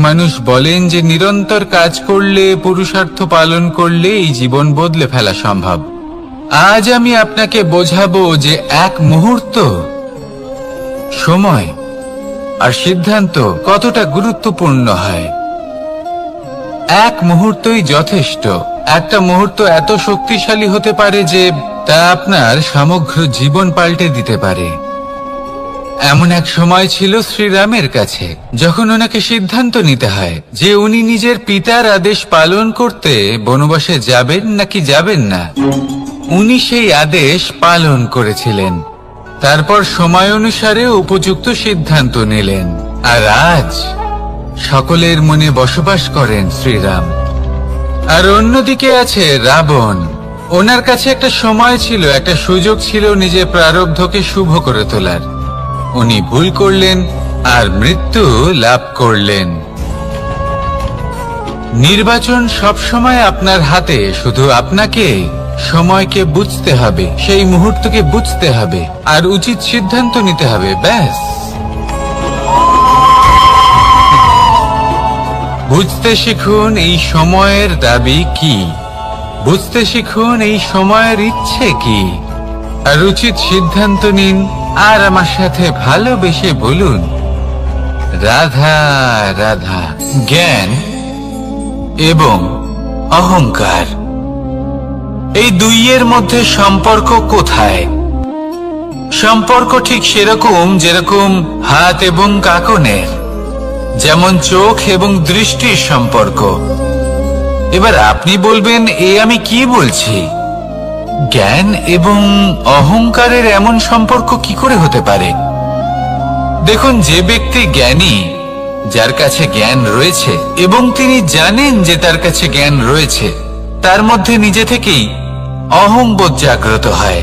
মানুষ বলেন যে নিরন্তর কাজ করলে, পুরুষার্থ পালন করলে এই জীবন বদলে ফেলা সম্ভব। আজ আমি আপনাকে বোঝাবো যে এক মুহূর্ত, সময় আর সিদ্ধান্ত কতটা গুরুত্বপূর্ণ হয়। এক মুহূর্তই যথেষ্ট। একটা মুহূর্ত এত শক্তিশালী হতে পারে যে তা আপনার সমগ্র জীবন পাল্টে দিতে পারে। এমন এক সময় ছিল শ্রীরামের কাছে যখন ওনাকে সিদ্ধান্ত নিতে হয় যে উনি নিজের পিতার আদেশ পালন করতে বনবাসে যাবেন নাকি যাবেন না। উনি সেই আদেশ পালন করেছিলেন, তারপর সময় অনুসারে উপযুক্ত সিদ্ধান্ত নিলেন। আর আজ সকলের মনে বসবাস করেন শ্রীরাম। আর অন্যদিকে আছে রাবণ। ওনার কাছে একটা সময় ছিল, একটা সুযোগ ছিল নিজের প্রারব্ধকে শুভ করে তোলার। উনি ভুল করলেন আর মৃত্যু লাভ করলেন। নির্বাচন সবসময় আপনার হাতে, শুধু আপনাকে সময়কে বুঝতে হবে, সেই মুহূর্তকে বুঝতে হবে আর উচিত সিদ্ধান্ত নিতে হবে, ব্যাস। বুঝতে শিখুন এই সময়ের দাবি কি, বুঝতে শিখুন এই সময়ের ইচ্ছে কি, আর উচিত সিদ্ধান্ত নিন। আর আমার সাথে ভালোবেসে বলুন রাধা রাধা। জ্ঞান এবং অহংকার, এই দুইয়ের মধ্যে সম্পর্ক কোথায়? সম্পর্ক ঠিক সেরকম যেরকম হাত এবং কাঁকনের, যেমন চোখ এবং দৃষ্টির সম্পর্ক। এবার আপনি বলবেন, এ আমি কি বলছি? জ্ঞান এবং অহংকারের এমন সম্পর্ক কি করে হতে পারে? দেখুন, যে ব্যক্তি জ্ঞানী, যার কাছে জ্ঞান রয়েছে এবং তিনি জানেন যে তার কাছে জ্ঞান রয়েছে, তার মধ্যে নিজে থেকেই অহংবোধ জাগ্রত হয়।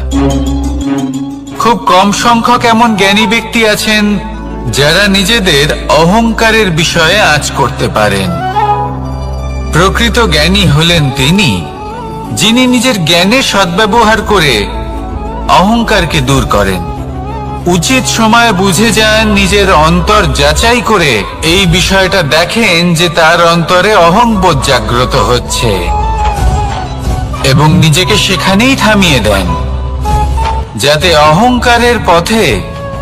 খুব কম সংখ্যক এমন জ্ঞানী ব্যক্তি আছেন যারা নিজেদের অহংকারের বিষয়ে আঁচ করতে পারেন। প্রকৃত জ্ঞানী হলেন তিনি, যিনি নিজের জ্ঞানের সদ্ব্যবহার করে অহংকারকে দূর করেন। উচিত সময় বুঝে যান, নিজের অন্তর যাচাই করে এই বিষয়টা দেখেন যে তার অন্তরে অহংবোধ জাগ্রত হচ্ছে এবং নিজেকে সেখানেই থামিয়ে দেন, যাতে অহংকারের পথে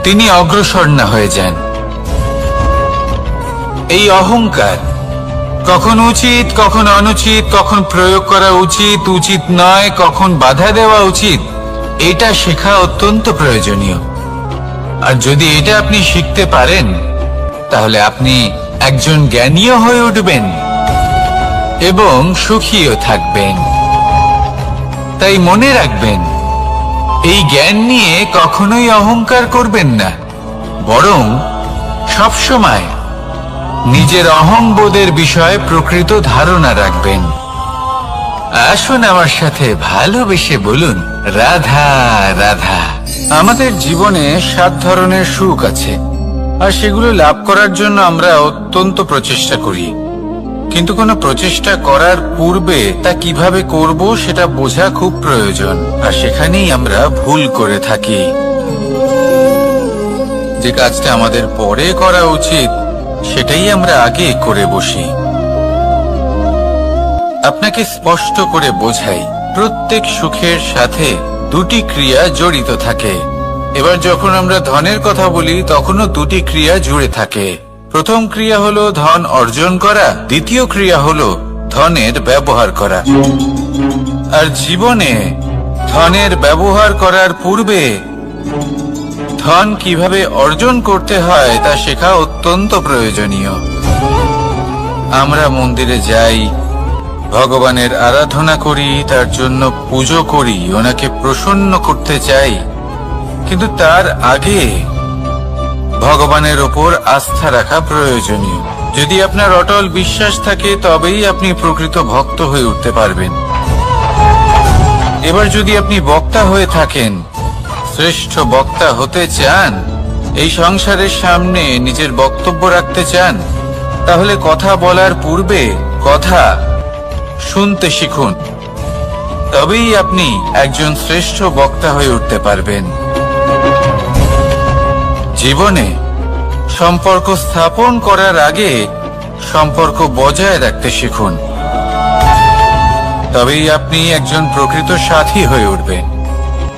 তিনি অগ্রসর না হয়ে যান। এই অহংকার কখন উচিত, কখন অনুচিত, কখন প্রয়োগ করা উচিত, উচিত নয়, কখন বাধা দেওয়া উচিত, এটা শেখা অত্যন্ত প্রয়োজনীয়। আর যদি এটা আপনি শিখতে পারেন, তাহলে আপনি একজন জ্ঞানীও হয়ে উঠবেন এবং সুখীও থাকবেন। তাই মনে রাখবেন, এই জ্ঞান নিয়ে কখনোই অহংকার করবেন না, বরং সবসময় নিজের অহংবোধের বিষয়ে প্রকৃত ধারণা রাখবেন। আসুন আমার সাথে ভালোবেসে বলুন রাধা রাধা। আমাদের জীবনে 7 ধরনের সুখ আছে, আর সেগুলো লাভ করার জন্য আমরা অত্যন্ত প্রচেষ্টা করি। কিন্তু কোনো প্রচেষ্টা করার পূর্বে তা কিভাবে করব সেটা বোঝা খুব প্রয়োজন, আর সেখানেই আমরা ভুল করে থাকি। যে কাজটা আমাদের পরে করা উচিত সেটাই আমরা আগে করে বসি। আপনাকে স্পষ্ট করে বোঝাই, প্রত্যেক সুখের সাথে 2টি ক্রিয়া জড়িত থাকে। এবার যখন আমরা ধনের কথা বলি, তখনও 2টি ক্রিয়া জুড়ে থাকে। প্রথম ক্রিয়া হলো ধন অর্জন করা, দ্বিতীয় ক্রিয়া হলো ধনের ব্যবহার করা। আর জীবনে ধনের ব্যবহার করার পূর্বে ধন কিভাবে অর্জন করতে হয় তা শেখা অত্যন্ত প্রয়োজনীয়। আমরা মন্দিরে যাই, ভগবানের আরাধনা করি, তার জন্য পুজো করি, ওনাকে প্রসন্ন করতে চাই, কিন্তু তার আগে ভগবানের ওপর আস্থা রাখা প্রয়োজনীয়। যদি আপনার অটল বিশ্বাস থাকে, তবেই আপনি প্রকৃত ভক্ত হয়ে উঠতে পারবেন। এবার যদি আপনি বক্তা হয়ে থাকেন, শ্রেষ্ঠ বক্তা হতে চান, এই সংসারের সামনে নিজের বক্তব্য রাখতে চান, তাহলে কথা বলার পূর্বে কথা শুনতে শিখুন। তবেই আপনি একজন শ্রেষ্ঠ বক্তা হয়ে উঠতে পারবেন। জীবনে সম্পর্ক স্থাপন করার আগে সম্পর্ক বজায় রাখতে শিখুন। তবেই আপনি একজন প্রকৃত সাথী হয়ে উঠবেন।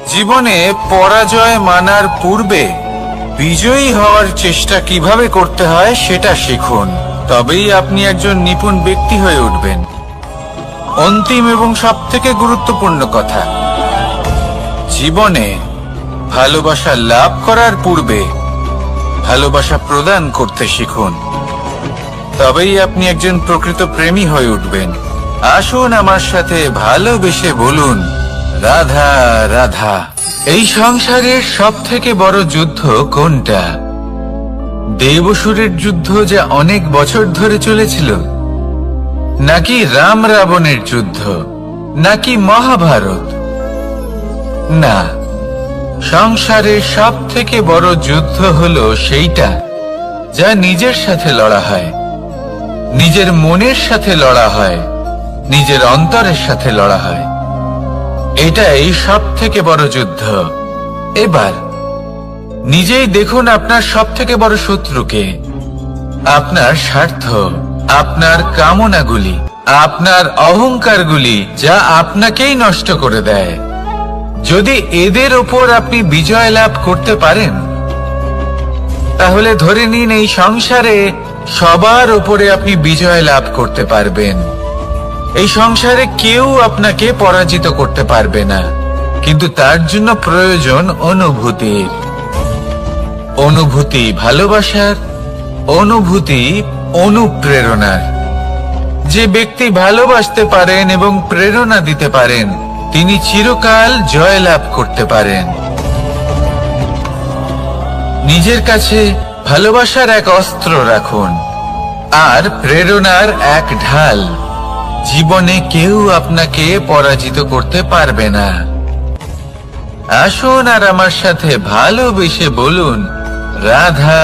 জীবনে পরাজয় মানার পূর্বে বিজয়ী হওয়ার চেষ্টা কিভাবে করতে হয় সেটা শিখুন। তবেই আপনি একজন নিপুণ ব্যক্তি হয়ে উঠবেন। অন্তিম এবং সবথেকে গুরুত্বপূর্ণ কথা, জীবনে ভালোবাসা লাভ করার পূর্বে ভালোবাসা প্রদান করতে শিখুন। তবেই আপনি একজন প্রকৃত প্রেমী হয়ে উঠবেন। আসুন আমার সাথে ভালোবেসে বলুন, রাধা রাধা। এই সংসারের সবথেকে বড় যুদ্ধ কোনটা? দেব-অসুরের যুদ্ধ যা অনেক বছর ধরে চলেছিল, নাকি রাম রাবণের যুদ্ধ, নাকি মহাভারত? না, সংসারের সবথেকে বড় যুদ্ধ হলো সেইটা যা নিজের সাথে লড়া হয়, নিজের মনের সাথে লড়া হয়, নিজের অন্তরের সাথে লড়া হয়। এটাই সবথেকে বড় যুদ্ধ। এবার নিজেই দেখুন আপনার সবথেকে বড় শত্রুকে। আপনার স্বার্থ, আপনার কামনাগুলি, আপনার অহংকারগুলি, যা আপনাকেই নষ্ট করে দেয়। যদি এদের ওপর আপনি বিজয় লাভ করতে পারেন, তাহলে ধরে নিন এই সংসারে সবার ওপরে আপনি বিজয় লাভ করতে পারবেন। এই সংসারে কেউ আপনাকে পরাজিত করতে পারবে না। কিন্তু তার জন্য প্রয়োজন অনুভূতির। অনুভূতি ভালোবাসার, অনুভূতি অনুপ্রেরণার। যে ব্যক্তি ভালোবাসতে পারেন এবং প্রেরণা দিতে পারেন, তিনি চিরকাল জয় লাভ করতে পারেন। নিজের কাছে ভালোবাসার এক অস্ত্র রাখুন আর প্রেরণার এক ঢাল। জীবনে কেউ আপনাকে পরাজিত করতে পারবে না। আসুন আর আমার সাথে ভালোবেসে বলুন, রাধা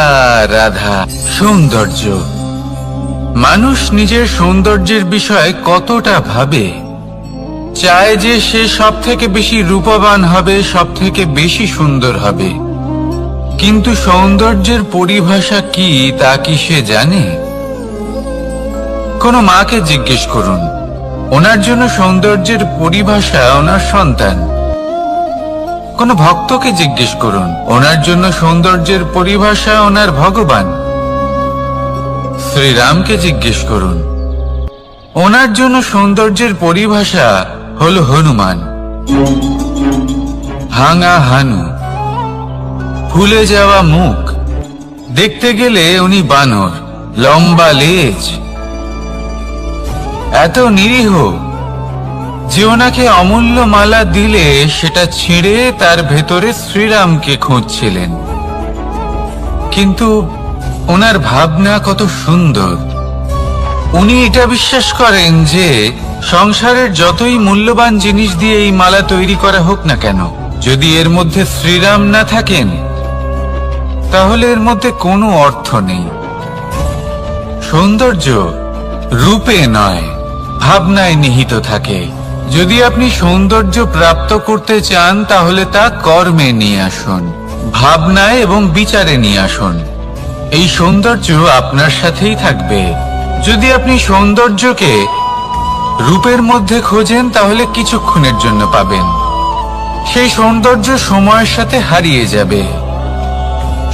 রাধা। সৌন্দর্য। মানুষ নিজের সৌন্দর্যের বিষয়ে কতটা ভাবে, চায় যে সে সব থেকে বেশি রূপবান হবে, সব থেকে বেশি সুন্দর হবে। কিন্তু সৌন্দর্যের পরিভাষা কি তা কি সে জানে? কোনো মাকে জিজ্ঞেস করুন, ওনার জন্য সৌন্দর্যের পরিভাষা ওনার সন্তান। কোনো ভক্তকে জিজ্ঞেস করুন, ওনার জন্য সৌন্দর্যের পরিভাষা ওনার ভগবান। শ্রীরামকে জিজ্ঞেস করুন, ওনার জন্য সৌন্দর্যের পরিভাষা হল হনুমান। ভাঙা হানু, ফুলে যাওয়া মুখ, দেখতে গেলে উনি বানর, লম্বা লেজ, এত নিরীহ যে ওনাকে অমূল্য মালা দিলে সেটা ছিঁড়ে তার ভেতরে শ্রীরামকে খুঁজছিলেন। কিন্তু ওনার ভাবনা কত সুন্দর। উনি এটা বিশ্বাস করেন যে সংসারের যতই মূল্যবান জিনিস দিয়ে এই মালা তৈরি করা হোক না কেন, যদি এর মধ্যে শ্রীরাম না থাকেন, তাহলে এর মধ্যে কোনো অর্থ নেই। সৌন্দর্য রূপে নয়, ভাবনায় নিহিত থাকে। যদি আপনি সৌন্দর্য প্রাপ্ত করতে চান, তাহলে তা কর্মে নিয়ে আসুন, ভাবনায় এবং বিচারে নিয়ে আসুন। এই সৌন্দর্য আপনার সাথেই থাকবে। যদি আপনি সৌন্দর্যকে রূপের মধ্যে খোঁজেন, তাহলে কিছুক্ষণের জন্য পাবেন। সেই সৌন্দর্য সময়ের সাথে হারিয়ে যাবে।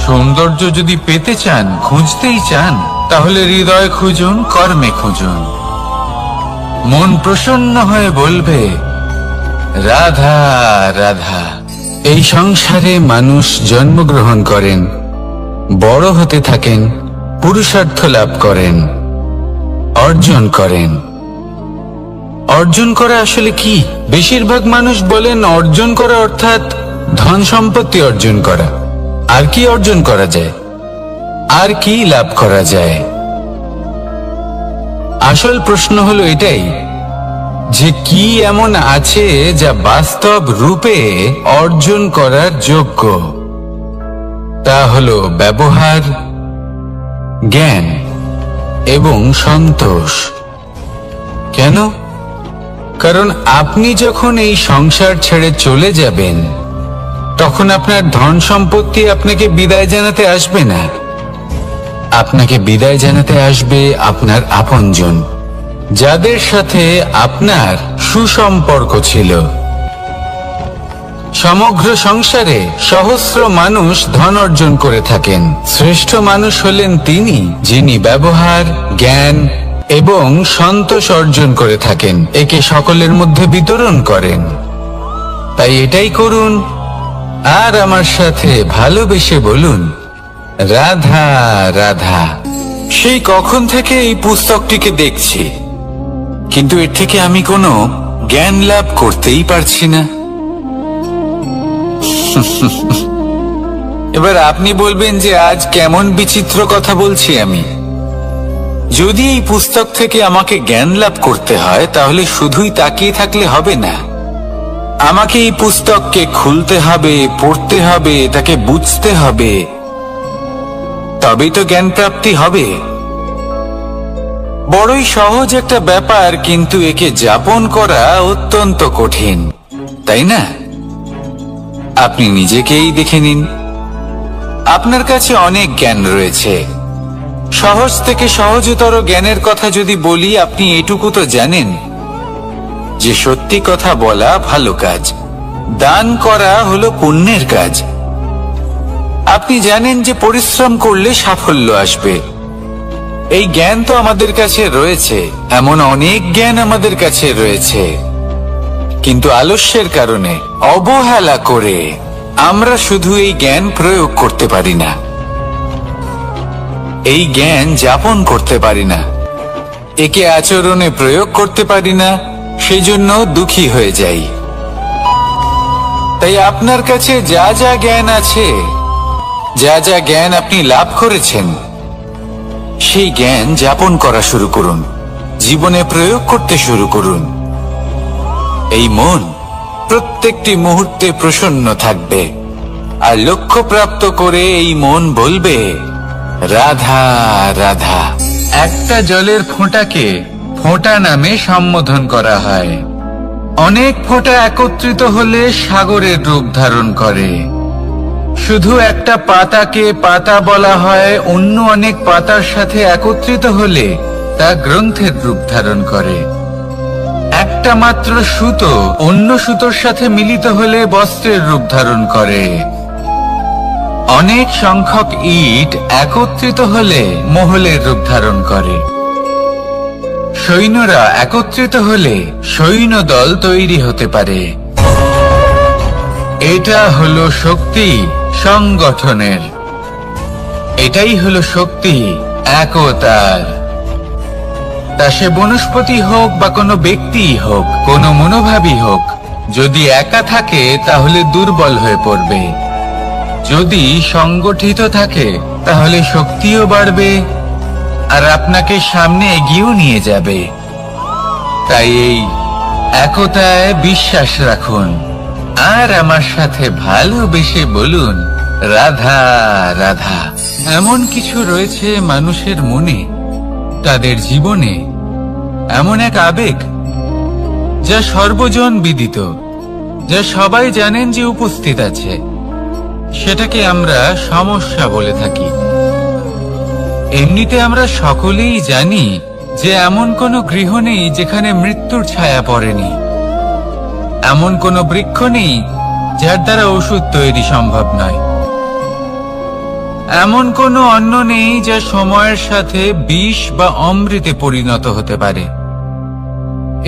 সৌন্দর্য যদি পেতে চান, খুঁজতেই চান, তাহলে হৃদয় খুঁজুন, কর্মে খুঁজুন। মন প্রসন্ন হয়ে বলবে, রাধা রাধা। এই সংসারে মানুষ জন্মগ্রহণ করেন, বড় হতে থাকেন, পুরুষার্থ লাভ করেন, অর্জন করেন। অর্জন করা আসলে কি? বেশিরভাগ মানুষ বলেন অর্জন করা অর্থাৎ ধন সম্পত্তি অর্জন করা। আর কি অর্জন করা যায়? আর কি লাভ করা যায়? আসল প্রশ্ন হলো এটাই যে কি এমন আছে যা বাস্তব রূপে অর্জন করার যোগ্য। তা হলো ব্যবহার, জ্ঞান এবং সন্তোষ। কেন? কারণ আপনি যখন এই সংসার ছেড়ে চলে যাবেন, তখন আপনার ধন সম্পত্তি আপনাকে বিদায় জানাতে আসবে না। আপনাকে বিদায় জানাতে আসবে আপনার আপনজন, যাদের সাথে আপনার সুসম্পর্ক ছিল। সমগ্র সংসারে সহস্র মানুষ ধন অর্জন করে থাকেন। শ্রেষ্ঠ মানুষ হলেন তিনি, যিনি ব্যবহার, জ্ঞান এবং সন্তোষ অর্জন করে থাকেন, একে সকলের মধ্যে বিতরণ করেন। তাই এটাই করুন আর আমার সাথে ভালোবেসে বলুন, রাধা রাধা। সেই কখন থেকে এই পুস্তকটিকে দেখছি, কিন্তু এর থেকে আমি কোনো জ্ঞান লাভ করতেই পারছি না। এবার আপনি বলবেন যে আজ কেমন বিচিত্র কথা বলছি আমি। যদি এই পুস্তক থেকে আমাকে জ্ঞান লাভ করতে হয়, তাহলে শুধুই তাকিয়ে থাকলে হবে না। আমাকে এই পুস্তককে খুলতে হবে, পড়তে হবে, তাকে বুঝতে হবে, তবেই তো জ্ঞান প্রাপ্তি হবে। বড়ই সহজ একটা ব্যাপার, কিন্তু একে যাপন করা অত্যন্ত কঠিন, তাই না? আপনি নিজেকেই দেখে নিন। আপনার কাছে অনেক জ্ঞান রয়েছে। সহজ থেকে সহজতর জ্ঞানের কথা যদি বলি, আপনি এটুকু তো জানেন যে সত্যি কথা বলা ভালো কাজ, দান করা হলো পুণ্যের কাজ। আপনি জানেন যে পরিশ্রম করলে সাফল্য আসবে। এই জ্ঞান তো আমাদের কাছে রয়েছে, এমন অনেক জ্ঞান আমাদের কাছে রয়েছে, কিন্তু আলস্যের কারণে, অবহেলা করে আমরা শুধু এই জ্ঞান প্রয়োগ করতে পারি না, এই জ্ঞান যাপন করতে পারি না, একে আচরণে প্রয়োগ করতে পারি না, সেজন্য দুঃখী হয়ে যাই। তাই আপনার কাছে যা যা জ্ঞান আছে, যা যা জ্ঞান আপনি লাভ করেছেন, সেই জ্ঞান যাপন করা শুরু করুন, জীবনে প্রয়োগ করতে শুরু করুন। এই মন প্রত্যেকটি মুহূর্তে প্রসন্ন থাকবে, আর লক্ষ্য প্রাপ্ত করে এই মন বলবে, রাধা রাধা। একটা জলের ফোঁটাকে ফোঁটা নামে সম্বোধন করা হয়। অনেক ফোঁটা একত্রিত হলে সাগরের রূপ ধারণ করে। শুধু একটা পাতাকে পাতা বলা হয়, অন্য অনেক পাতার সাথে একত্রিত হলে তা গ্রন্থের রূপ ধারণ করে। একটা মাত্র সুতো অন্য সুতোর সাথে মিলিত হলে বস্ত্রের রূপ ধারণ করে। অনেক সংখ্যক ইট একত্রিত হলে মহলের রূপ ধারণ করে। সৈন্যরা একত্রিত হলে সৈন্যদল তৈরি হতে পারে। এটা হলো শক্তি সংগঠনের, এটাই হলো শক্তি একতার। তা সে বনস্পতি হোক বা কোনো ব্যক্তি হোক, কোনো মনোভাবই হোক, যদি একা থাকে তাহলে দুর্বল হয়ে পড়বে। যদি সংগঠিত থাকে তাহলে শক্তিও বাড়বে আর আপনাকে সামনে এগিয়েও নিয়ে যাবে। তাই এই একতায় বিশ্বাস রাখুন আর আমার সাথে ভালোবেসে বলুন, রাধা রাধা। এমন কিছু রয়েছে মানুষের মনে, তাদের জীবনে এমন এক আবেগ যা সর্বজন বিদিত, যা সবাই জানেন যে উপস্থিত আছে, সেটাকে আমরা সমস্যা বলে থাকি। এমনিতে আমরা সকলেই জানি যে এমন কোনো গৃহ নেই যেখানে মৃত্যুর ছায়া পড়েনি, এমন কোনো বৃক্ষ নেই যার দ্বারা ওষুধ তৈরি সম্ভব নয়, এমন কোনো অন্ন নেই যা সময়ের সাথে বিষ বা অমৃতে পরিণত হতে পারে।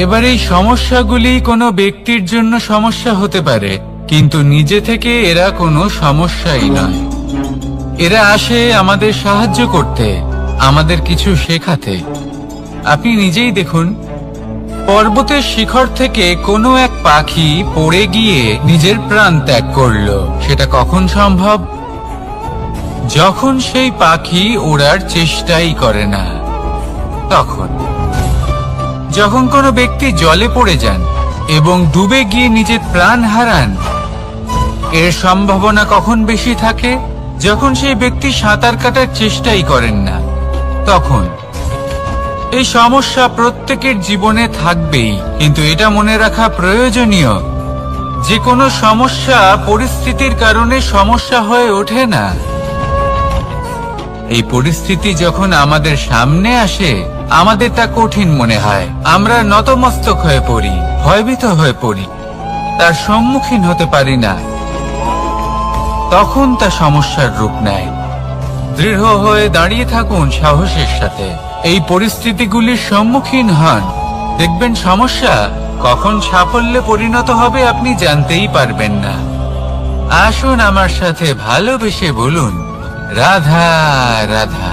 এবার এই সমস্যাগুলি কোনো ব্যক্তির জন্য সমস্যা হতে পারে, কিন্তু নিজে থেকে এরা কোনো সমস্যাই নয়। এরা আসে আমাদের সাহায্য করতে, আমাদের কিছু শেখাতে। আপনি নিজেই দেখুন, পর্বতের শিখর থেকে কোনো এক পাখি পড়ে গিয়ে নিজের প্রাণ ত্যাগ করলো। সেটা কখন সম্ভব? যখন সেই পাখি ওড়ার চেষ্টাই করে না। তখন যখন কোনো ব্যক্তি জলে পড়ে যান এবং ডুবে গিয়ে নিজের প্রাণ হারান, এর সম্ভাবনা কখন বেশি থাকে? যখন সেই ব্যক্তি সাঁতার কাটার চেষ্টাই করেন না। তখন এই সমস্যা প্রত্যেকের জীবনে থাকবেই, কিন্তু এটা মনে রাখা প্রয়োজনীয় যে কোনো সমস্যা পরিস্থিতির কারণে সমস্যা হয়ে ওঠে না। এই পরিস্থিতি যখন আমাদের সামনে আসে, আমাদের তা কঠিন মনে হয়। আমরা নতমস্তক হয়ে পড়ি, ভয়ভীত হয়ে পড়ি, তার সম্মুখীন হতে পারি না। তখন তা সমস্যার রূপ নেয়। দৃঢ় হয়ে দাঁড়িয়ে থাকুন সাহসের সাথে, এই পরিস্থিতিগুলির সম্মুখীন হন। দেখবেন সমস্যা কখন সাফল্যে পরিণত হবে আপনি জানতেই পারবেন না। আসুন আমার সাথে ভালোবেসে বলুন, রাধা রাধা।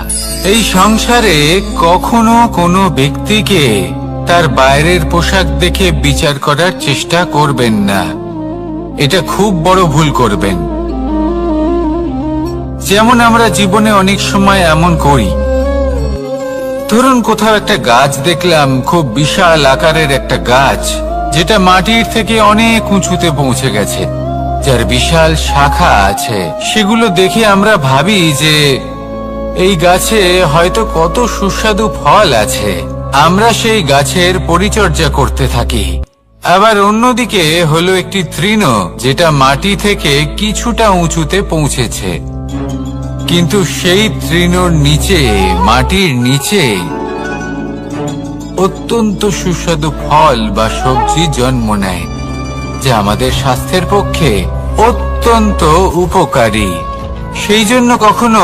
এই সংসারে কখনো কোনো ব্যক্তিকে তার বাইরের পোশাক দেখে বিচার করার চেষ্টা করবেন না, এটা খুব বড় ভুল করবেন। যেমন আমরা জীবনে অনেক সময় এমন করি, ধরুন কোথাও একটা গাছ দেখলাম, খুব বিশাল আকারের একটা গাছ, যেটা মাটির থেকে অনেক উঁচুতে পৌঁছে গেছে, যার বিশাল শাখা আছে। সেগুলো দেখে আমরা ভাবি যে এই গাছে হয়তো কত সুস্বাদু ফল আছে। আমরা সেই গাছের পরিচর্যা করতে থাকি। আবার অন্যদিকে হলো একটি তৃণ, যেটা মাটি থেকে কিছুটা উঁচুতে পৌঁছেছে, কিন্তু সেই তৃণর নিচে, মাটির নিচে অত্যন্ত সুস্বাদু ফল বা সবজি জন্ম নেয়, যা আমাদের স্বাস্থ্যের পক্ষে অত্যন্ত উপকারী। সেই জন্য কখনো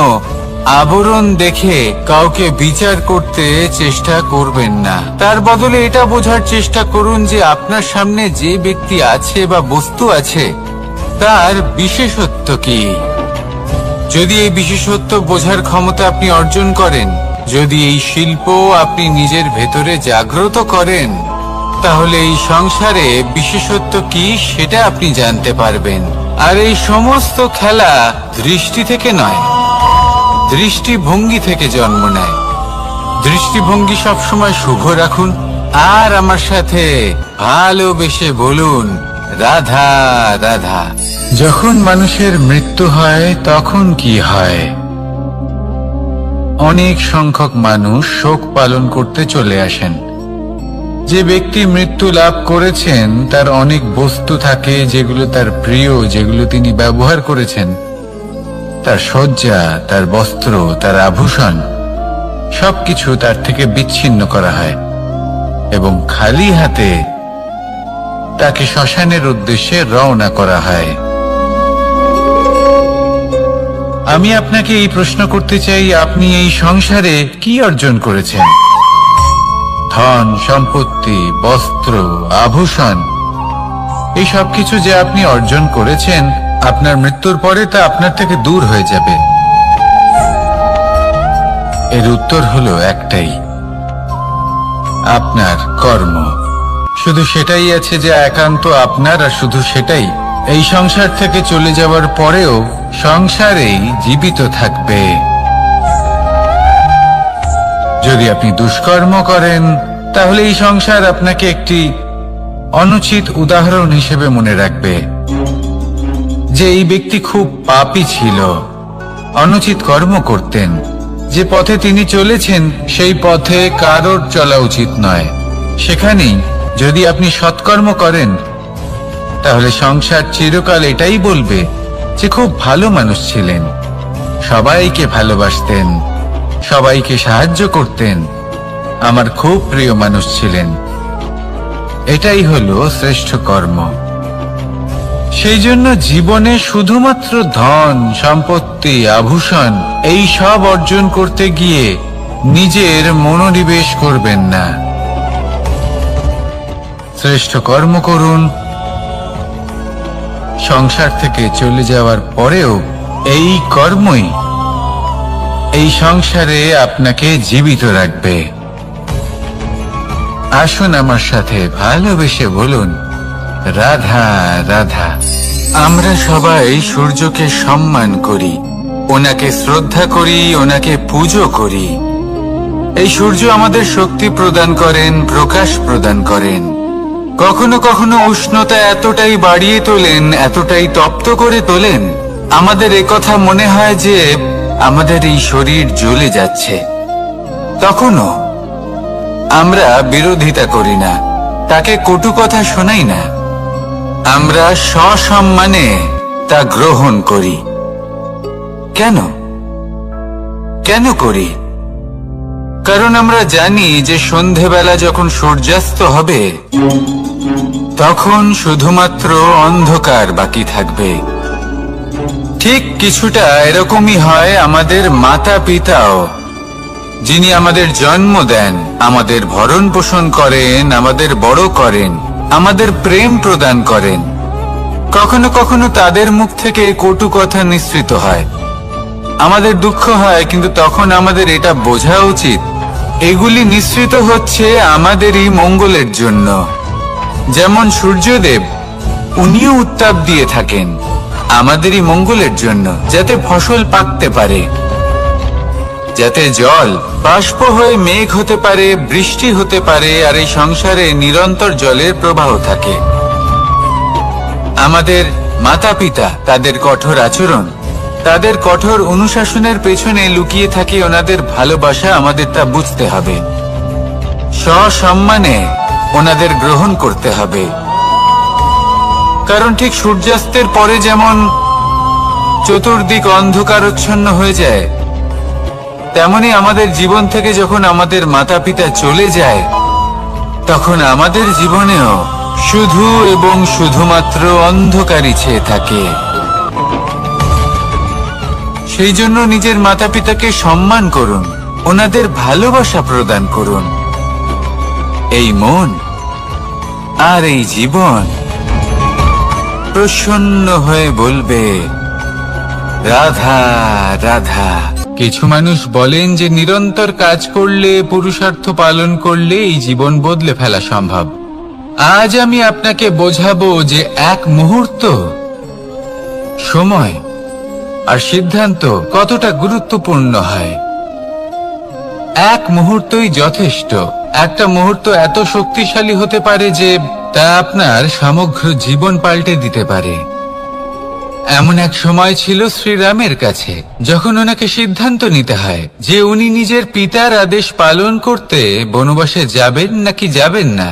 আবরণ দেখে কাউকে বিচার করতে চেষ্টা করবেন না। তার বদলে এটা বোঝার চেষ্টা করুন যে আপনার সামনে যে ব্যক্তি আছে বা বস্তু আছে, তার বিশেষত্ব কি। যদি এই বিশেষত্ব বোঝার ক্ষমতা আপনি অর্জন করেন, যদি এই শিল্প আপনি নিজের ভেতরে জাগ্রত করেন, তাহলে এই সংসারে বিশেষত্ব কি সেটা আপনি জানতে পারবেন। আর এই সমস্ত খেলা দৃষ্টি থেকে নয়, দৃষ্টিভঙ্গি থেকে জন্ম নেয়। দৃষ্টিভঙ্গি সবসময় শুভ রাখুন, আর আমার সাথে ভালোবেসে বলুন, রাধা রাধা। যখন মানুষের মৃত্যু হয় তখন কি হয়? অনেক সংখ্যক মানুষ শোক পালন করতে চলে আসেন। যে ব্যক্তি মৃত্যু লাভ করেছেন তার অনেক বস্তু থাকে যেগুলো তার প্রিয়, যেগুলো তিনি ব্যবহার করেছেন। তার শয্যা, তার বস্ত্র, তার আভূষণ সবকিছু তার থেকে বিচ্ছিন্ন করা হয় এবং খালি হাতে তাকে শ্মশানের উদ্দেশ্যে রওনা করা হয়। আমি আপনাকে এই প্রশ্ন করতে চাই, আপনি এই সংসারে কি অর্জন করেছেন? ধন সম্পত্তি, বস্ত্র, আভূষণ, এই সবকিছু যে আপনি অর্জন করেছেন, আপনার মৃত্যুর পরে তা আপনার থেকে দূর হয়ে যাবে। এর উত্তর হলো একটাই, আপনার কর্ম। শুধু সেটাই আছে যে একান্ত আপনার, আর শুধু সেটাই এই সংসার থেকে চলে যাওয়ার পরেও সংসারেই জীবিত থাকবে। যদি আপনি দুষ্কর্ম করেন, তাহলে এই সংসার আপনাকে একটি অনুচিত উদাহরণ হিসেবে মনে রাখবে যে এই ব্যক্তি খুব পাপী ছিল, অনুচিত কর্ম করতেন। যে পথে তিনি চলেছেন সেই পথে কারোর চলা উচিত নয়। সেখানেই যদি আপনি সৎকর্ম করেন, তাহলে সংসার চিরকাল এটাই বলবে যে খুব ভালো মানুষ ছিলেন, সবাইকে ভালোবাসতেন, সবাইকে সাহায্য করতেন, আমার খুব প্রিয় মানুষ ছিলেন। এটাই হলো শ্রেষ্ঠ কর্ম। সেই জন্য জীবনে শুধুমাত্র ধন সম্পত্তি, আভূষণ এই সব অর্জন করতে গিয়ে নিজের মনোনিবেশ করবেন না। শ্রেষ্ঠ কর্ম করুন। সংসার থেকে চলে যাওয়ার পরেও এই কর্মই এই সংসারে আপনাকে জীবিত রাখবে। আসুন আমার সাথে ভালোবেসে বলুন, রাধা রাধা। আমরা সবাই সূর্যকে সম্মান করি, ওনাকে শ্রদ্ধা করি, ওনাকে পুজো করি। এই সূর্য আমাদের শক্তি প্রদান করেন, প্রকাশ প্রদান করেন। কখনো কখনো উষ্ণতা এতটাই বাড়িয়ে তোলেন, এতটাই তপ্ত করে তোলেন, আমাদের একথা মনে হয় যে আমাদের এই শরীর জ্বলে যাচ্ছে। তখনও আমরা বিরোধিতা করি না, তাকে কটু কথা শোনাই না, আমরা সসম্মানে তা গ্রহণ করি। কেন? কেন করি? কারণ আমরা জানি যে সন্ধেবেলা যখন সূর্যাস্ত হবে তখন শুধুমাত্র অন্ধকার বাকি থাকবে। ঠিক কিছুটা এরকমই হয় আমাদের মাতা পিতাও, যিনি আমাদের জন্ম দেন, আমাদের ভরণ পোষণ করেন, আমাদের বড় করেন, আমাদের প্রেম প্রদান করেন। কখনো কখনো তাদের মুখ থেকে কটু কথা নিঃসৃত হয়, আমাদের দুঃখ হয়, কিন্তু তখন আমাদের এটা বোঝা উচিত এগুলি নিঃসৃত হচ্ছে আমাদেরই মঙ্গলের জন্য। যেমন সূর্যদেব, উনিও উত্তাপ দিয়ে থাকেন আমাদেরই মঙ্গলের জন্য, যাতে ফসল পাকতে পারে, যাতে জল বাষ্প হয়ে মেঘ হতে পারে, বৃষ্টি হতে পারে, আর এই সংসারে নিরন্তর জলের প্রবাহ থাকে। আমাদের মাতা পিতা, তাদের কঠোর আচরণ, তাদের কঠোর অনুশাসনের পেছনে লুকিয়ে থাকে ওনাদের ভালোবাসা। আমাদের তা বুঝতে হবে, সসম্মানে ওনাদের গ্রহণ করতে হবে। কারণ ঠিক সূর্যাস্তের পরে যেমন চতুর্দিক অন্ধকারচ্ছন্ন হয়ে যায়, তেমনি আমাদের জীবন থেকে যখন আমাদের মাতা পিতা চলে যায় তখন আমাদের জীবনেও শুধু এবং শুধুমাত্র অন্ধকারই ছেয়ে থাকে। সেই জন্য নিজের মাতা পিতাকে সম্মান করুন, ওনাদের ভালোবাসা প্রদান করুন। এই মন আর এই জীবন প্রসন্ন হয়ে বলবে রাধা রাধা। কিছু মানুষ বলেন যে নিরন্তর কাজ করলে, পুরুষার্থ পালন করলে এই জীবন বদলে ফেলা সম্ভব। আজ আমি আপনাকে বোঝাবো যে এক মুহূর্ত, সময় আর সিদ্ধান্ত কতটা গুরুত্বপূর্ণ হয়। এক মুহূর্তই যথেষ্ট। একটা মুহূর্ত এত শক্তিশালী হতে পারে যে তা আপনার সমগ্র জীবন পাল্টে দিতে পারে। এমন এক সময় ছিল শ্রীরামের কাছে, যখন ওনাকে সিদ্ধান্ত নিতে হয় যে উনি নিজের পিতার আদেশ পালন করতে বনবাসে যাবেন নাকি যাবেন না।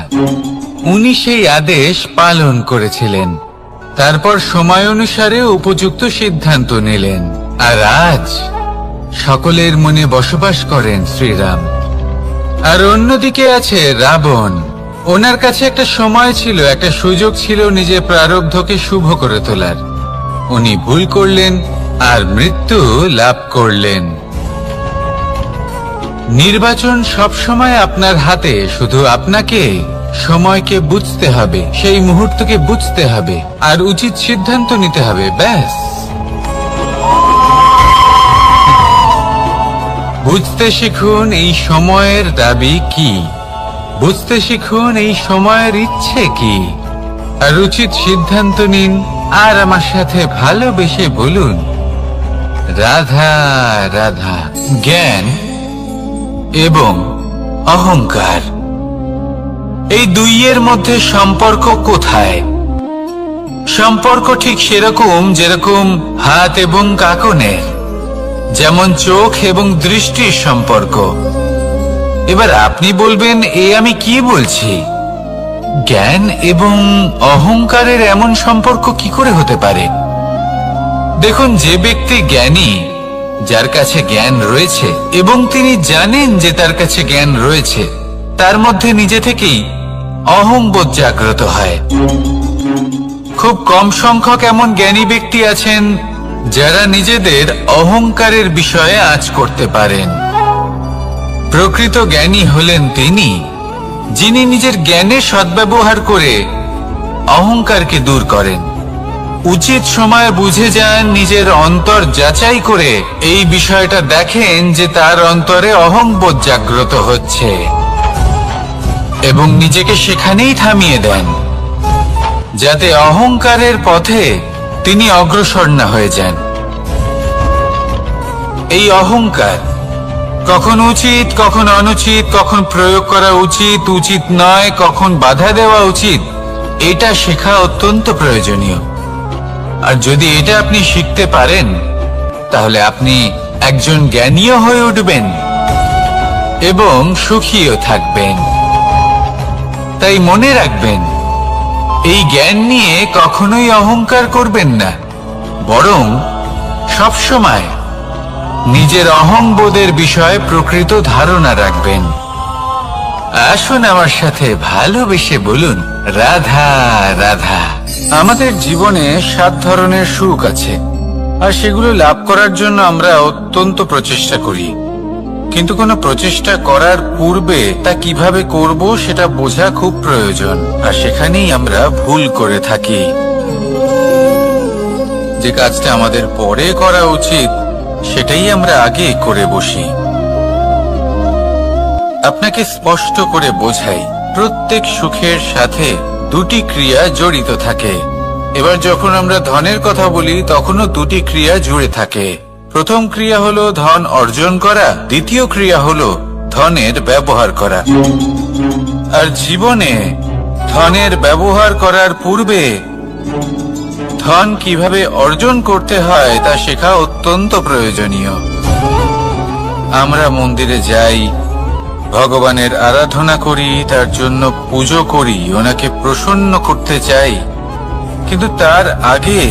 উনি সেই আদেশ পালন করেছিলেন, তারপর সময় অনুসারে উপযুক্ত সিদ্ধান্ত নিলেন। আর আজ সকলের মনে বসবাস করেন শ্রীরাম। আর অন্যদিকে আছে রাবণ। ওনার কাছে একটা সময় ছিল, একটা সুযোগ ছিল নিজের প্রারব্ধকে শুভ করে তোলার। উনি ভুল করলেন আর মৃত্যু লাভ করলেন। নির্বাচন সবসময় আপনার হাতে, শুধু আপনাকে সময়কে বুঝতে হবে, সেই মুহূর্তকে বুঝতে হবে আর উচিত সিদ্ধান্ত নিতে হবে, ব্যাস। বুঝতে শিখুন এই সময়ের দাবি কি, বুঝতে শিখুন এই সময়ের ইচ্ছে কি, আর উচিত সিদ্ধান্ত নিন। আর আমার সাথে ভালোবেসে বলুন রাধা রাধা। জ্ঞান এবং অহংকার, এই দুইয়ের মধ্যে সম্পর্ক কোথায়? সম্পর্ক ঠিক সেরকম যেরকম হাত এবং কাঁকনের, যেমন চোখ এবং দৃষ্টির সম্পর্ক। এবার আপনি বলবেন, এ আমি কি বলছি? জ্ঞান এবং অহংকারের এমন সম্পর্ক কি করে হতে পারে? দেখুন, যে ব্যক্তি জ্ঞানী, যার কাছে জ্ঞান রয়েছে এবং তিনি জানেন যে তার কাছে জ্ঞান রয়েছে, তার মধ্যে নিজে থেকেই অহংবোধ জাগ্রত হয়। খুব কম সংখ্যক এমন জ্ঞানী ব্যক্তি আছেন যারা নিজেদের অহংকারের বিষয়ে আঁচ করতে পারেন। প্রকৃত জ্ঞানী হলেন তিনি, যিনি নিজের জ্ঞানের সদ্ব্যবহার করে অহংকারকে দূর করেন। উচিত সময় বুঝে যান, নিজের অন্তর যাচাই করে এই বিষয়টা দেখেন যে তার অন্তরে অহংবোধ জাগ্রত হচ্ছে এবং নিজেকে সেখানেই থামিয়ে দেন, যাতে অহংকারের পথে তিনি অগ্রসর না হয়ে যান। এই অহংকার কখন উচিত, কখন অনুচিত, কখন প্রয়োগ করা উচিত, উচিত নয়, কখন বাধা দেওয়া উচিত, এটা শেখা অত্যন্ত প্রয়োজনীয়। আর যদি এটা আপনি শিখতে পারেন, তাহলে আপনি একজন জ্ঞানীও হয়ে উঠবেন এবং সুখীও থাকবেন। তাই মনে রাখবেন, এই জ্ঞান নিয়ে কখনোই অহংকার করবেন না, বরং সবসময় নিজের অহংবোধের বিষয়ে প্রকৃত ধারণা রাখবেন। আসুন আমার সাথে ভালোবেসে বলুন, রাধা রাধা। আমাদের জীবনে 7 ধরনের সুখ আছে, আর সেগুলো লাভ করার জন্য আমরা অত্যন্ত প্রচেষ্টা করি। কিন্তু কোনো প্রচেষ্টা করার পূর্বে তা কিভাবে করব সেটা বোঝা খুব প্রয়োজন, আর সেখানেই আমরা ভুল করে থাকি। যে কাজটা আমাদের পরে করা উচিত সেটাই আমরা আগে করে বসি। আপনাকে স্পষ্ট করে বোঝাই, প্রত্যেক সুখের সাথে 2টি ক্রিয়া জড়িত থাকে। এবার যখন আমরা ধনের কথা বলি তখনও 2টি ক্রিয়া জুড়ে থাকে। প্রথম ক্রিয়া হলো ধন অর্জন করা, দ্বিতীয় ক্রিয়া হলো ধনের ব্যবহার করা। আর জীবনে ধনের ব্যবহার করার পূর্বে ধন কিভাবে অর্জন করতে হয় তা শেখা অত্যন্ত প্রয়োজনীয়। আমরা মন্দিরে যাই, ভগবানের আরাধনা করি, তার জন্য পুজো করি, ওনাকে প্রসন্ন করতে চাই, কিন্তু তার আগে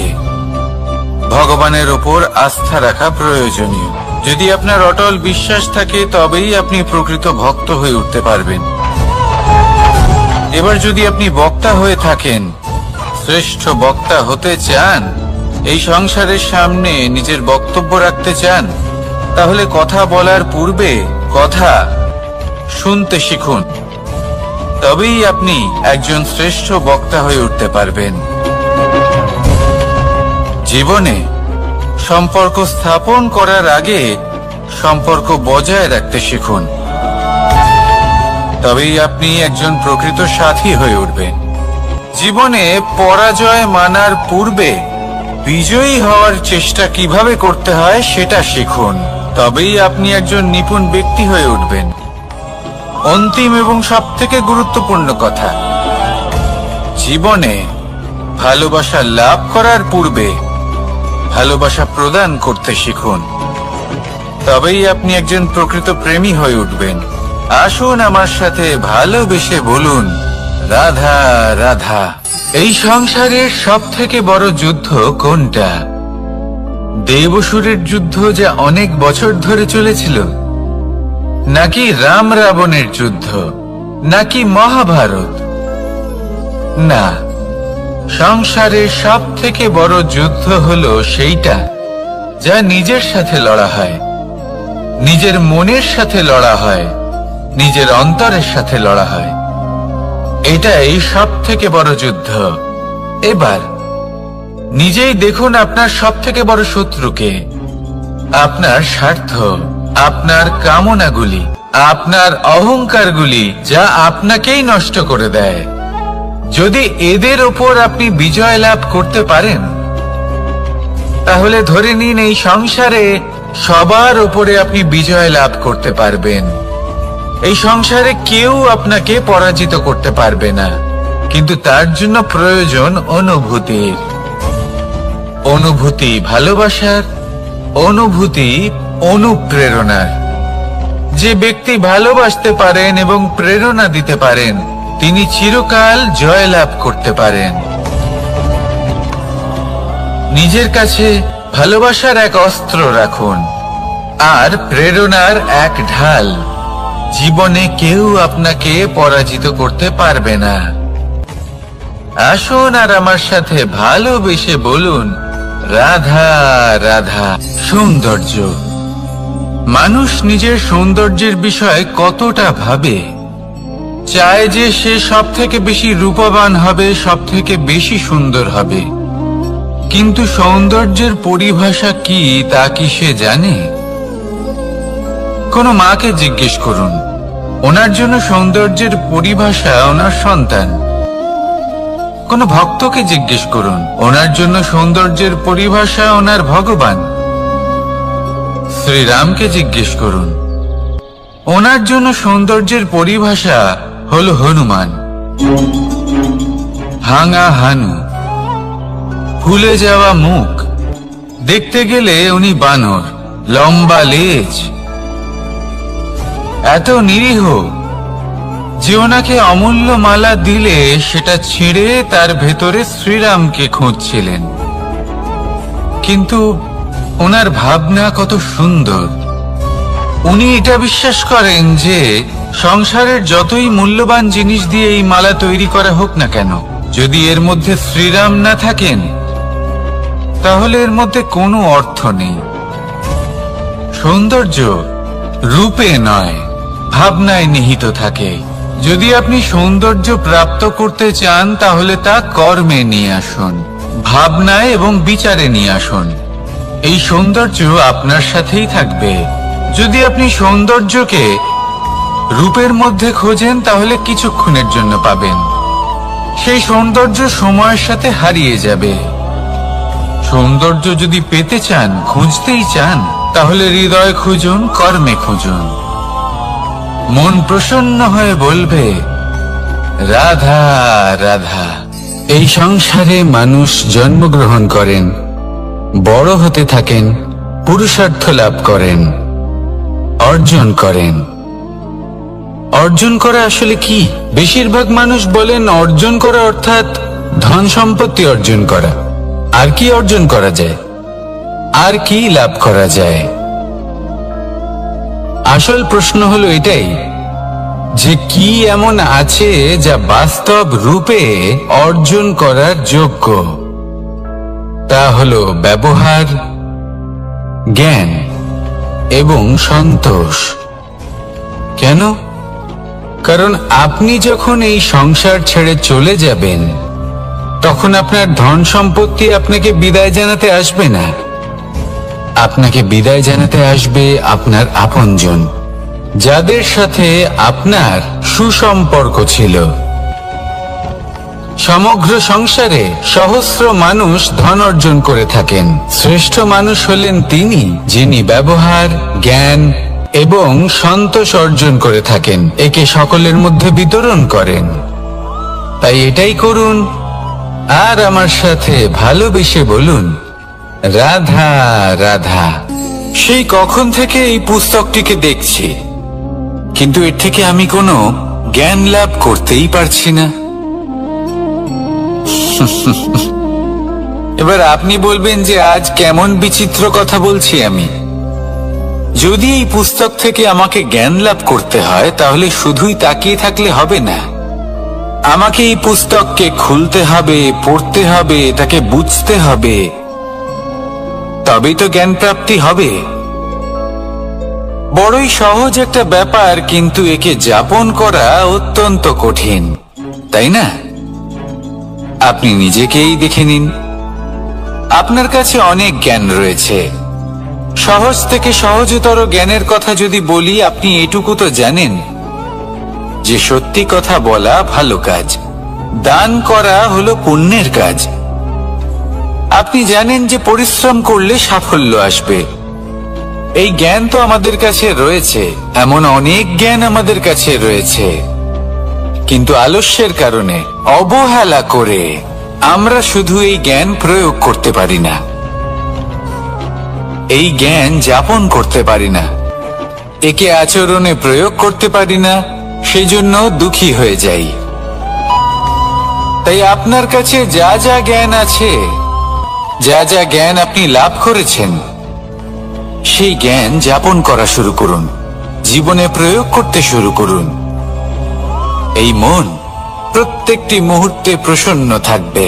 ভগবানের ওপর আস্থা রাখা প্রয়োজনীয়। যদি আপনার অটল বিশ্বাস থাকে তবেই আপনি প্রকৃত ভক্ত হয়ে উঠতে পারবেন। এবার যদি আপনি বক্তা হয়ে থাকেন, শ্রেষ্ঠ বক্তা হতে চান, এই সংসারের সামনে নিজের বক্তব্য রাখতে চান, তাহলে কথা বলার পূর্বে কথা শুনতে শিখুন। তবেই আপনি একজন শ্রেষ্ঠ বক্তা হয়ে উঠতে পারবেন। জীবনে সম্পর্ক স্থাপন করার আগে সম্পর্ক বজায় রাখতে শিখুন, তবেই আপনি একজন প্রকৃত সাথী হয়ে উঠবেন। জীবনে পরাজয় মানার পূর্বে বিজয়ী হওয়ার চেষ্টা কিভাবে করতে হয় সেটা শিখুন, তবেই আপনি একজন নিপুণ ব্যক্তি হয়ে উঠবেন। অন্তিম এবং সবথেকে গুরুত্বপূর্ণ কথা, জীবনে ভালোবাসা লাভ করার পূর্বে ভালোবাসা প্রদান করতে শিখুন, তবেই আপনি একজন প্রকৃত প্রেমী হয়ে উঠবেন। আসুন আমার সাথে ভালোবেসে বলুন, রাধা রাধা। এই সংসারের সবথেকে বড় যুদ্ধ কোনটা? দেব-অসুরের যুদ্ধ যা অনেক বছর ধরে চলেছিল, নাকি রাম রাবণের যুদ্ধ, নাকি মহাভারত? না, সংসারের সবথেকে বড় যুদ্ধ হলো সেইটা যা নিজের সাথে লড়া হয়, নিজের মনের সাথে লড়া হয়, নিজের অন্তরের সাথে লড়া হয়। এটাই সবথেকে বড় যুদ্ধ। এবার নিজেই দেখুন আপনার সবথেকে বড় শত্রুকে। আপনার স্বার্থ, আপনার কামনাগুলি, আপনার অহংকারগুলি, যা আপনাকেই নষ্ট করে দেয়। যদি এদের ওপর আপনি বিজয় লাভ করতে পারেন, তাহলে ধরে নিন এই সংসারে সবার উপরে আপনি বিজয় লাভ করতে পারবেন। এই সংসারে কেউ আপনাকে পরাজিত করতে পারবে না, কিন্তু তার জন্য প্রয়োজন অনুভূতির। অনুভূতি ভালোবাসার, অনুভূতি অনুপ্রেরণার। যে ব্যক্তি ভালোবাসতে পারেন এবং প্রেরণা দিতে পারেন, তিনি চিরকাল জয় লাভ করতে পারেন। নিজের কাছে ভালোবাসার এক অস্ত্র রাখুন আর প্রেরণার এক ঢাল। জীবনে কেউ আপনাকে পরাজিত করতে পারবে না। আসুন আর আমার সাথে ভালোবেসে বলুন, রাধা রাধা। সৌন্দর্য। মানুষ নিজের সৌন্দর্যের বিষয়ে কতটা ভাবে, চায় যে সে সব থেকে বেশি রূপবান হবে, সব থেকে বেশি সুন্দর হবে। কিন্তু সৌন্দর্যের পরিভাষা কি তা কি সে জানে? কোন মাকে জিজ্ঞেস করুন, ওনার জন্য সৌন্দর্যের পরিভাষা ওনার সন্তান। কোন ভক্তকে জিজ্ঞেস করুন, ওনার জন্য সৌন্দর্যের পরিভাষা ওনার ভগবান। শ্রীরামকে জিজ্ঞেস করুন, ওনার জন্য সৌন্দর্যের পরিভাষা হলো হনুমান। ভাঙা হানু, ফুলে যাওয়া মুখ, দেখতে গেলে উনি বানর, লম্বা লেজ, এত নিরীহ যে ওনাকে অমূল্য মালা দিলে সেটা ছিঁড়ে তার ভেতরে শ্রীরামকে খুঁজছিলেন। কিন্তু ওনার ভাবনা কত সুন্দর। উনি এটা বিশ্বাস করেন যে সংসারের যতই মূল্যবান জিনিস দিয়ে এই মালা তৈরি করা হোক না কেন, যদি এর মধ্যে শ্রীরাম না থাকেন তাহলে এর মধ্যে কোনো অর্থ নেই। সৌন্দর্য রূপে নয়, ভাবনায় নিহিত থাকে। যদি আপনি সৌন্দর্য প্রাপ্ত করতে চান তাহলে তা কর্মে নিয়ে আসুন, ভাবনায় এবং বিচারে নিয়ে আসুন। এই সৌন্দর্য আপনার সাথেই থাকবে। যদি আপনি সৌন্দর্যকে রূপের মধ্যে খোঁজেন তাহলে কিছুক্ষণের জন্য পাবেন, সেই সৌন্দর্য সময়ের সাথে হারিয়ে যাবে। সৌন্দর্য যদি পেতে চান, খুঁজতেই চান, তাহলে হৃদয় খুঁজুন, কর্মে খুঁজুন। মন প্রসন্ন হয়ে বলবে রাধা রাধা। এই সংসারে মানুষ জন্মগ্রহণ করেন, বড় হতে থাকেন, পুরুষার্থ লাভ করেন, অর্জন করেন। অর্জন করা আসলে কি? বেশিরভাগ মানুষ বলেন অর্জন করা অর্থাৎ ধন সম্পত্তি অর্জন করা। আর কি অর্জন করা যায়? আর কি লাভ করা যায়? আসল প্রশ্ন হলো এটাই যে কি এমন আছে যা বাস্তব রূপে অর্জন করার যোগ্য। তা হলো ব্যবহার, জ্ঞান এবং সন্তোষ। কেন? কারণ আপনি যখন এই সংসার ছেড়ে চলে যাবেন তখন আপনার ধন সম্পত্তি আপনাকে বিদায় জানাতে আসবে না। আপনাকে বিদায় জানাতে আসবে আপনার আপনজন, যাদের সাথে আপনার সুসম্পর্ক ছিল। সমগ্র সংসারে সহস্র মানুষ ধন অর্জন করে থাকেন। শ্রেষ্ঠ মানুষ হলেন তিনি যিনি ব্যবহার, জ্ঞান এবং সন্তোষ অর্জন করে থাকেন, একে সকলের মধ্যে বিতরণ করেন। তাই এটাই করুন আর আমার সাথে ভালোবেসে বলুন রাধা রাধা। সেই কখন থেকে এই পুস্তকটিকে দেখছি, কিন্তু এর থেকে আমি কোনো জ্ঞান লাভ করতেই পারছি না। এবার আপনি বলবেন যে আজ কেমন বিচিত্র কথা বলছি আমি। যদি এই পুস্তক থেকে আমাকে জ্ঞান লাভ করতে হয় তাহলে শুধুই তাকিয়ে থাকলে হবে না। আমাকে এই পুস্তককে খুলতে হবে, পড়তে হবে, তাকে বুঝতে হবে, তবেই তো জ্ঞান প্রাপ্তি হবে। বড়ই সহজ একটা ব্যাপার, কিন্তু একে যাপন করা অত্যন্ত কঠিন, তাই না? আপনি নিজেকেই দেখে নিন। আপনার কাছে অনেক জ্ঞান রয়েছে। সহজ থেকে সহজতর জ্ঞানের কথা যদি বলি, আপনি এটুকু তো জানেন যে সত্যি কথা বলা ভালো কাজ, দান করা হলো পুণ্যের কাজ। আপনি জানেন যে পরিশ্রম করলে সাফল্য আসবে। এই জ্ঞান তো আমাদের কাছে রয়েছে, এমন অনেক জ্ঞান আমাদের কাছে রয়েছে, কিন্তু আলস্যের কারণে, অবহেলা করে আমরা শুধু এই জ্ঞান প্রয়োগ করতে পারি না, এই জ্ঞান যাপন করতে পারি না, একে আচরণে প্রয়োগ করতে পারি না, সেজন্য দুঃখী হয়ে যাই। তাই আপনার কাছে যা যা জ্ঞান আছে, যা যা জ্ঞান আপনি লাভ করেছেন, সেই জ্ঞান যাপন করা শুরু করুন, জীবনে প্রয়োগ করতে শুরু করুন। এই মন প্রত্যেকটি মুহূর্তে প্রসন্ন থাকবে,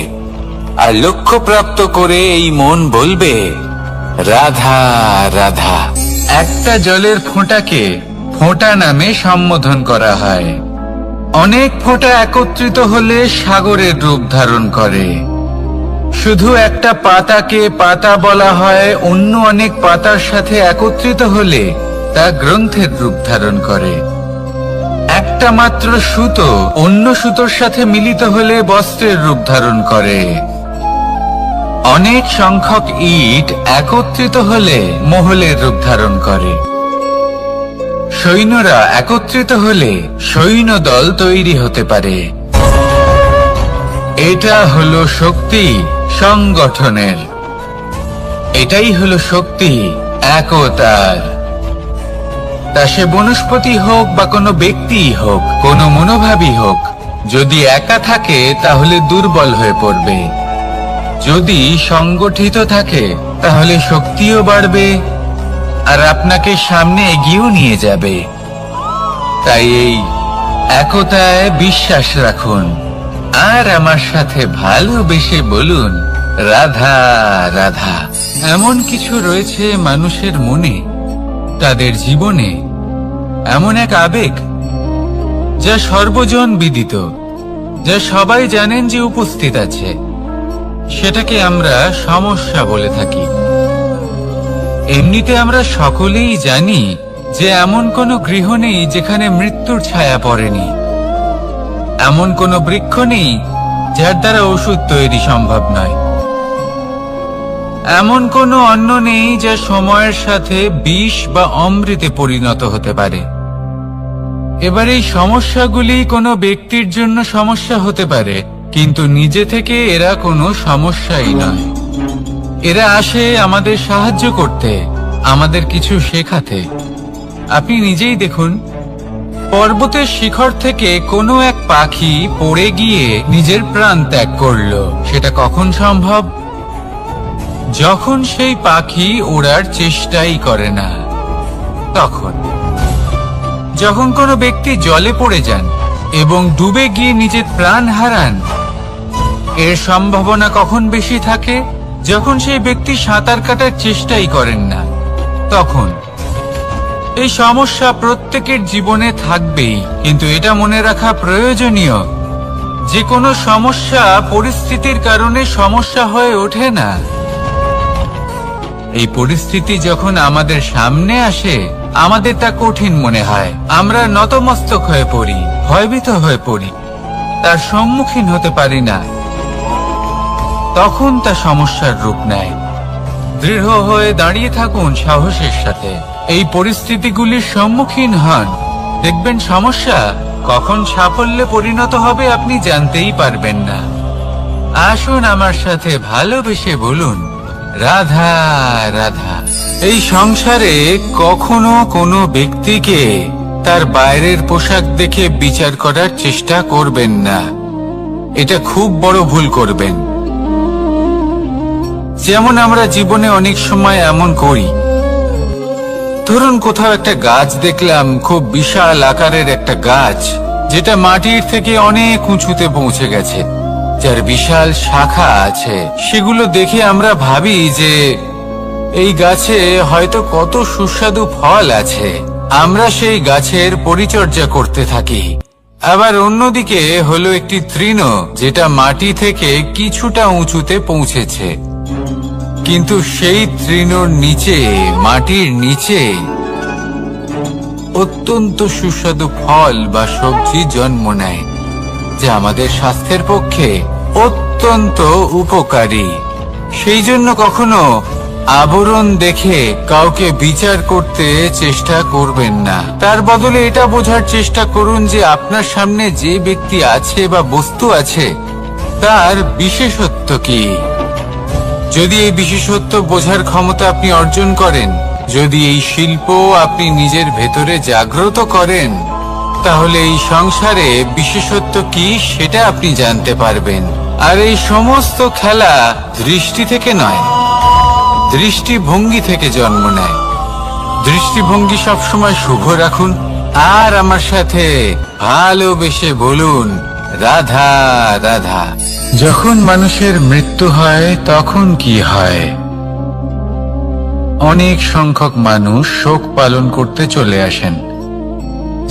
আর লক্ষ্য প্রাপ্ত করে এই মন বলবে রাধা রাধা। একটা জলের ফোঁটাকে ফোঁটা নামে সম্বোধন করা হয়। অনেক ফোঁটা একত্রিত হলে সাগরের রূপ ধারণ করে। শুধু একটা পাতাকে পাতা বলা হয়, অন্য অনেক পাতার সাথে একত্রিত হলে তা গ্রন্থের রূপ ধারণ করে। একটা মাত্র সুতো অন্য সুতোর সাথে মিলিত হলে বস্ত্রের রূপ ধারণ করে। অনেক সংখ্যক ইট একত্রিত হলে মহলের রূপ ধারণ করে। সৈন্যরা একত্রিত হলে সৈন্যদল তৈরি হতে পারে। এটা হলো শক্তি সংগঠনের, এটাই হলো শক্তি একতার। তা সে বনস্পতি হোক বা কোনো ব্যক্তি হোক, কোনো মনোভাবই হোক, যদি একা থাকে তাহলে দুর্বল হয়ে পড়বে। যদি সংগঠিত থাকে তাহলে শক্তিও বাড়বে আর আপনাকে সামনে এগিয়েও নিয়ে যাবে। তাই এই একতায় বিশ্বাস রাখুন আর আমার সাথে ভালোবেসে বলুন, রাধা রাধা। এমন কিছু রয়েছে মানুষের মনে, তাদের জীবনে এমন এক আবেগ যা সর্বজন বিদিত, যা সবাই জানেন যে উপস্থিত আছে। সেটাকে আমরা সমস্যা বলে থাকি। এমনিতে আমরা সকলেই জানি যে এমন কোনো গৃহ নেই যেখানে মৃত্যুর ছায়া পড়েনি, এমন কোনো বৃক্ষ নেই যার দ্বারা ওষুধ তৈরি সম্ভব নয়, এমন কোনো অন্ন নেই যা সময়ের সাথে বিষ বা অমৃতে পরিণত হতে পারে। এবার এই সমস্যাগুলি কোনো ব্যক্তির জন্য সমস্যা হতে পারে, কিন্তু নিজে থেকে এরা কোনো সমস্যাই নয়। এরা আসে আমাদের সাহায্য করতে, আমাদের কিছু শেখাতে। আপনি নিজেই দেখুন, পর্বতের শিখর থেকে কোনো এক পাখি পড়ে গিয়ে নিজের প্রাণ ত্যাগ করলো। সেটা কখন সম্ভব? যখন সেই পাখি ওড়ার চেষ্টাই করে না। তখন যখন কোনো ব্যক্তি জলে পড়ে যান এবং ডুবে গিয়ে নিজের প্রাণ হারান, এর সম্ভাবনা কখন বেশি থাকে? যখন সেই ব্যক্তি সাঁতার কাটার চেষ্টাই করেন না। তখন এই সমস্যা প্রত্যেকের জীবনে থাকবেই, কিন্তু এটা মনে রাখা প্রয়োজনীয় যে কোনো সমস্যা পরিস্থিতির কারণে সমস্যা হয়ে ওঠে না। এই পরিস্থিতি যখন আমাদের সামনে আসে, আমাদের তা কঠিন মনে হয়। আমরা নতমস্তক হয়ে পড়ি, ভয়ভীত হয়ে পড়ি, তার সম্মুখীন হতে পারি না। তখন তা সমস্যার রূপ নেয়। দৃঢ় হয়ে দাঁড়িয়ে থাকুন সাহসের সাথে, এই পরিস্থিতিগুলির সম্মুখীন হন। দেখবেন সমস্যা কখন সাফল্যে পরিণত হবে আপনি জানতেই পারবেন না। আসুন আমার সাথে ভালোবেসে বলুন, রাধা রাধা। এই সংসারে কখনো কোনো ব্যক্তিকে তার বাইরের পোশাক দেখে বিচার করার চেষ্টা করবেন না। এটা খুব বড় ভুল করবেন। যেমন আমরা জীবনে অনেক সময় এমন করি। ধরুন কোথাও একটা গাছ দেখলাম, খুব বিশাল আকারের একটা গাছ, যেটা মাটির থেকে অনেক উঁচুতে পৌঁছে গেছে, যার বিশাল শাখা আছে। সেগুলো দেখে আমরা ভাবি যে এই গাছে হয়তো কত সুস্বাদু ফল আছে। আমরা সেই গাছের পরিচর্যা করতে থাকি। আবার অন্যদিকে হলো একটি তৃণ, যেটা মাটি থেকে কিছুটা উঁচুতে পৌঁছেছে, কিন্তু সেই তৃণর নিচে, মাটির নিচে অত্যন্ত সুস্বাদু ফল বা সবজি জন্ম নেয়, যা আমাদের স্বাস্থ্যের পক্ষে অত্যন্ত উপকারী। সেই জন্য কখনো আবরণ দেখে কাউকে বিচার করতে চেষ্টা করবেন না। তার বদলে এটা বোঝার চেষ্টা করুন যে আপনার সামনে যে ব্যক্তি আছে বা বস্তু আছে, তার বিশেষত্ব কি। যদি এই বিশেষত্ব বোঝার ক্ষমতা আপনি অর্জন করেন, যদি এই শিল্প আপনি নিজের ভেতরে জাগ্রত করেন, তাহলে এই সংসারে বিশেষত্ব কি সেটা আপনি জানতে পারবেন। আর এই সমস্ত খেলা দৃষ্টি থেকে নয়, দৃষ্টিভঙ্গি থেকে জন্ম নেয়। দৃষ্টিভঙ্গি সবসময় শুভ রাখুন আর আমার সাথে ভালোবেসে বলুন, রাধা রাধা। যখন মানুষের মৃত্যু হয় তখন কি হয়? অনেক সংখ্যক মানুষ শোক পালন করতে চলে আসেন।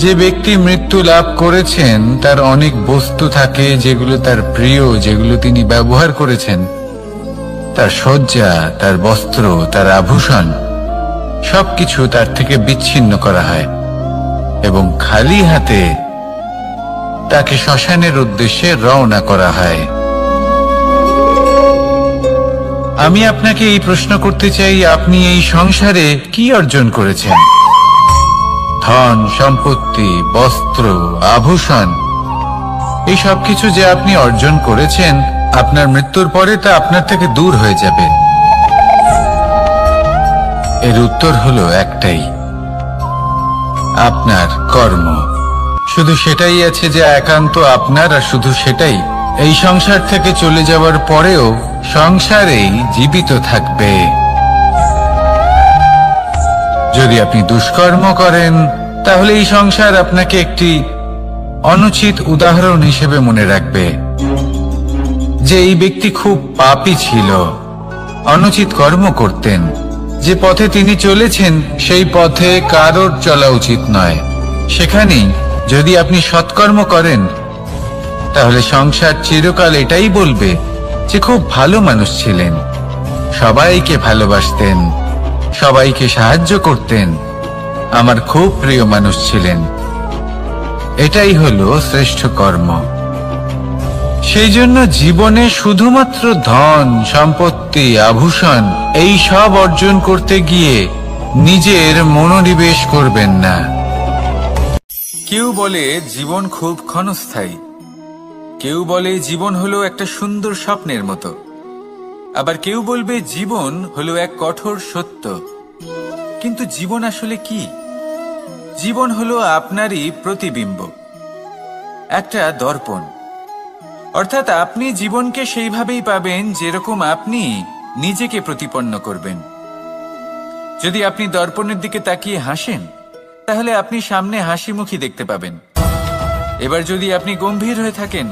যে ব্যক্তি মৃত্যু লাভ করেছেন তার অনেক বস্তু থাকে যেগুলো তার প্রিয়, যেগুলো তিনি ব্যবহার করেছেন। তার শয্যা, তার বস্ত্র, তার আভূষণ সবকিছু তার থেকে বিচ্ছিন্ন করা হয় এবং খালি হাতে তাকে শ্মশানের উদ্দেশ্যে রওনা করা হয়। আমি আপনাকে এই প্রশ্ন করতে চাই, আপনি এই সংসারে কি অর্জন করেছেন? ধন সম্পত্তি, বস্ত্র, আভূষণ, এই সবকিছু যে আপনি অর্জন করেছেন, আপনার মৃত্যুর পরে তা আপনার থেকে দূর হয়ে যাবে। এর উত্তর হলো একটাই, আপনার কর্ম। শুধু সেটাই আছে যে একান্ত আপনার, আর শুধু সেটাই এই সংসার থেকে চলে যাওয়ার পরেও সংসারেই জীবিত থাকবে। যদি আপনি দুষ্কর্ম করেন তাহলে এই সংসার আপনাকে একটি অনুচিত উদাহরণ হিসেবে মনে রাখবে যে এই ব্যক্তি খুব পাপী ছিল, অনুচিত কর্ম করতেন। যে পথে তিনি চলেছেন সেই পথে কারোর চলা উচিত নয়। সেখানেই যদি আপনি সৎকর্ম করেন তাহলে সংসার চিরকাল এটাই বলবে যে খুব ভালো মানুষ ছিলেন, সবাইকে ভালোবাসতেন, সবাইকে সাহায্য করতেন, আমার খুব প্রিয় মানুষ ছিলেন। এটাই হলো শ্রেষ্ঠ কর্ম। সেই জন্য জীবনে শুধুমাত্র ধন সম্পত্তি আভূষণ এই সব অর্জন করতে গিয়ে নিজের মনোনিবেশ করবেন না। কেউ বলে জীবন খুব ক্ষণস্থায়ী, কেউ বলে জীবন হলো একটা সুন্দর স্বপ্নের মতো, আবার কেউ বলবে জীবন হলো এক কঠোর সত্য। কিন্তু জীবন আসলে কি? জীবন হলো আপনারই প্রতিবিম্ব, একটা দর্পণ। অর্থাৎ আপনি জীবনকে সেইভাবেই পাবেন যেরকম আপনি নিজেকে প্রতিপন্ন করবেন। যদি আপনি দর্পণের দিকে তাকিয়ে হাসেন তাহলে আপনি সামনে হাসি মুখী দেখতে পাবেন। এবার যদি আপনি গম্ভীর হয়ে থাকেন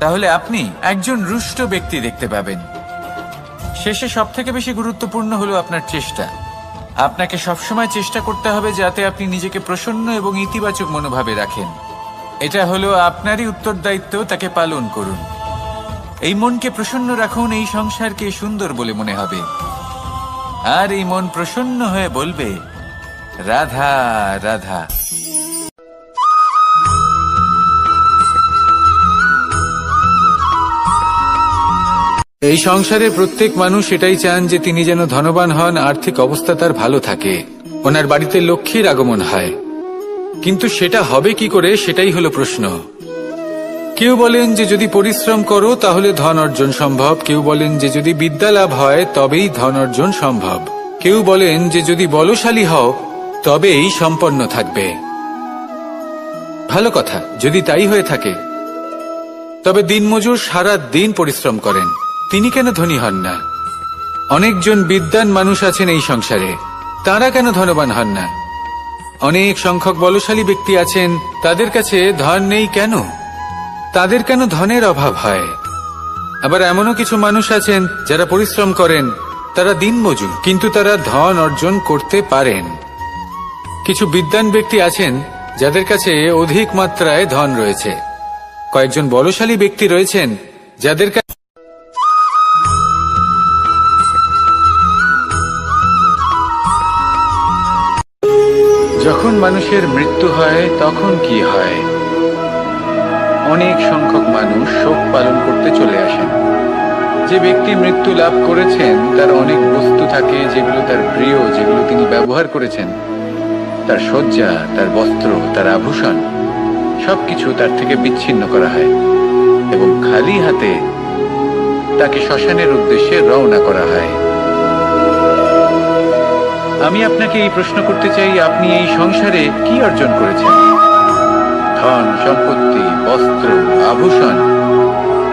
তাহলে আপনি একজন রুষ্ট ব্যক্তি দেখতে পাবেন। শেষে সবথেকে বেশি গুরুত্বপূর্ণ হলো আপনার চেষ্টা। আপনাকে সবসময় চেষ্টা করতে হবে যাতে আপনি নিজেকে প্রসন্ন এবং ইতিবাচক মনোভাবে রাখেন। এটা হলো আপনারই উত্তরদায়িত্ব, তাকে পালন করুন। এই মনকে প্রসন্ন রাখুন, এই সংসারকে সুন্দর বলে মনে হবে। আর এই মন প্রসন্ন হয়ে বলবে রাধা রাধা। এই সংসারে প্রত্যেক মানুষ এটাই চান যে তিনি যেন ধনবান হন, আর্থিক অবস্থা তার ভালো থাকে, ওনার বাড়িতে লক্ষ্মীর আগমন হয়। কিন্তু সেটা হবে কি করে, সেটাই হলো প্রশ্ন। কেউ বলেন যে যদি পরিশ্রম করো তাহলে ধন অর্জন সম্ভব, কেউ বলেন যে যদি বিদ্যা লাভ হয় তবেই ধন অর্জন সম্ভব, কেউ বলেন যে যদি বলশালী হও তবেই সম্পন্ন থাকবে। ভালো কথা, যদি তাই হয়ে থাকে তবে দিনমজুর সারা দিন পরিশ্রম করেন, তিনি কেন ধনী হন না? অনেকজন বিদ্বান মানুষ আছেন এই সংসারে, তারা কেন ধনবান হন না? অনেক সংখ্যক বলশালী ব্যক্তি আছেন, তাদের কাছে ধন নেই কেন? তাদের কেন ধনের অভাব হয়? আবার এমনও কিছু মানুষ আছেন যারা পরিশ্রম করেন, তারা দিনমজুর, কিন্তু তারা ধন অর্জন করতে পারেন। কিছু বিদ্বান ব্যক্তি আছেন যাদের কাছে অধিক মাত্রায় ধন রয়েছে, কয়েকজন বলশালী ব্যক্তি রয়েছেন যাদের কাছে যখন মানুষের মৃত্যু হয় তখন কি হয়? অনেক সংখ্যক মানুষ শোক পালন করতে চলে আসেন। যে ব্যক্তি মৃত্যু লাভ করেছেন তার অনেক বস্তু থাকে যেগুলো তার প্রিয়, যেগুলো তিনি ব্যবহার করেছেন, তার শয্যা, তার বস্ত্র, তার আভূষণ সবকিছু তার থেকে বিচ্ছিন্ন করা হয় এবং খালি হাতে তাকে শ্মশানের উদ্দেশ্যে রওনা করা হয়। আমি আপনাকে এই প্রশ্ন করতে চাই, আপনি এই সংসারে কি অর্জন করেছেন? ধন সম্পত্তি, বস্ত্র, আভূষণ,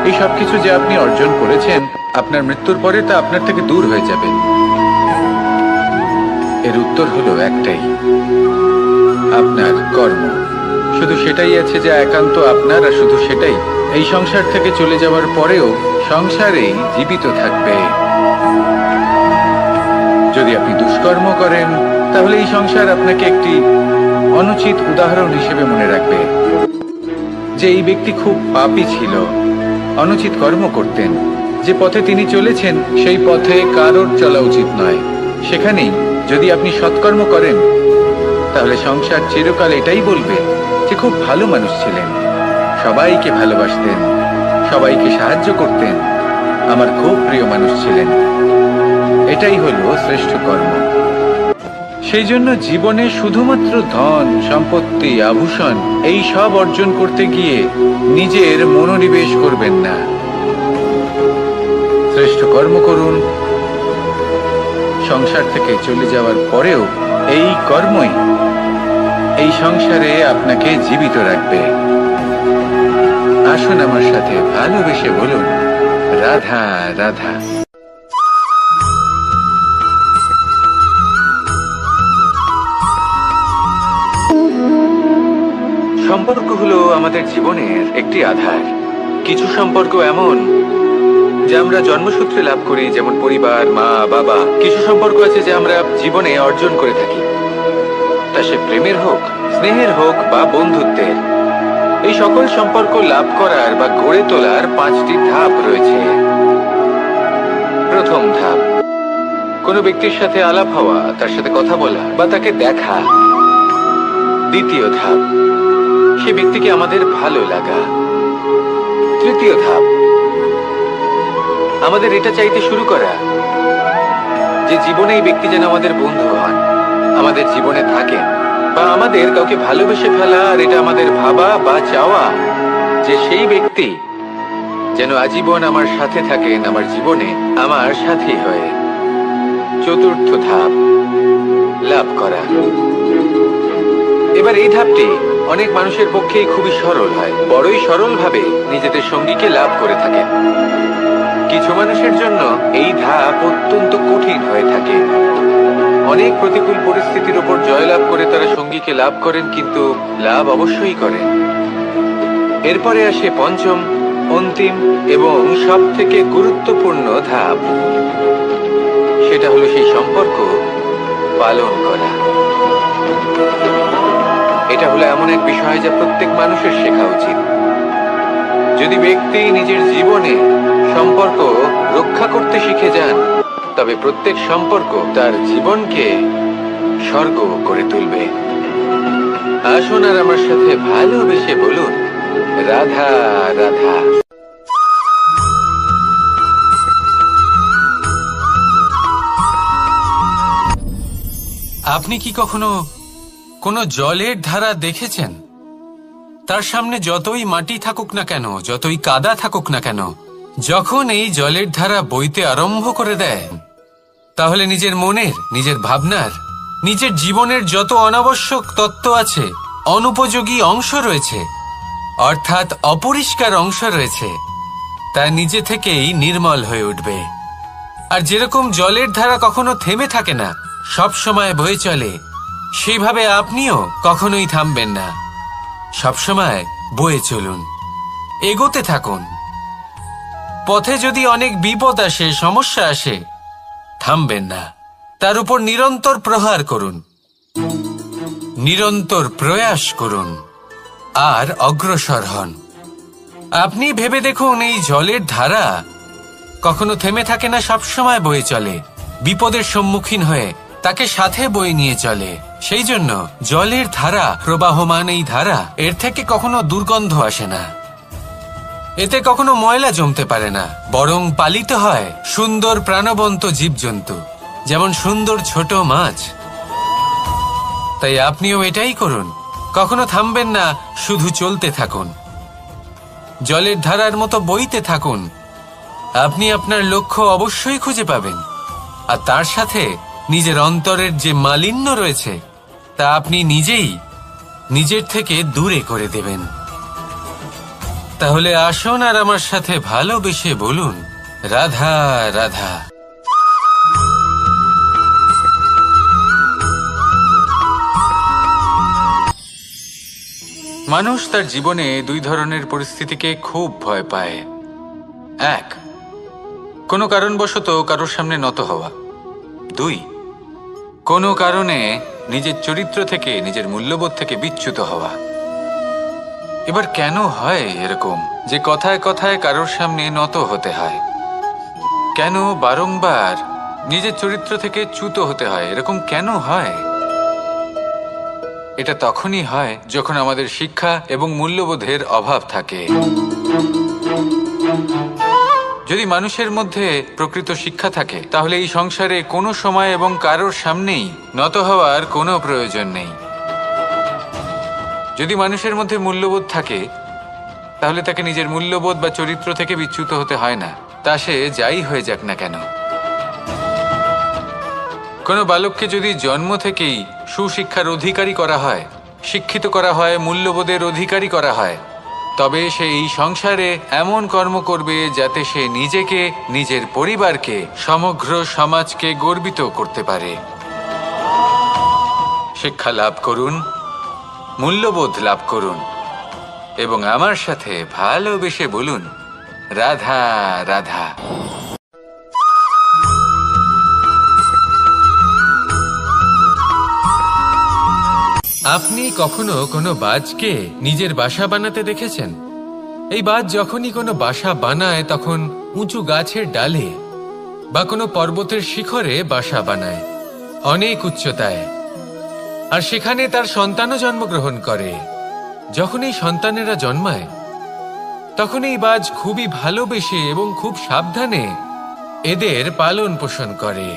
এই সবকিছু যে আপনি অর্জন করেছেন, আপনার মৃত্যুর পরে তা আপনার থেকে দূর হয়ে যাবে। এর উত্তর হলো একটাই, আপনার কর্ম। শুধু সেটাই আছে যা একান্ত আপনার, আর শুধু সেটাই এই সংসার থেকে চলে যাওয়ার পরেও সংসারেই জীবিত থাকবে। যদি আপনি দুষ্কর্ম করেন তাহলে এই সংসার আপনাকে একটি অনুচিত উদাহরণ হিসেবে মনে রাখবে যে এই ব্যক্তি খুব পাপী ছিল, অনুচিত কর্ম করতেন। যে পথে তিনি চলেছেন সেই পথে কারোর চলা উচিত নয়। সেখানেই যদি আপনি সৎকর্ম করেন তাহলে সংসার চিরকাল এটাই বলবে যে খুব ভালো মানুষ ছিলেন, সবাইকে ভালোবাসতেন, সবাইকে সাহায্য করতেন, আমার খুব প্রিয় মানুষ ছিলেন। এটাই হলো শ্রেষ্ঠ কর্ম। সেই জন্য জীবনে শুধুমাত্র ধন সম্পত্তি আভূষণ এই সব অর্জন করতে গিয়ে নিজের মনোনিবেশ করবেন না। শ্রেষ্ঠ কর্ম করুন। সংসার থেকে চলে যাওয়ার পরেও এই কর্মই এই সংসারে আপনাকে জীবিত রাখবে। আসুন আমার সাথে ভালোবেসে বলুন রাধা রাধা। সম্পর্ক হলো আমাদের জীবনের একটি আধার। কিছু সম্পর্ক এমন যে আমরা জন্মসূত্রে লাভ করি, যেমন পরিবার, মা, বাবা। কিছু সম্পর্ক আছে যে আমরা জীবনে অর্জন করে থাকি, তা সে প্রেমের হোক, স্নেহের হোক বা বন্ধুত্বের। এই সকল সম্পর্ক লাভ করার বা গড়ে তোলার 5টি ধাপ রয়েছে। প্রথম ধাপ, কোনো ব্যক্তির সাথে আলাপ হওয়া, তার সাথে কথা বলা বা তাকে দেখা। দ্বিতীয় ধাপ, সে ব্যক্তিকে আমাদের ভালো লাগা। তৃতীয় ধাপ, আমাদের এটা চাইতে শুরু করা যে জীবনে এই ব্যক্তি যেন আমাদের বন্ধু হন, আমাদের জীবনে থাকেন, বা আমাদের কাউকে ভালোবেসে ফেলা। আর এটা আমাদের ভাবা বা চাওয়া যে সেই ব্যক্তি যেন আজীবন আমার সাথে থাকেন, আমার জীবনে আমার সাথী হয়ে। চতুর্থ ধাপ, লাভ করা। এবার এই ধাপটি অনেক মানুষের পক্ষেই খুবই সরল হয়, বড়ই সরলভাবে নিজেদের সঙ্গীকে লাভ করে থাকেন। কিছু মানুষের জন্য এই ধাপ অত্যন্ত কঠিন হয়ে থাকে। অনেক প্রতিকূল পরিস্থিতির উপর জয়লাভ করে তারা সঙ্গীকে লাভ করেন, কিন্তু লাভ অবশ্যই করেন। এরপরে আসে পঞ্চম, অন্তিম এবং সব থেকে গুরুত্বপূর্ণ ধাপ। সেটা হলো সেই সম্পর্ক পালন করা। এটা হলো এমন এক বিষয় যা প্রত্যেক মানুষের শেখা উচিত। যদি ব্যক্তি নিজের জীবনে সম্পর্ক রক্ষা করতে শিখে যান, তবে প্রত্যেক সম্পর্ক তার জীবনকে স্বর্গ করে তুলবে। আসুন আর আমার সাথে ভালোবেসে বলুন, রাধা রাধা। আপনি কি কখনো কোনো জলের ধারা দেখেছেন? তার সামনে যতই মাটি থাকুক না কেন, যতই কাদা থাকুক না কেন, যখন এই জলের ধারা বইতে আরম্ভ করে দেয়, তাহলে নিজের মনের, নিজের ভাবনার, নিজের জীবনের যত অনাবশ্যক তত্ত্ব আছে, অনুপযোগী অংশ রয়েছে, অর্থাৎ অপরিষ্কার অংশ রয়েছে, তা নিজে থেকেই নির্মল হয়ে উঠবে। আর যেরকম জলের ধারা কখনো থেমে থাকে না, সব সময় বয়ে চলে, সেইভাবে আপনিও কখনোই থামবেন না। সবসময় বয়ে চলুন, এগোতে থাকুন। পথে যদি অনেক বিপদ আসে, সমস্যা আসে, থামবেন না, তার উপর নিরন্তর প্রহার করুন, নিরন্তর প্রয়াস করুন আর অগ্রসর হন। আপনি ভেবে দেখুন, এই জলের ধারা কখনো থেমে থাকে না, সবসময় বয়ে চলে, বিপদের সম্মুখীন হয়ে তাকে সাথে বয়ে নিয়ে চলে। সেই জন্য জলের ধারা, প্রবাহমান এই ধারা, এর থেকে কখনো দুর্গন্ধ আসে না, এতে কখনো ময়লা জমতে পারে না, বরং পালিত হয় সুন্দর প্রাণবন্ত জীবজন্তু, যেমন সুন্দর ছোট মাছ। তাই আপনিও এটাই করুন, কখনো থামবেন না, শুধু চলতে থাকুন, জলের ধারার মতো বইতে থাকুন। আপনি আপনার লক্ষ্য অবশ্যই খুঁজে পাবেন, আর তার সাথে নিজের অন্তরের যে মালিন্য রয়েছে তা আপনি নিজেই নিজের থেকে দূরে করে দেবেন। তাহলে আসুন আর আমার সাথে ভালোবেসে বলুন, রাধা রাধা। মানুষ তার জীবনে দুই ধরনের পরিস্থিতিকে খুব ভয় পায়। এক, কোনো কারণবশত কারোর সামনে নত হওয়া। দুই, কোনো কারণে নিজের চরিত্র থেকে, নিজের মূল্যবোধ থেকে বিচ্যুত হওয়া। এবার কেন হয় এরকম যে কথায় কথায় কারোর সামনে নত হতে হয়? কেন বারংবার নিজের চরিত্র থেকে চ্যুত হতে হয়? এরকম কেন হয়? এটা তখনই হয় যখন আমাদের শিক্ষা এবং মূল্যবোধের অভাব থাকে। যদি মানুষের মধ্যে প্রকৃত শিক্ষা থাকে, তাহলে এই সংসারে কোনো সময় এবং কারোর সামনেই নত হওয়ার কোনো প্রয়োজন নেই। যদি মানুষের মধ্যে মূল্যবোধ থাকে, তাহলে তাকে নিজের মূল্যবোধ বা চরিত্র থেকে বিচ্যুত হতে হয় না, তা সে যাই হয়ে যাক না কেন। কোনো বালককে যদি জন্ম থেকেই সুশিক্ষার অধিকারী করা হয়, শিক্ষিত করা হয়, মূল্যবোধের অধিকারী করা হয়, তবে সে এই সংসারে এমন কর্ম করবে যাতে সে নিজেকে, নিজের পরিবারকে, সমগ্র সমাজকে গর্বিত করতে পারে। শিক্ষা লাভ করুন, মূল্যবোধ লাভ করুন, এবং আমার সাথে ভালোবেসে বলুন, রাধা রাধা। আপনি কখনো কোনো বাজকে নিজের বাসা বানাতে দেখেছেন? এই বাজ যখনই কোনো বাসা বানায় তখন উঁচু গাছের ডালে বা কোনো পর্বতের শিখরে বাসা বানায়, অনেক উচ্চতায়, আর সেখানে তার সন্তানও জন্মগ্রহণ করে। যখন এই সন্তানেরা জন্মায় তখন এই বাজ খুবই ভালোবেসে এবং খুব সাবধানে এদের পালন পোষণ করে,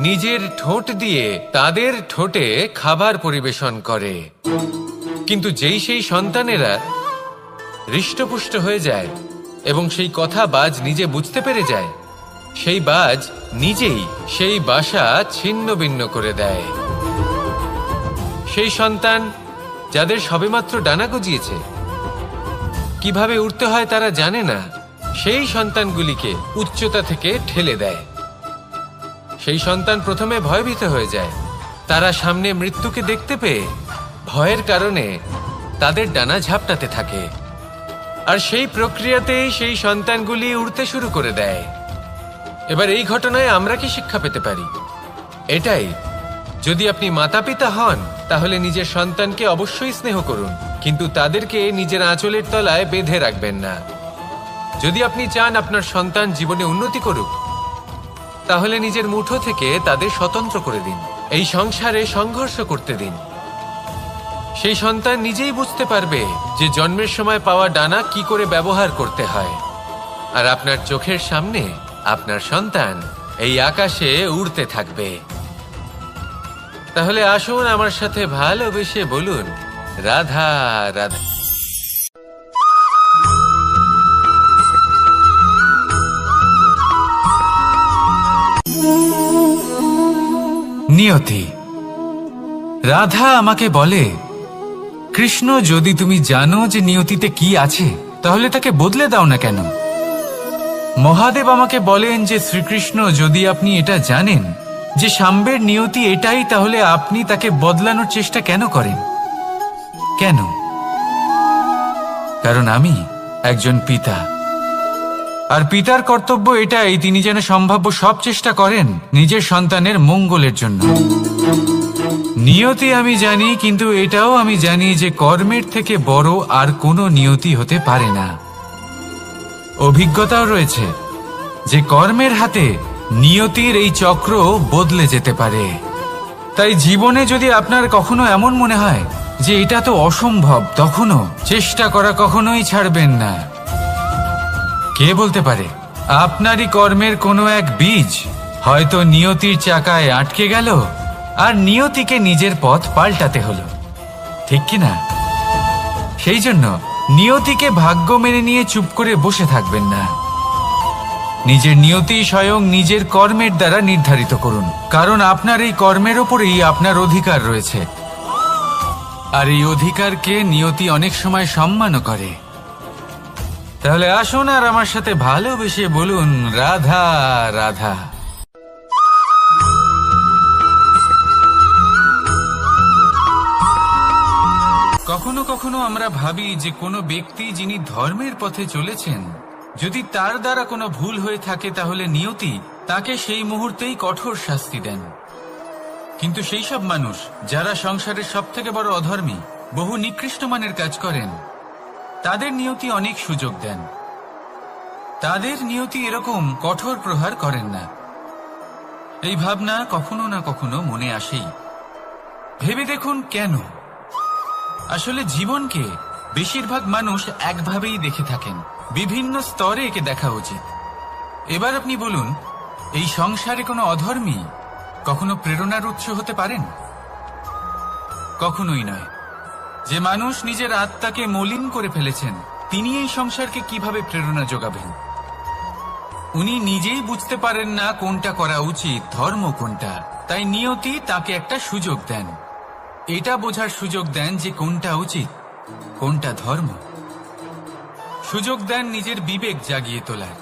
নিজের ঠোঁট দিয়ে তাদের ঠোঁটে খাবার পরিবেশন করে। কিন্তু যেই সেই সন্তানেরা হৃষ্টপুষ্ট হয়ে যায় এবং সেই কথা বাজ নিজে বুঝতে পেরে যায়, সেই বাজ নিজেই সেই বাসা ছিন্ন ভিন্ন করে দেয়। সেই সন্তান যাদের সবেমাত্র ডানা গজিয়েছে, কিভাবে উড়তে হয় তারা জানে না, সেই সন্তানগুলিকে উচ্চতা থেকে ঠেলে দেয়। সেই সন্তান প্রথমে ভয়ভীত হয়ে যায়। তারা সামনে মৃত্যুকে দেখতে পেয়ে ভয়ের কারণে তাদের ডানা ঝাপটাতে থাকে, আর সেই প্রক্রিয়াতেই সেই সন্তানগুলি উড়তে শুরু করে দেয়। এবার এই ঘটনায় আমরা কি শিক্ষা পেতে পারি? এটাই, যদি আপনি মাতা পিতা হন তাহলে নিজের সন্তানকে অবশ্যই স্নেহ করুন, কিন্তু তাদেরকে নিজের আঁচলের তলায় বেঁধে রাখবেন না। যদি আপনি চান আপনার সন্তান জীবনে উন্নতি করুক, তাহলে নিজের মুঠো থেকে তাদের স্বতন্ত্র করে দিন, এই সংসারে সংঘর্ষ করতে দিন। সেই সন্তান নিজেই বুঝতে পারবে যে জন্মের সময় পাওয়া ডানা কি করে ব্যবহার করতে হয়, আর আপনার চোখের সামনে আপনার সন্তান এই আকাশে উড়তে থাকবে। তাহলে আসুন আমার সাথে ভালোবেসে বলুন, রাধা রাধা। নিয়তি। রাধা আমাকে বলে, কৃষ্ণ, যদি তুমি জানো যে নিয়তিতে কি আছে তাহলে তাকে বদলে দাও না কেন? মহাদেব আমাকে বলেন যে শ্রীকৃষ্ণ, যদি আপনি এটা জানেন যে সাম্বের নিয়তি এটাই, তাহলে আপনি তাকে বদলানোর চেষ্টা কেন করেন? কেন? কারণ আমি একজন পিতা, আর পিতার কর্তব্য এটাই, তিনি যেন সম্ভাব্য সব চেষ্টা করেন নিজের সন্তানের মঙ্গলের জন্য। নিয়তি আমি জানি, কিন্তু এটাও আমি জানি যে কর্মের থেকে বড় আর কোনো নিয়তি হতে পারে না। অভিজ্ঞতাও রয়েছে যে কর্মের হাতে নিয়তির এই চক্র বদলে যেতে পারে। তাই জীবনে যদি আপনার কখনো এমন মনে হয় যে এটা তো অসম্ভব, তখনও চেষ্টা করা কখনোই ছাড়বেন না। কে বলতে পারে আপনারই কর্মের কোনো এক বীজ হয়তো নিয়তির চাকায় আটকে গেল আর নিয়তিকে নিজের পথ পাল্টাতে হলো, ঠিক কি না? সেই জন্য নিয়তিকে ভাগ্য মেনে নিয়ে চুপ করে বসে থাকবেন না। নিজের নিয়তি স্বয়ং নিজের কর্মের দ্বারা নির্ধারিত করুন, কারণ আপনার এই কর্মের ওপরেই আপনার অধিকার রয়েছে, আর এই অধিকারকে নিয়তি অনেক সময় সম্মানও করে। তাহলে আসুন আর আমার সাথে ভালোবেসে বলুন, রাধা রাধা। কখনো কখনো আমরা ভাবি যে কোনো ব্যক্তি যিনি ধর্মের পথে চলেছেন, যদি তার দ্বারা কোনো ভুল হয়ে থাকে তাহলে নিয়তি তাকে সেই মুহূর্তেই কঠোর শাস্তি দেন। কিন্তু সেই সব মানুষ যারা সংসারের সবথেকে বড় অধর্মী, বহু নিকৃষ্ট মানের কাজ করেন, তাদের নিয়তি অনেক সুযোগ দেন। তাদের নিয়তি এরকম কঠোর প্রহার করেন না। এই ভাবনা কখনো না কখনো মনে আসেই। ভেবে দেখুন কেন? আসলে জীবনকে বেশিরভাগ মানুষ একভাবেই দেখে থাকেন, বিভিন্ন স্তরে একে দেখা উচিত। এবার আপনি বলুন, এই সংসারে কোনো অধর্মী কখনো প্রেরণার উৎস হতে পারেন? কখনোই নয়। যে মানুষ নিজের আত্মাকে মলিন করে ফেলেছেন, তিনি এই সংসারকে কিভাবে প্রেরণা যোগাবেন? উনি নিজেই বুঝতে পারেন না কোনটা করা উচিত, ধর্ম কোনটা। তাই নিয়তি তাকে একটা সুযোগ দেন, এটা বোঝার সুযোগ দেন যে কোনটা উচিত, কোনটা ধর্ম। সুযোগ দেন নিজের বিবেক জাগিয়ে তোলার,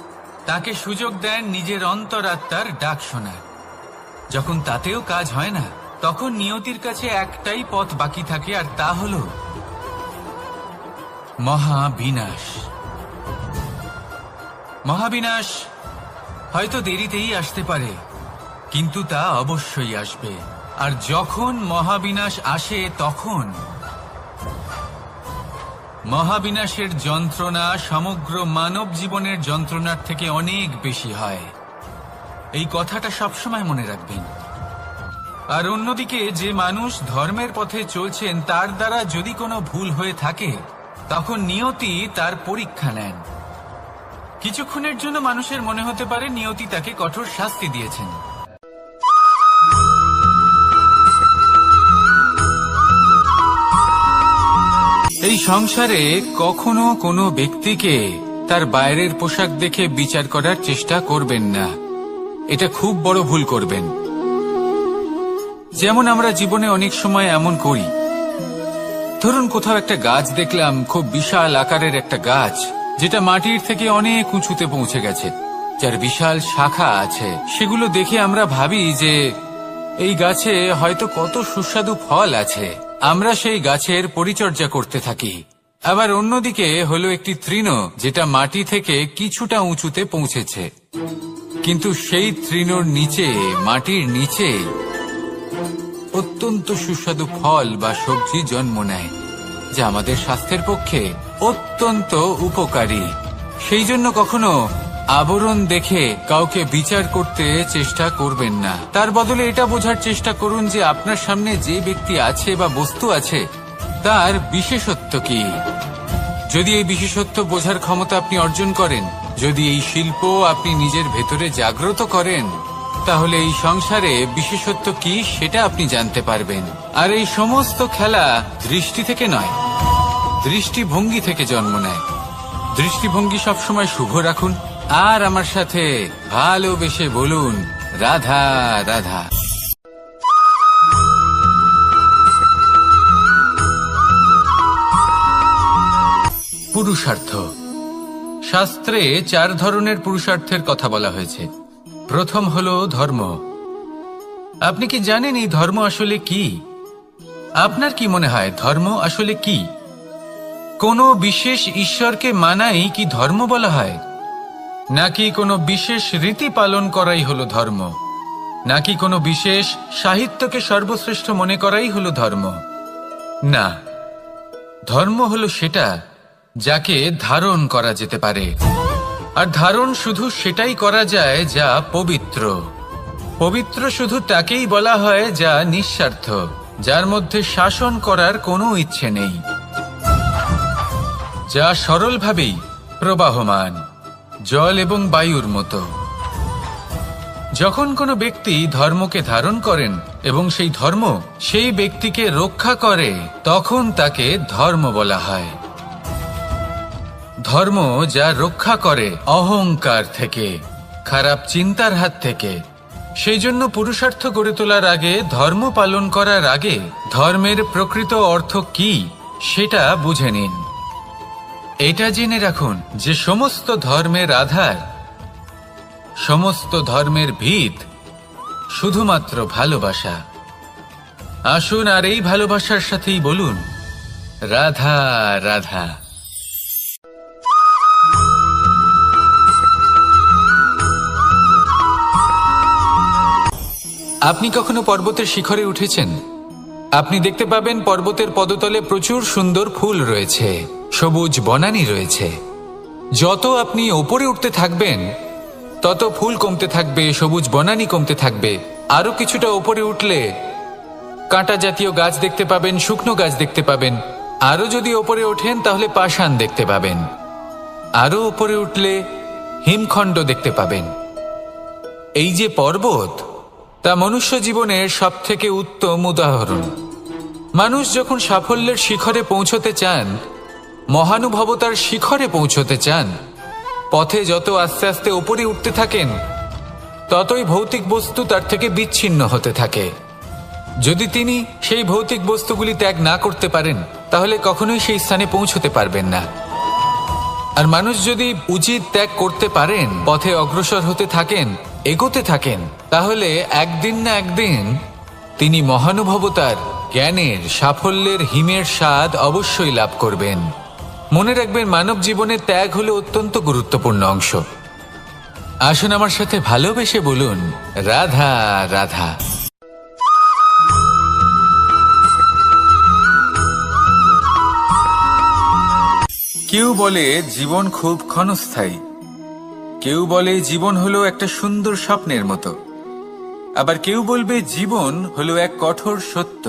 তাকে সুযোগ দেন নিজের অন্তরাত্মার ডাক শোনার। যখন তাতেও কাজ হয় না, তখন নিয়তির কাছে একটাই পথ বাকি থাকে, আর তা হলো মহাবিনাশ। মহাবিনাশ হয়তো দেরিতেই আসতে পারে, কিন্তু তা অবশ্যই আসবে। আর যখন মহাবিনাশ আসে তখন মহাবিনাশের যন্ত্রণা সমগ্র মানব জীবনের যন্ত্রণার থেকে অনেক বেশি হয়। এই কথাটা সবসময় মনে রাখবেন। আর অন্যদিকে যে মানুষ ধর্মের পথে চলছেন তার দ্বারা যদি কোনো ভুল হয়ে থাকে তখন নিয়তি তার পরীক্ষা নেন। কিছুক্ষণের জন্য মানুষের মনে হতে পারে নিয়তি তাকে কঠোর শাস্তি দিয়েছেন। এই সংসারে কখনো কোনো ব্যক্তিকে তার বাইরের পোশাক দেখে বিচার করার চেষ্টা করবেন না। এটা খুব বড় ভুল করবেন। যেমন আমরা জীবনে অনেক সময় এমন করি, ধরুন কোথাও একটা গাছ দেখলাম, খুব বিশাল আকারের একটা গাছ, যেটা মাটির থেকে অনেক উঁচুতে পৌঁছে গেছে, যার বিশাল শাখা আছে। সেগুলো দেখে আমরা ভাবি যে এই গাছে হয়তো কত সুস্বাদু ফল আছে। আমরা সেই গাছের পরিচর্যা করতে থাকি। আবার অন্যদিকে হলো একটি তৃণ, যেটা মাটি থেকে কিছুটা উঁচুতে পৌঁছেছে, কিন্তু সেই তৃণর নিচে, মাটির নিচে অত্যন্ত সুস্বাদু ফল বা সবজি জন্ম নেয়, যা আমাদের স্বাস্থ্যের পক্ষে অত্যন্ত উপকারী। সেই জন্য কখনো আবরণ দেখে কাউকে বিচার করতে চেষ্টা করবেন না। তার বদলে এটা বোঝার চেষ্টা করুন যে আপনার সামনে যে ব্যক্তি আছে বা বস্তু আছে তার বিশেষত্ব কি। যদি এই বিশেষত্ব বোঝার ক্ষমতা আপনি অর্জন করেন, যদি এই শিল্প আপনি নিজের ভেতরে জাগ্রত করেন, তাহলে এই সংসারে বিশেষত্ব কি সেটা আপনি জানতে পারবেন। আর এই সমস্ত খেলা দৃষ্টি থেকে নয়, দৃষ্টিভঙ্গি থেকে জন্ম নেয়। দৃষ্টিভঙ্গি সবসময় শুভ রাখুন আর আমার সাথে ভালোবেসে বলুন, রাধা রাধা। পুরুষার্থ। শাস্ত্রে 4 ধরনের পুরুষার্থের কথা বলা হয়েছে। প্রথম হলো ধর্ম। আপনি কি জানেন এই ধর্ম আসলে কি? আপনার কি মনে হয় ধর্ম আসলে কি? কোনো বিশেষ ঈশ্বরকে মানাই কি ধর্ম বলা হয়? নাকি কোনো বিশেষ রীতি পালন করাই হলো ধর্ম? নাকি কোনো বিশেষ সাহিত্যকে সর্বশ্রেষ্ঠ মনে করাই হলো ধর্ম? না, ধর্ম হলো সেটা যাকে ধারণ করা যেতে পারে। আর ধারণ শুধু সেটাই করা যায় যা পবিত্র। পবিত্র শুধু তাকেই বলা হয় যা নিঃস্বার্থ, যার মধ্যে শাসন করার কোনো ইচ্ছে নেই, যা সরলভাবেই প্রবাহমান, জল এবং বায়ুর মতো। যখন কোনো ব্যক্তি ধর্মকে ধারণ করেন এবং সেই ধর্ম সেই ব্যক্তিকে রক্ষা করে, তখন তাকে ধর্ম বলা হয়। ধর্ম যা রক্ষা করে অহংকার থেকে, খারাপ চিন্তার হাত থেকে। সেই জন্য পুরুষার্থ গড়ে তোলার আগে, ধর্ম পালন করার আগে ধর্মের প্রকৃত অর্থ কি সেটা বুঝে নিন। এটা জেনে রাখুন যে সমস্ত ধর্মের আধার, সমস্ত ধর্মের ভিত শুধুমাত্র ভালোবাসা। আসুন আর এই ভালোবাসার সাথেই বলুন, রাধা রাধা। আপনি কখনো পর্বতের শিখরে উঠেছেন? আপনি দেখতে পাবেন পর্বতের পদতলে প্রচুর সুন্দর ফুল রয়েছে, সবুজ বনানী রয়েছে। যত আপনি ওপরে উঠতে থাকবেন তত ফুল কমতে থাকবে, সবুজ বনানী কমতে থাকবে। আরো কিছুটা ওপরে উঠলে কাঁটা জাতীয় গাছ দেখতে পাবেন, শুকনো গাছ দেখতে পাবেন। আরো যদি ওপরে ওঠেন তাহলে পাষাণ দেখতে পাবেন। আরো ওপরে উঠলে হিমখণ্ড দেখতে পাবেন। এই যে পর্বত, তা মনুষ্য জীবনের সবথেকে উত্তম উদাহরণ। মানুষ যখন সাফল্যের শিখরে পৌঁছতে চান, মহানুভবতার শিখরে পৌঁছতে চান, পথে যত আস্তে আস্তে উপরে উঠতে থাকেন, ততই ভৌতিক বস্তু তার থেকে বিচ্ছিন্ন হতে থাকে। যদি তিনি সেই ভৌতিক বস্তুগুলি ত্যাগ না করতে পারেন, তাহলে কখনোই সেই স্থানে পৌঁছতে পারবেন না। আর মানুষ যদি উচিত ত্যাগ করতে পারেন, পথে অগ্রসর হতে থাকেন, এগোতে থাকেন, তাহলে একদিন না একদিন তিনি মহানুভবতার, জ্ঞানের, সাফল্যের হিমের স্বাদ অবশ্যই লাভ করবেন। মনে রাখবেন, মানব জীবনে ত্যাগ হলো অত্যন্ত গুরুত্বপূর্ণ অংশ। আসুন আমার সাথে ভালোবেসে বলুন, রাধা রাধা। কেউ বলে জীবন খুব ক্ষণস্থায়ী, কেউ বলে জীবন হলো একটা সুন্দর স্বপ্নের মতো, আবার কেউ বলবে জীবন হলো এক কঠোর সত্য।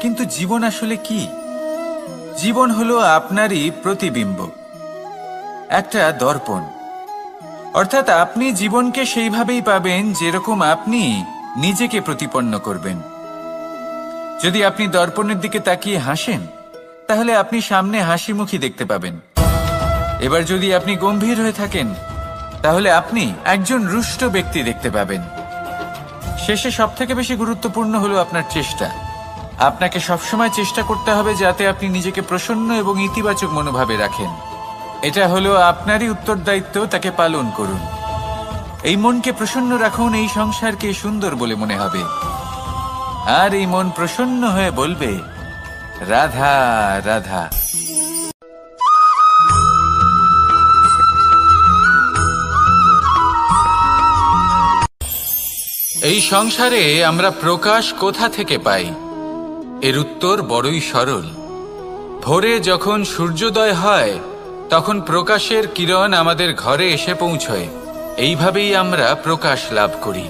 কিন্তু জীবন আসলে কি? জীবন হলো আপনারই প্রতিবিম্ব, একটা দর্পণ। অর্থাৎ আপনি জীবনকে সেইভাবেই পাবেন যেরকম আপনি নিজেকে প্রতিপন্ন করবেন। যদি আপনি দর্পণের দিকে তাকিয়ে হাসেন, তাহলে আপনি সামনে হাসিমুখী দেখতে পাবেন। এবার যদি আপনি গম্ভীর হয়ে থাকেন, তাহলে আপনি একজন রুষ্ট ব্যক্তি দেখতে পাবেন। শেষে সবথেকে বেশি গুরুত্বপূর্ণ হলো আপনার চেষ্টা। আপনাকে সবসময় চেষ্টা করতে হবে যাতে আপনি নিজেকে প্রসন্ন এবং ইতিবাচক মনোভাবে রাখেন। এটা হলো আপনারই উত্তরদায়িত্ব, তাকে পালন করুন। এই মনকে প্রসন্ন রাখুন, এই সংসারকে সুন্দর বলে মনে হবে। আর এই মন প্রসন্ন হয়ে বলবে, রাধা রাধা। এই সংসারে আমরা প্রকাশ কোথা থেকে পাই? এর উত্তর বড়ই সরল। ভোরে যখন সূর্যোদয় হয়, তখন প্রকাশের কিরণ আমাদের ঘরে এসে পৌঁছয়। এইভাবেই আমরা প্রকাশ লাভ করি।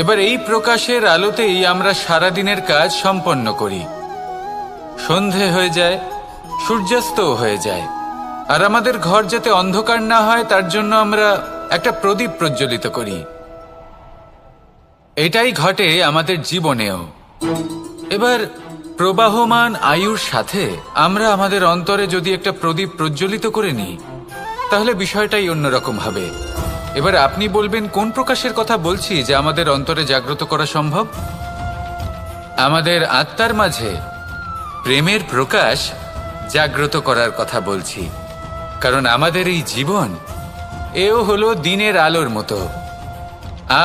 এবার এই প্রকাশের আলোতেই আমরা সারাদিনের কাজ সম্পন্ন করি। সন্ধে হয়ে যায়, সূর্যাস্তও হয়ে যায়। আর আমাদের ঘর যাতে অন্ধকার না হয়, তার জন্য আমরা একটা প্রদীপ প্রজ্বলিত করি। এটাই ঘটে আমাদের জীবনেও। এবার প্রবাহমান আয়ুর সাথে আমরা আমাদের অন্তরে যদি একটা প্রদীপ প্রজ্বলিত করে নিই, তাহলে বিষয়টাই অন্যরকম হবে। এবার আপনি বলবেন, কোন প্রকাশের কথা বলছি যা আমাদের অন্তরে জাগ্রত করা সম্ভব? আমাদের আত্মার মাঝে প্রেমের প্রকাশ জাগ্রত করার কথা বলছি। কারণ আমাদের এই জীবন, এও হলো দিনের আলোর মতো।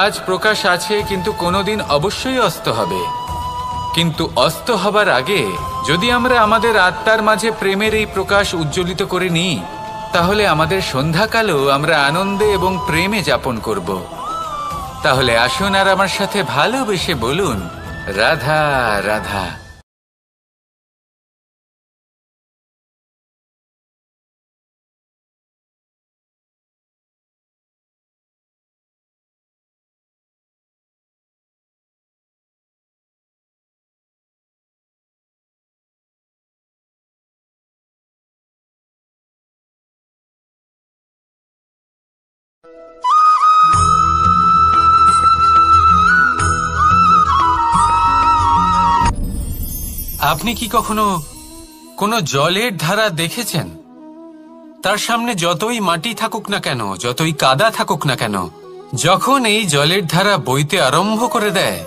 আজ প্রকাশ আছে, কিন্তু কোনোদিন অবশ্যই অস্ত হবে। কিন্তু অস্ত হবার আগে যদি আমরা আমাদের আত্মার মাঝে প্রেমের এই প্রকাশ উজ্জ্বলিত করে নিই, তাহলে আমাদের সন্ধ্যাকালও আমরা আনন্দে এবং প্রেমে যাপন করব। তাহলে আসুন আর আমার সাথে ভালোবেসে বলুন, রাধা রাধা। আপনি কি কখনো কোনো জলের ধারা দেখেছেন? তার সামনে যতই মাটি থাকুক না কেন, যতই কাদা থাকুক না কেন, যখন এই জলের ধারা বইতে আরম্ভ করে দেয়,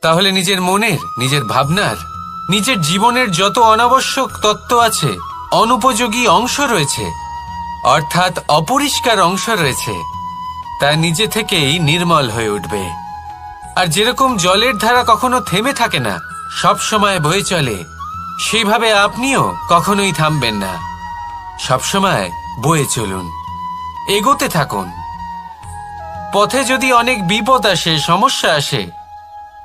তাহলে নিজের মনের, নিজের ভাবনার, নিজের জীবনের যত অনাবশ্যক তত্ত্ব আছে, অনুপযোগী অংশ রয়েছে, অর্থাৎ অপরিষ্কার অংশ রয়েছে, তা নিজে থেকেই নির্মল হয়ে উঠবে। আর যেরকম জলের ধারা কখনো থেমে থাকে না, সব সময় বয়ে চলে, সেইভাবে আপনিও কখনোই থামবেন না। সবসময় বয়ে চলুন, এগোতে থাকুন। পথে যদি অনেক বিপদ আসে, সমস্যা আসে,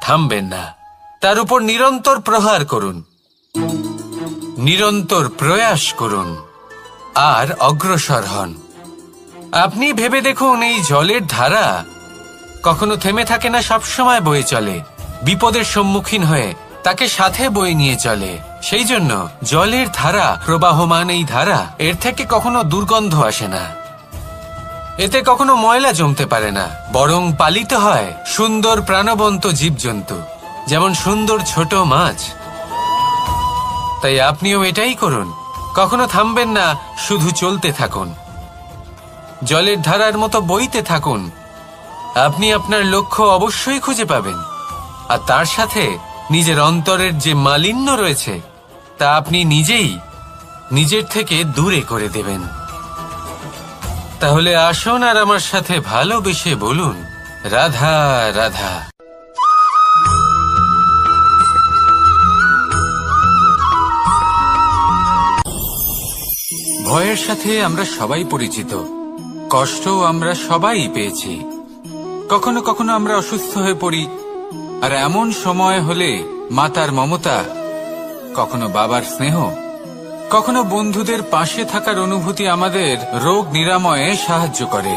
থামবেন না। তার উপর নিরন্তর প্রহার করুন, নিরন্তর প্রয়াস করুন, আর অগ্রসর হন। আপনি ভেবে দেখুন, এই জলের ধারা কখনো থেমে থাকে না, সবসময় বয়ে চলে। বিপদের সম্মুখীন হয়ে তাকে সাথে বয়ে নিয়ে চলে। সেই জন্য জলের ধারা, প্রবাহমান এই ধারা, এর থেকে কখনো দুর্গন্ধ আসে না। এতে কখনো ময়লা জমতে পারে না, বরং পালিত হয় সুন্দর প্রাণবন্ত জীবজন্তু, যেমন সুন্দর ছোট মাছ। তাই আপনিও এটাই করুন, কখনো থামবেন না, শুধু চলতে থাকুন, জলের ধারার মতো বইতে থাকুন। আপনি আপনার লক্ষ্য অবশ্যই খুঁজে পাবেন, আর তার সাথে নিজের অন্তরের যে মালিন্য রয়েছে, তা আপনি নিজেই নিজের থেকে দূরে করে দেবেন। তাহলে আসুন আর আমার সাথে ভালোবেসে বলুন, রাধা রাধা। ভয়ের সাথে আমরা সবাই পরিচিত, কষ্টও আমরা সবাই পেয়েছি। কখনো কখনো আমরা অসুস্থ হয়ে পড়ি, আর এমন সময় হলে মাতার মমতা, কখনো বাবার স্নেহ, কখনো বন্ধুদের পাশে থাকার অনুভূতি আমাদের রোগ নিরাময়ে সাহায্য করে।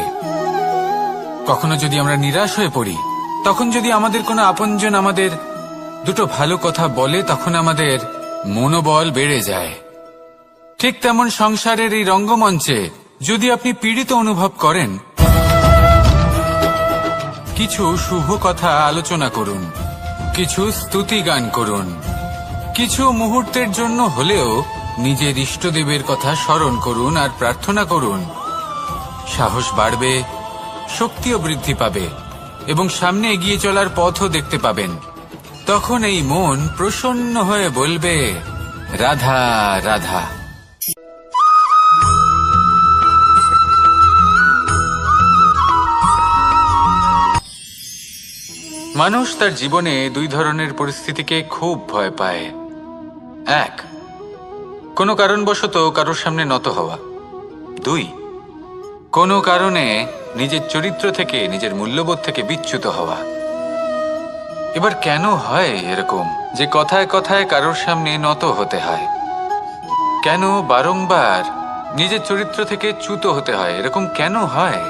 কখনো যদি আমরা নিরাশ হয়ে পড়ি, তখন যদি আমাদের কোনো আপনজন আমাদের দুটো ভালো কথা বলে, তখন আমাদের মনোবল বেড়ে যায়। ঠিক তেমন সংসারের এই রঙ্গমঞ্চে যদি আপনি পীড়িত অনুভব করেন, কিছু শুভ কথা আলোচনা করুন, কিছু স্তুতি গান করুন, কিছু মুহূর্তের জন্য হলেও নিজের ইষ্টদেবের কথা স্মরণ করুন আর প্রার্থনা করুন। সাহস বাড়বে, শক্তিও বৃদ্ধি পাবে এবং সামনে এগিয়ে চলার পথও দেখতে পাবেন। তখন এই মন প্রসন্ন হয়ে বলবে, রাধা রাধা। মানুষ তার জীবনে দুই ধরনের পরিস্থিতিকে খুব ভয় পায়। এক, কোনো কারণবশত কারোর সামনে নত হওয়া। দুই, কোনো কারণে নিজের চরিত্র থেকে, নিজের মূল্যবোধ থেকে বিচ্যুত হওয়া। এবার কেন হয় এরকম যে কথায় কথায় কারোর সামনে নত হতে হয়? কেন বারংবার নিজের চরিত্র থেকে চ্যুত হতে হয়? এরকম কেন হয়?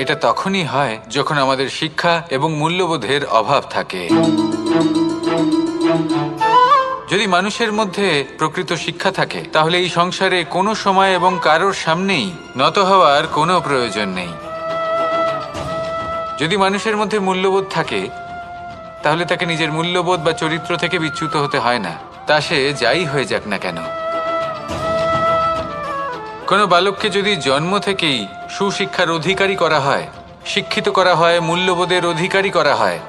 এটা তখনই হয় যখন আমাদের শিক্ষা এবং মূল্যবোধের অভাব থাকে। যদি মানুষের মধ্যে প্রকৃত শিক্ষা থাকে, তাহলে এই সংসারে কোনো সময় এবং কারোর সামনেই নত হওয়ার কোনো প্রয়োজন নেই। যদি মানুষের মধ্যে মূল্যবোধ থাকে, তাহলে তাকে নিজের মূল্যবোধ বা চরিত্র থেকে বিচ্যুত হতে হয় না, তা সে যাই হয়ে যাক না কেন। কোনো বালককে যদি জন্ম থেকেই সুশিক্ষার অধিকারী করা হয়, শিক্ষিত করা হয়, মূল্যবোধের অধিকারী করা হয়,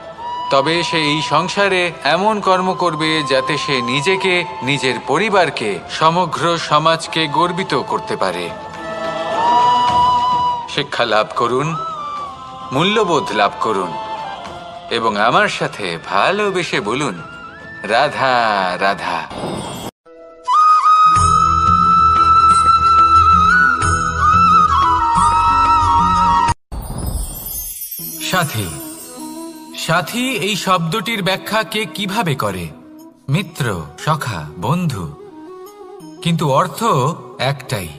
তবে সে এই সংসারে এমন কর্ম করবে যাতে সে নিজেকে, নিজের পরিবারকে, সমগ্র সমাজকে গর্বিত করতে পারে। শিক্ষা লাভ করুন, মূল্যবোধ লাভ করুন এবং আমার সাথে ভালোবেসে বলুন, রাধা রাধা। সাথী। সাথী এই শব্দটির ব্যাখ্যা কে কিভাবে করে? মিত্র, সখা, বন্ধু। কিন্তু অর্থ একটাই,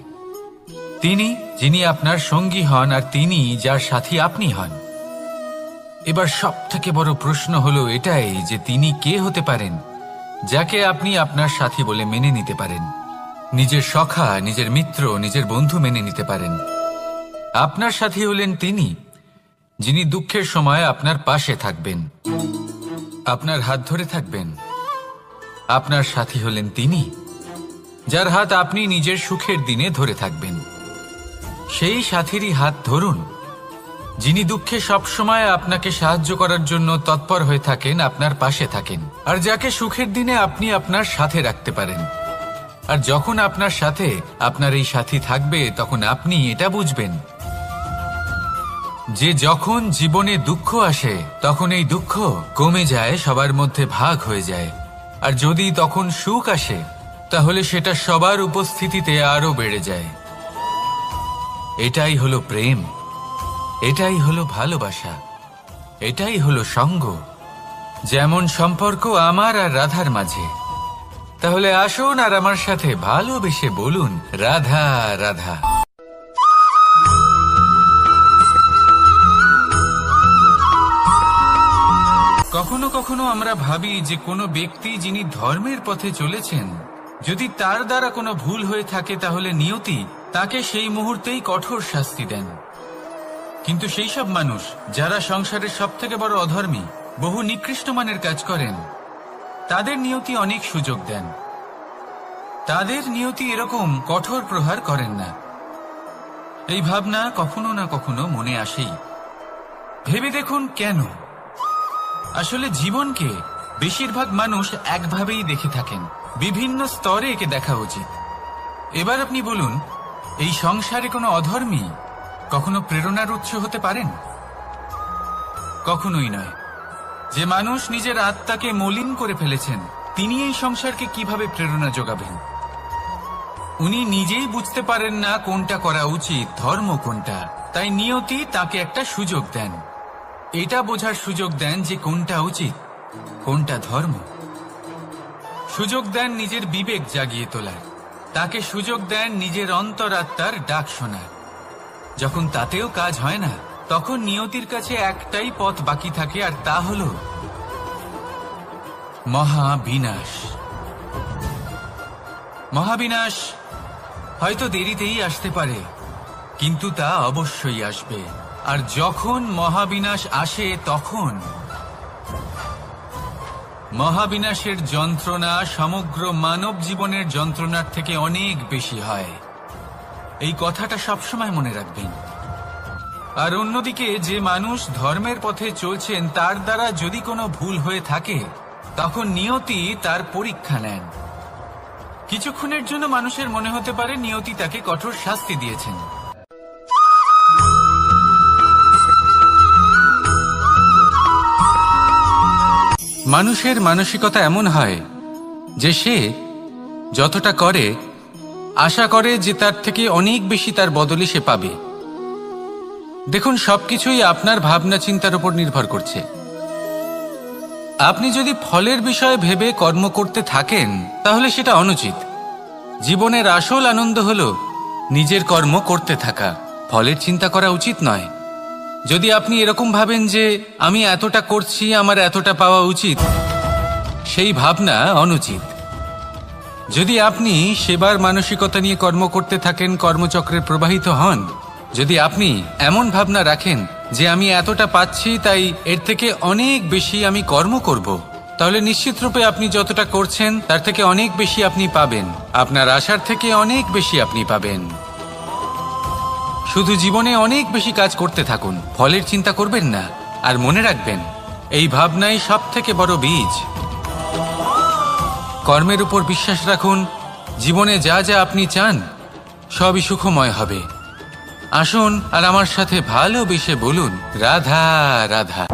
তিনি যিনি আপনার সঙ্গী হন আর তিনি যার সাথী আপনি হন। এবার সব থেকে বড় প্রশ্ন হলো এটাই যে তিনি কে হতে পারেন যাকে আপনি আপনার সাথী বলে মেনে নিতে পারেন, নিজের সখা, নিজের মিত্র, নিজের বন্ধু মেনে নিতে পারেন। আপনার সাথী হলেন তিনি যিনি দুঃখের সময় আপনার পাশে থাকবেন, আপনার হাত ধরে থাকবেন। আপনার সাথী হলেন তিনি যার হাত আপনি নিজের সুখের দিনে ধরে থাকবেন। সেই সাথীরই হাত ধরুন যিনি দুঃখে সবসময় আপনাকে সাহায্য করার জন্য তৎপর হয়ে থাকেন, আপনার পাশে থাকেন, আর যাকে সুখের দিনে আপনি আপনার সাথে রাখতে পারেন। আর যখন আপনার সাথে আপনার এই সাথী থাকবে, তখন আপনি এটা বুঝবেন যে যখন জীবনে দুঃখ আসে, তখন এই দুঃখ কমে যায়, সবার মধ্যে ভাগ হয়ে যায়। আর যদি তখন সুখ আসে, তাহলে সেটা সবার উপস্থিতিতে আরো বেড়ে যায়। এটাই হলো প্রেম, এটাই হলো ভালোবাসা, এটাই হলো সঙ্গ। যেমন সম্পর্ক আমার আর রাধার মাঝে। তাহলে আসুন আর আমার সাথে ভালোবেসে বলুন, রাধা রাধা। কখনো কখনো আমরা ভাবি যে কোনো ব্যক্তি যিনি ধর্মের পথে চলেছেন, যদি তার দ্বারা কোনো ভুল হয়ে থাকে, তাহলে নিয়তি তাকে সেই মুহূর্তেই কঠোর শাস্তি দেন। কিন্তু সেই সব মানুষ যারা সংসারের সব থেকে বড় অধর্মী, বহু নিকৃষ্ট মানের কাজ করেন, তাদের নিয়তি অনেক সুযোগ দেন। তাদের নিয়তি এরকম কঠোর প্রহার করেন না। এই ভাবনা কখনো না কখনো মনে আসেই। ভেবে দেখুন কেন? আসলে জীবনকে বেশিরভাগ মানুষ একভাবেই দেখে থাকেন, বিভিন্ন স্তরে একে দেখা উচিত। এবার আপনি বলুন, এই সংসারে কোনো অধর্মী কখনো প্রেরণার উৎস হতে পারেন? কখনোই নয়। যে মানুষ নিজের আত্মাকে মলিন করে ফেলেছেন, তিনি এই সংসারকে কিভাবে প্রেরণা যোগাবেন? উনি নিজেই বুঝতে পারেন না কোনটা করা উচিত, ধর্ম কোনটা। তাই নিয়তি তাকে একটা সুযোগ দেন, এটা বোঝার সুযোগ দেন যে কোনটা উচিত, কোনটা ধর্ম। সুযোগ দেন নিজের বিবেক জাগিয়ে তোলার, তাকে সুযোগ দেন নিজের অন্তরাত্মার ডাক শোনার। যখন তাতেও কাজ হয় না, তখন নিয়তির কাছে একটাই পথ বাকি থাকে, আর তা হল মহাবিনাশ। মহাবিনাশ হয়তো দেরিতেই আসতে পারে, কিন্তু তা অবশ্যই আসবে। আর যখন মহাবিনাশ আসে, তখন মহাবিনাশের যন্ত্রণা সমগ্র মানব জীবনের যন্ত্রণার থেকে অনেক বেশি হয়। এই কথাটা সবসময় মনে রাখবেন। আর অন্যদিকে যে মানুষ ধর্মের পথে চলছেন, তার দ্বারা যদি কোনো ভুল হয়ে থাকে, তখন নিয়তি তার পরীক্ষা নেন। কিছুক্ষণের জন্য মানুষের মনে হতে পারে নিয়তি তাকে কঠোর শাস্তি দিয়েছেন। মানুষের মানসিকতা এমন হয় যে সে যতটা করে আশা করে যে তার থেকে অনেক বেশি তার বদলে সে পাবে। দেখুন, সবকিছুই আপনার ভাবনা চিন্তার উপর নির্ভর করছে। আপনি যদি ফলের বিষয়ে ভেবে কর্ম করতে থাকেন, তাহলে সেটা অনুচিত। জীবনের আসল আনন্দ হল নিজের কর্ম করতে থাকা, ফলের চিন্তা করা উচিত নয়। যদি আপনি এরকম ভাবেন যে আমি এতটা করছি, আমার এতটা পাওয়া উচিত, সেই ভাবনা অনুচিত। যদি আপনি সেবার মানসিকতা নিয়ে কর্ম করতে থাকেন, কর্মচক্রে প্রবাহিত হন, যদি আপনি এমন ভাবনা রাখেন যে আমি এতটা পাচ্ছি, তাই এর থেকে অনেক বেশি আমি কর্ম করব, তাহলে নিশ্চিত রূপে আপনি যতটা করছেন তার থেকে অনেক বেশি আপনি পাবেন। আপনার আশার থেকে অনেক বেশি আপনি পাবেন। শুধু জীবনে অনেক বেশি কাজ করতে থাকুন, ফলের চিন্তা করবেন না। আর মনে রাখবেন, এই ভাবনাই সব থেকে বড় বীজ। কর্মের উপর বিশ্বাস রাখুন। জীবনে যা যা আপনি চান সবই সুখময় হবে। আসুন আর আমার সাথে ভালোবেসে বলুন, রাধা রাধা।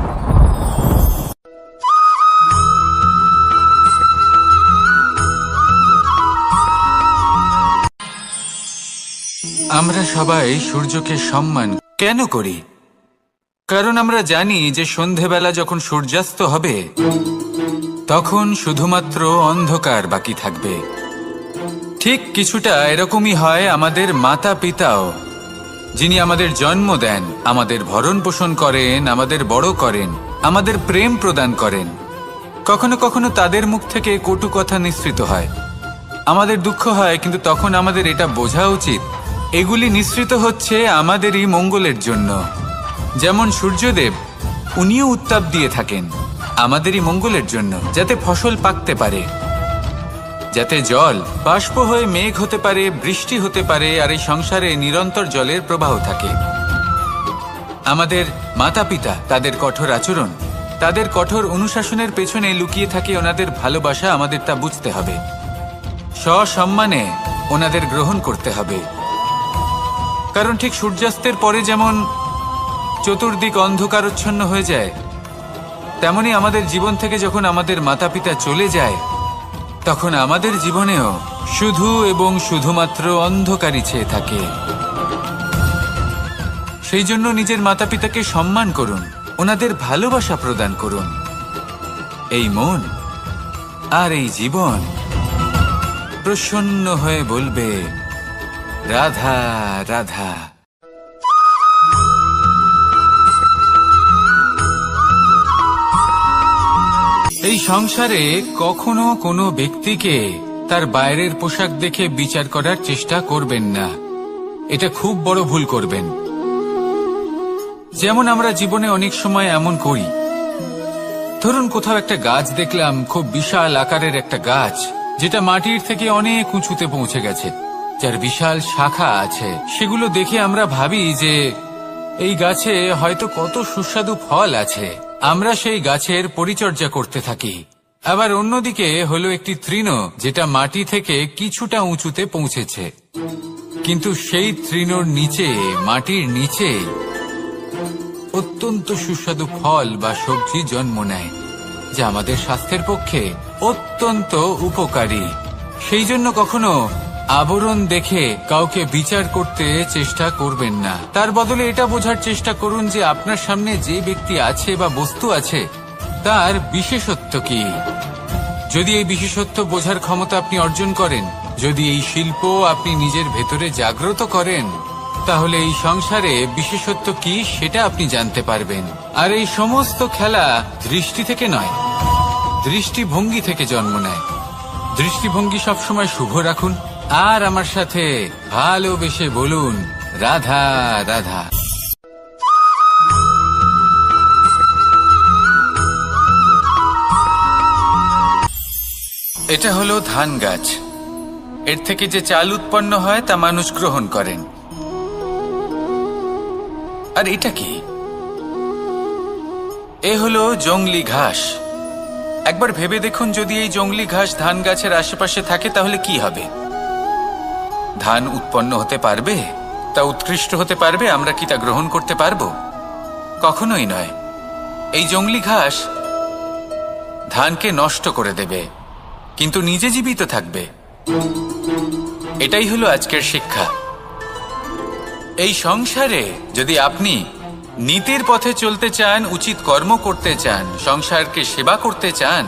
আমরা সবাই সূর্যকে সম্মান কেন করি? কারণ আমরা জানি যে সন্ধেবেলা যখন সূর্যাস্ত হবে, তখন শুধুমাত্র অন্ধকার বাকি থাকবে। ঠিক কিছুটা এরকমই হয় আমাদের মাতা পিতাও, যিনি আমাদের জন্ম দেন, আমাদের ভরণ পোষণ করেন, আমাদের বড় করেন, আমাদের প্রেম প্রদান করেন। কখনো কখনো তাদের মুখ থেকে কটু কথা নিঃসৃত হয়, আমাদের দুঃখ হয়, কিন্তু তখন আমাদের এটা বোঝা উচিত এগুলি নিঃসৃত হচ্ছে আমাদেরই মঙ্গলের জন্য। যেমন সূর্যদেব, উনিও উত্তাপ দিয়ে থাকেন আমাদেরই মঙ্গলের জন্য, যাতে ফসল পাকতে পারে, যাতে জল বাষ্প হয়ে মেঘ হতে পারে, বৃষ্টি হতে পারে, আর এই সংসারে নিরন্তর জলের প্রবাহ থাকে। আমাদের মাতা পিতা, তাদের কঠোর আচরণ, তাদের কঠোর অনুশাসনের পেছনে লুকিয়ে থাকে ওনাদের ভালোবাসা। আমাদের তা বুঝতে হবে, সসম্মানে ওনাদের গ্রহণ করতে হবে। কারণ ঠিক সূর্যাস্তের পরে যেমন চতুর্দিক অন্ধকারচ্ছন্ন হয়ে যায়, তেমনি আমাদের জীবন থেকে যখন আমাদের মাতা পিতা চলে যায়, তখন আমাদের জীবনেও শুধু এবং শুধুমাত্র অন্ধকারই ছেয়ে থাকে। সেই জন্য নিজের মাতা পিতাকে সম্মান করুন, ওনাদের ভালোবাসা প্রদান করুন। এই মন আর এই জীবন প্রসন্ন হয়ে বলবে, রাধা রাধা। এই সংসারে কখনো কোনো ব্যক্তিকে তার বাইরের পোশাক দেখে বিচার করার চেষ্টা করবেন না, এটা খুব বড় ভুল করবেন। যেমন আমরা জীবনে অনেক সময় এমন করি, ধরুন কোথাও একটা গাছ দেখলাম, খুব বিশাল আকারের একটা গাছ, যেটা মাটির থেকে অনেক উঁচুতে পৌঁছে গেছে, যার বিশাল শাখা আছে। সেগুলো দেখে আমরা ভাবি যে এই গাছে হয়তো কত সুস্বাদু ফল আছে, আমরা সেই গাছের পরিচর্যা করতে থাকি। আবার অন্যদিকে হলো একটি তৃণ, যেটা মাটি থেকে কিছুটা উঁচুতে পৌঁছেছে, কিন্তু সেই তৃণর নিচে, মাটির নিচে অত্যন্ত সুস্বাদু ফল বা সবজি জন্ম নেয়, যা আমাদের স্বাস্থ্যের পক্ষে অত্যন্ত উপকারী। সেই জন্য কখনো আবরণ দেখে কাউকে বিচার করতে চেষ্টা করবেন না। তার বদলে এটা বোঝার চেষ্টা করুন যে আপনার সামনে যে ব্যক্তি আছে বা বস্তু আছে তার বিশেষত্ব কি। যদি এই বিশেষত্ব বোঝার ক্ষমতা আপনি অর্জন করেন, যদি এই শিল্প আপনি নিজের ভেতরে জাগ্রত করেন, তাহলে এই সংসারে বিশেষত্ব কি সেটা আপনি জানতে পারবেন। আর এই সমস্ত খেলা দৃষ্টি থেকে নয়, দৃষ্টিভঙ্গি থেকে জন্ম নেয়। দৃষ্টিভঙ্গি সবসময় শুভ রাখুন আর আমার সাথে ভালোবেসে বলুন, রাধা রাধা। এটা হলো ধান গাছ। এর থেকে যে চাল উৎপন্ন হয় তা মানুষ গ্রহণ করেন। আর এটা কি? এ হলো জংলি ঘাস। একবার ভেবে দেখুন, যদি এই জংলি ঘাস ধান গাছের আশেপাশে থাকে তাহলে কি হবে? ধান উৎপন্ন হতে পারবে? তা উৎকৃষ্ট হতে পারবে? আমরা কি তা গ্রহণ করতে পারবো? কখনোই নয়। এই জংলি ঘাস ধানকে নষ্ট করে দেবে, কিন্তু নিজে জীবিত থাকবে। এটাই হলো আজকের শিক্ষা। এই সংসারে যদি আপনি নীতির পথে চলতে চান, উচিত কর্ম করতে চান, সংসারকে সেবা করতে চান,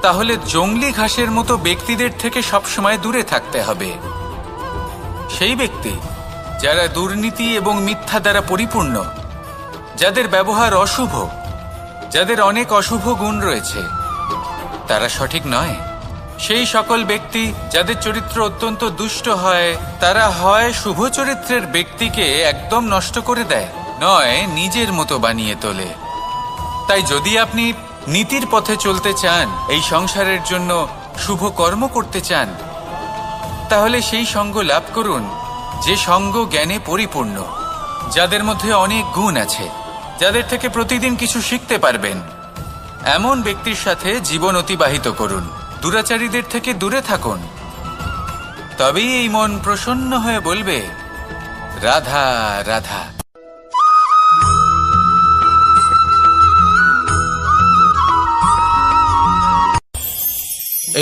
তাহলে জংলি ঘাসের মতো ব্যক্তিদের থেকে সবসময় দূরে থাকতে হবে। সেই ব্যক্তি যারা দুর্নীতি এবং মিথ্যা দ্বারা পরিপূর্ণ, যাদের ব্যবহার অশুভ, যাদের অনেক অশুভ গুণ রয়েছে, তারা সঠিক নয়। সেই সকল ব্যক্তি যাদের চরিত্র অত্যন্ত দুষ্ট হয়, তারা হয় শুভ চরিত্রের ব্যক্তিকে একদম নষ্ট করে দেয়, নয় নিজের মতো বানিয়ে তোলে। তাই যদি আপনি নীতির পথে চলতে চান, এই সংসারের জন্য শুভ কর্ম করতে চান, তাহলে সেই সঙ্গ লাভ করুন যে সঙ্গ জ্ঞানে পরিপূর্ণ, যাদের মধ্যে অনেক গুণ আছে, যাদের থেকে প্রতিদিন কিছু শিখতে পারবেন। এমন ব্যক্তির সাথে জীবন অতিবাহিত করুন। দুরাচারীদের থেকে দূরে থাকুন। তবেই এই মন প্রসন্ন হয়ে বলবে, রাধা রাধা।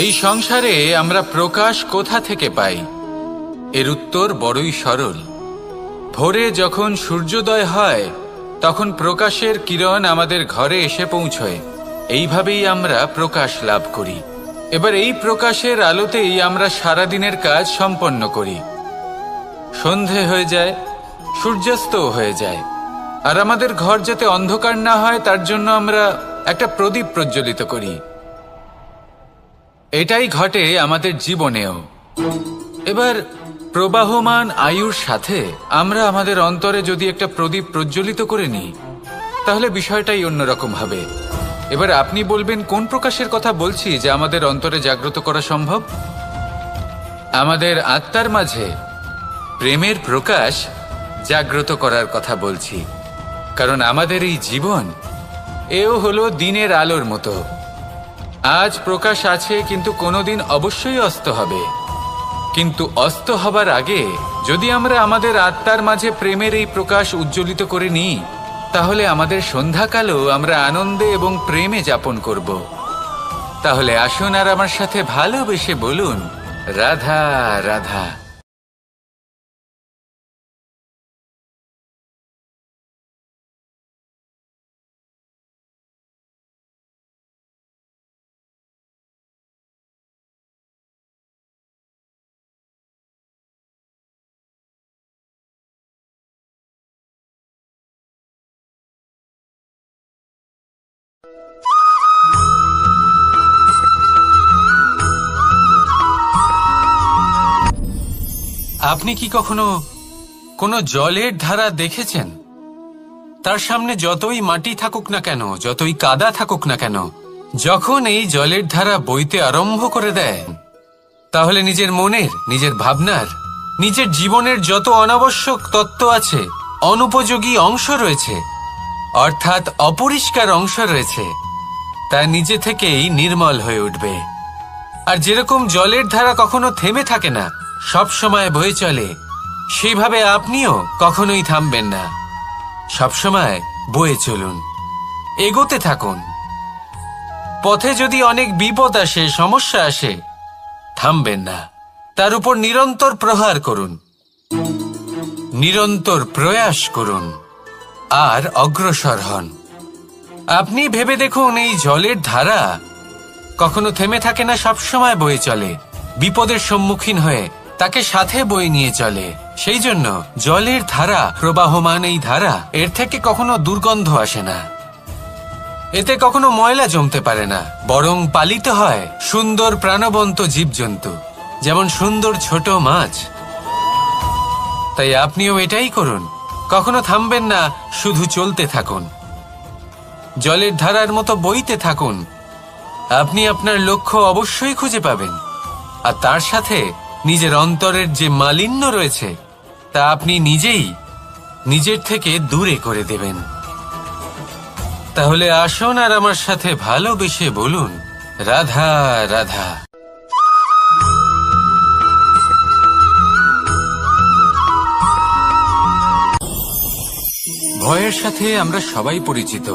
এই সংসারে আমরা প্রকাশ কোথা থেকে পাই? এর উত্তর বড়ই সরল। ভোরে যখন সূর্যোদয় হয় তখন প্রকাশের কিরণ আমাদের ঘরে এসে পৌঁছয়। এইভাবেই আমরা প্রকাশ লাভ করি। এবার এই প্রকাশের আলোতেই আমরা সারাদিনের কাজ সম্পন্ন করি। সন্ধে হয়ে যায়, সূর্যাস্তও হয়ে যায়। আর আমাদের ঘর যাতে অন্ধকার না হয় তার জন্য আমরা একটা প্রদীপ প্রজ্বলিত করি। এটাই ঘটে আমাদের জীবনেও। এবার প্রবাহমান আয়ুর সাথে আমরা আমাদের অন্তরে যদি একটা প্রদীপ প্রজ্বলিত করে নিই, তাহলে বিষয়টাই অন্যরকম হবে। এবার আপনি বলবেন, কোন প্রকাশের কথা বলছি যা আমাদের অন্তরে জাগ্রত করা সম্ভব? আমাদের আত্মার মাঝে প্রেমের প্রকাশ জাগ্রত করার কথা বলছি। কারণ আমাদের এই জীবন এও হলো দিনের আলোর মতো। আজ প্রকাশ আছে, কিন্তু কোনোদিন অবশ্যই অস্ত হবে। কিন্তু অস্ত হবার আগে যদি আমরা আমাদের আত্মার মাঝে প্রেমের এই প্রকাশ উজ্জ্বলিত করে নিই, তাহলে আমাদের সন্ধ্যাকালও আমরা আনন্দে এবং প্রেমে যাপন করব। তাহলে আসুন আর আমার সাথে ভালোবেসে বলুন, রাধা রাধা। আপনি কি কখনো কোনো জলের ধারা দেখেছেন? তার সামনে যতই মাটি থাকুক না কেন, যতই কাদা থাকুক না কেন, যখন এই জলের ধারা বইতে আরম্ভ করে দেয়, তাহলে নিজের মনের, নিজের ভাবনার, নিজের জীবনের যত অনাবশ্যক তত্ত্ব আছে, অনুপযোগী অংশ রয়েছে, অর্থাৎ অপরিষ্কার অংশ রয়েছে, তা নিজে থেকেই নির্মল হয়ে উঠবে। আর যেরকম জলের ধারা কখনো থেমে থাকে না, সব সময় বয়ে চলে, সেইভাবে আপনিও কখনোই থামবেন না। সবসময় বয়ে চলুন, এগোতে থাকুন। পথে যদি অনেক বিপদ আসে, সমস্যা আসে, থামবেন না, তার উপর নিরন্তর প্রহার করুন, নিরন্তর প্রয়াস করুন আর অগ্রসর হন। আপনি ভেবে দেখুন, এই জলের ধারা কখনো থেমে থাকে না, সবসময় বয়ে চলে, বিপদের সম্মুখীন হয়ে তাকে সাথে বয়ে নিয়ে চলে। সেই জন্য জলের ধারা, প্রবাহমান এই ধারা, এর থেকে কখনো দুর্গন্ধ আসে না, এতে কখনো ময়লা জমতে পারে না, বরং পালিত হয় সুন্দর প্রাণবন্ত জীবজন্তু, যেমন সুন্দর ছোট মাছ। তাই আপনিও এটাই করুন, কখনো থামবেন না, শুধু চলতে থাকুন, জলের ধারার মতো বইতে থাকুন। আপনি আপনার লক্ষ্য অবশ্যই খুঁজে পাবেন, আর তার সাথে নিজের অন্তরের যে মালিন্য রয়েছে তা আপনি নিজেই নিজের থেকে দূরে করে দেবেন। তাহলে আসুন আর আমার সাথে ভালোবেসে বলুন, রাধা রাধা। ভয়ের সাথে আমরা সবাই পরিচিত,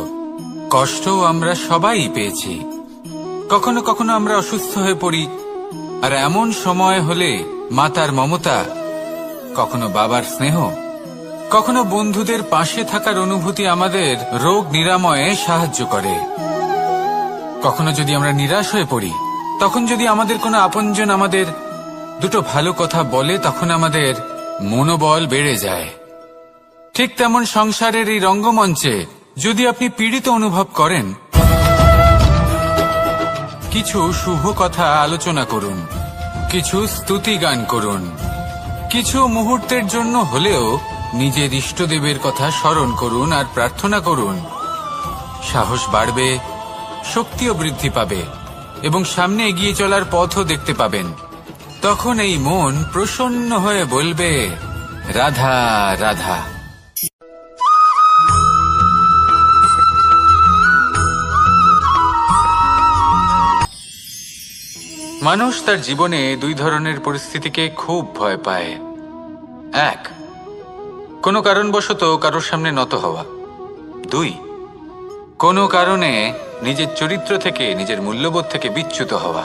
কষ্টও আমরা সবাই পেয়েছি। কখনো কখনো আমরা অসুস্থ হয়ে পড়ি, আর এমন সময় হলে মাতার মমতা, কখনো বাবার স্নেহ, কখনো বন্ধুদের পাশে থাকার অনুভূতি আমাদের রোগ নিরাময়ে সাহায্য করে। কখনো যদি আমরা নিরাশ হয়ে পড়ি, তখন যদি আমাদের কোনো আপনজন আমাদের দুটো ভালো কথা বলে, তখন আমাদের মনোবল বেড়ে যায়। ঠিক তেমন সংসারের এই রঙ্গমঞ্চে যদি আপনি পীড়িত অনুভব করেন, কিছু শুভ কথা আলোচনা করুন, কিছু স্তুতি গান করুন, কিছু মুহূর্তের জন্য হলেও নিজের ইষ্টদেবের কথা স্মরণ করুন আর প্রার্থনা করুন। সাহস বাড়বে, শক্তিও বৃদ্ধি পাবে এবং সামনে এগিয়ে চলার পথও দেখতে পাবেন। তখন এই মন প্রসন্ন হয়ে বলবে, রাধা রাধা। মানুষ তার জীবনে দুই ধরনের পরিস্থিতিকে খুব ভয় পায়। এক, কোনো কারণবশত কারোর সামনে নত হওয়া। দুই, কোনো কারণে নিজের চরিত্র থেকে, নিজের মূল্যবোধ থেকে বিচ্যুত হওয়া।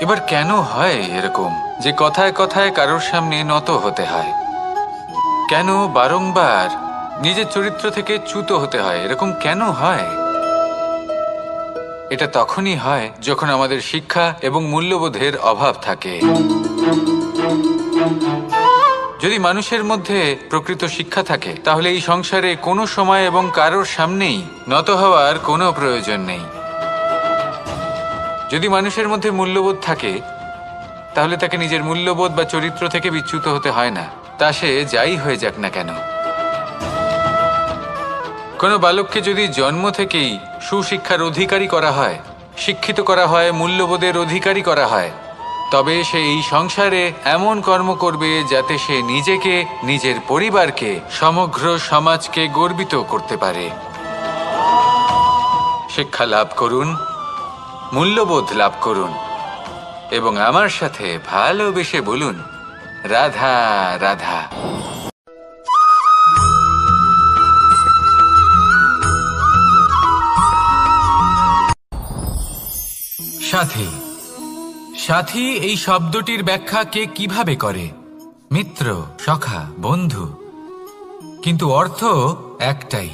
এবার কেন হয় এরকম যে কথায় কথায় কারোর সামনে নত হতে হয়? কেন বারংবার নিজের চরিত্র থেকে চ্যুত হতে হয়? এরকম কেন হয়? এটা তখনই হয় যখন আমাদের শিক্ষা এবং মূল্যবোধের অভাব থাকে। যদি মানুষের মধ্যে প্রকৃত শিক্ষা থাকে, তাহলে এই সংসারে কোনো সময় এবং কারোর সামনেই নত হওয়ার কোনো প্রয়োজন নেই। যদি মানুষের মধ্যে মূল্যবোধ থাকে, তাহলে তাকে নিজের মূল্যবোধ বা চরিত্র থেকে বিচ্যুত হতে হয় না, তা সে যাই হয়ে যাক না কেন। কোনো বালককে যদি জন্ম থেকেই সুশিক্ষার অধিকারী করা হয়, শিক্ষিত করা হয়, মূল্যবোধের অধিকারী করা হয়, তবে সে এই সংসারে এমন কর্ম করবে যাতে সে নিজেকে, নিজের পরিবারকে, সমগ্র সমাজকে গর্বিত করতে পারে। শিক্ষা লাভ করুন, মূল্যবোধ লাভ করুন এবং আমার সাথে ভালোবেসে বলুন, রাধা রাধা। সাথী। সাথী এই শব্দটির ব্যাখ্যা কে কিভাবে করে? মিত্র, সখা, বন্ধু। কিন্তু অর্থ একটাই,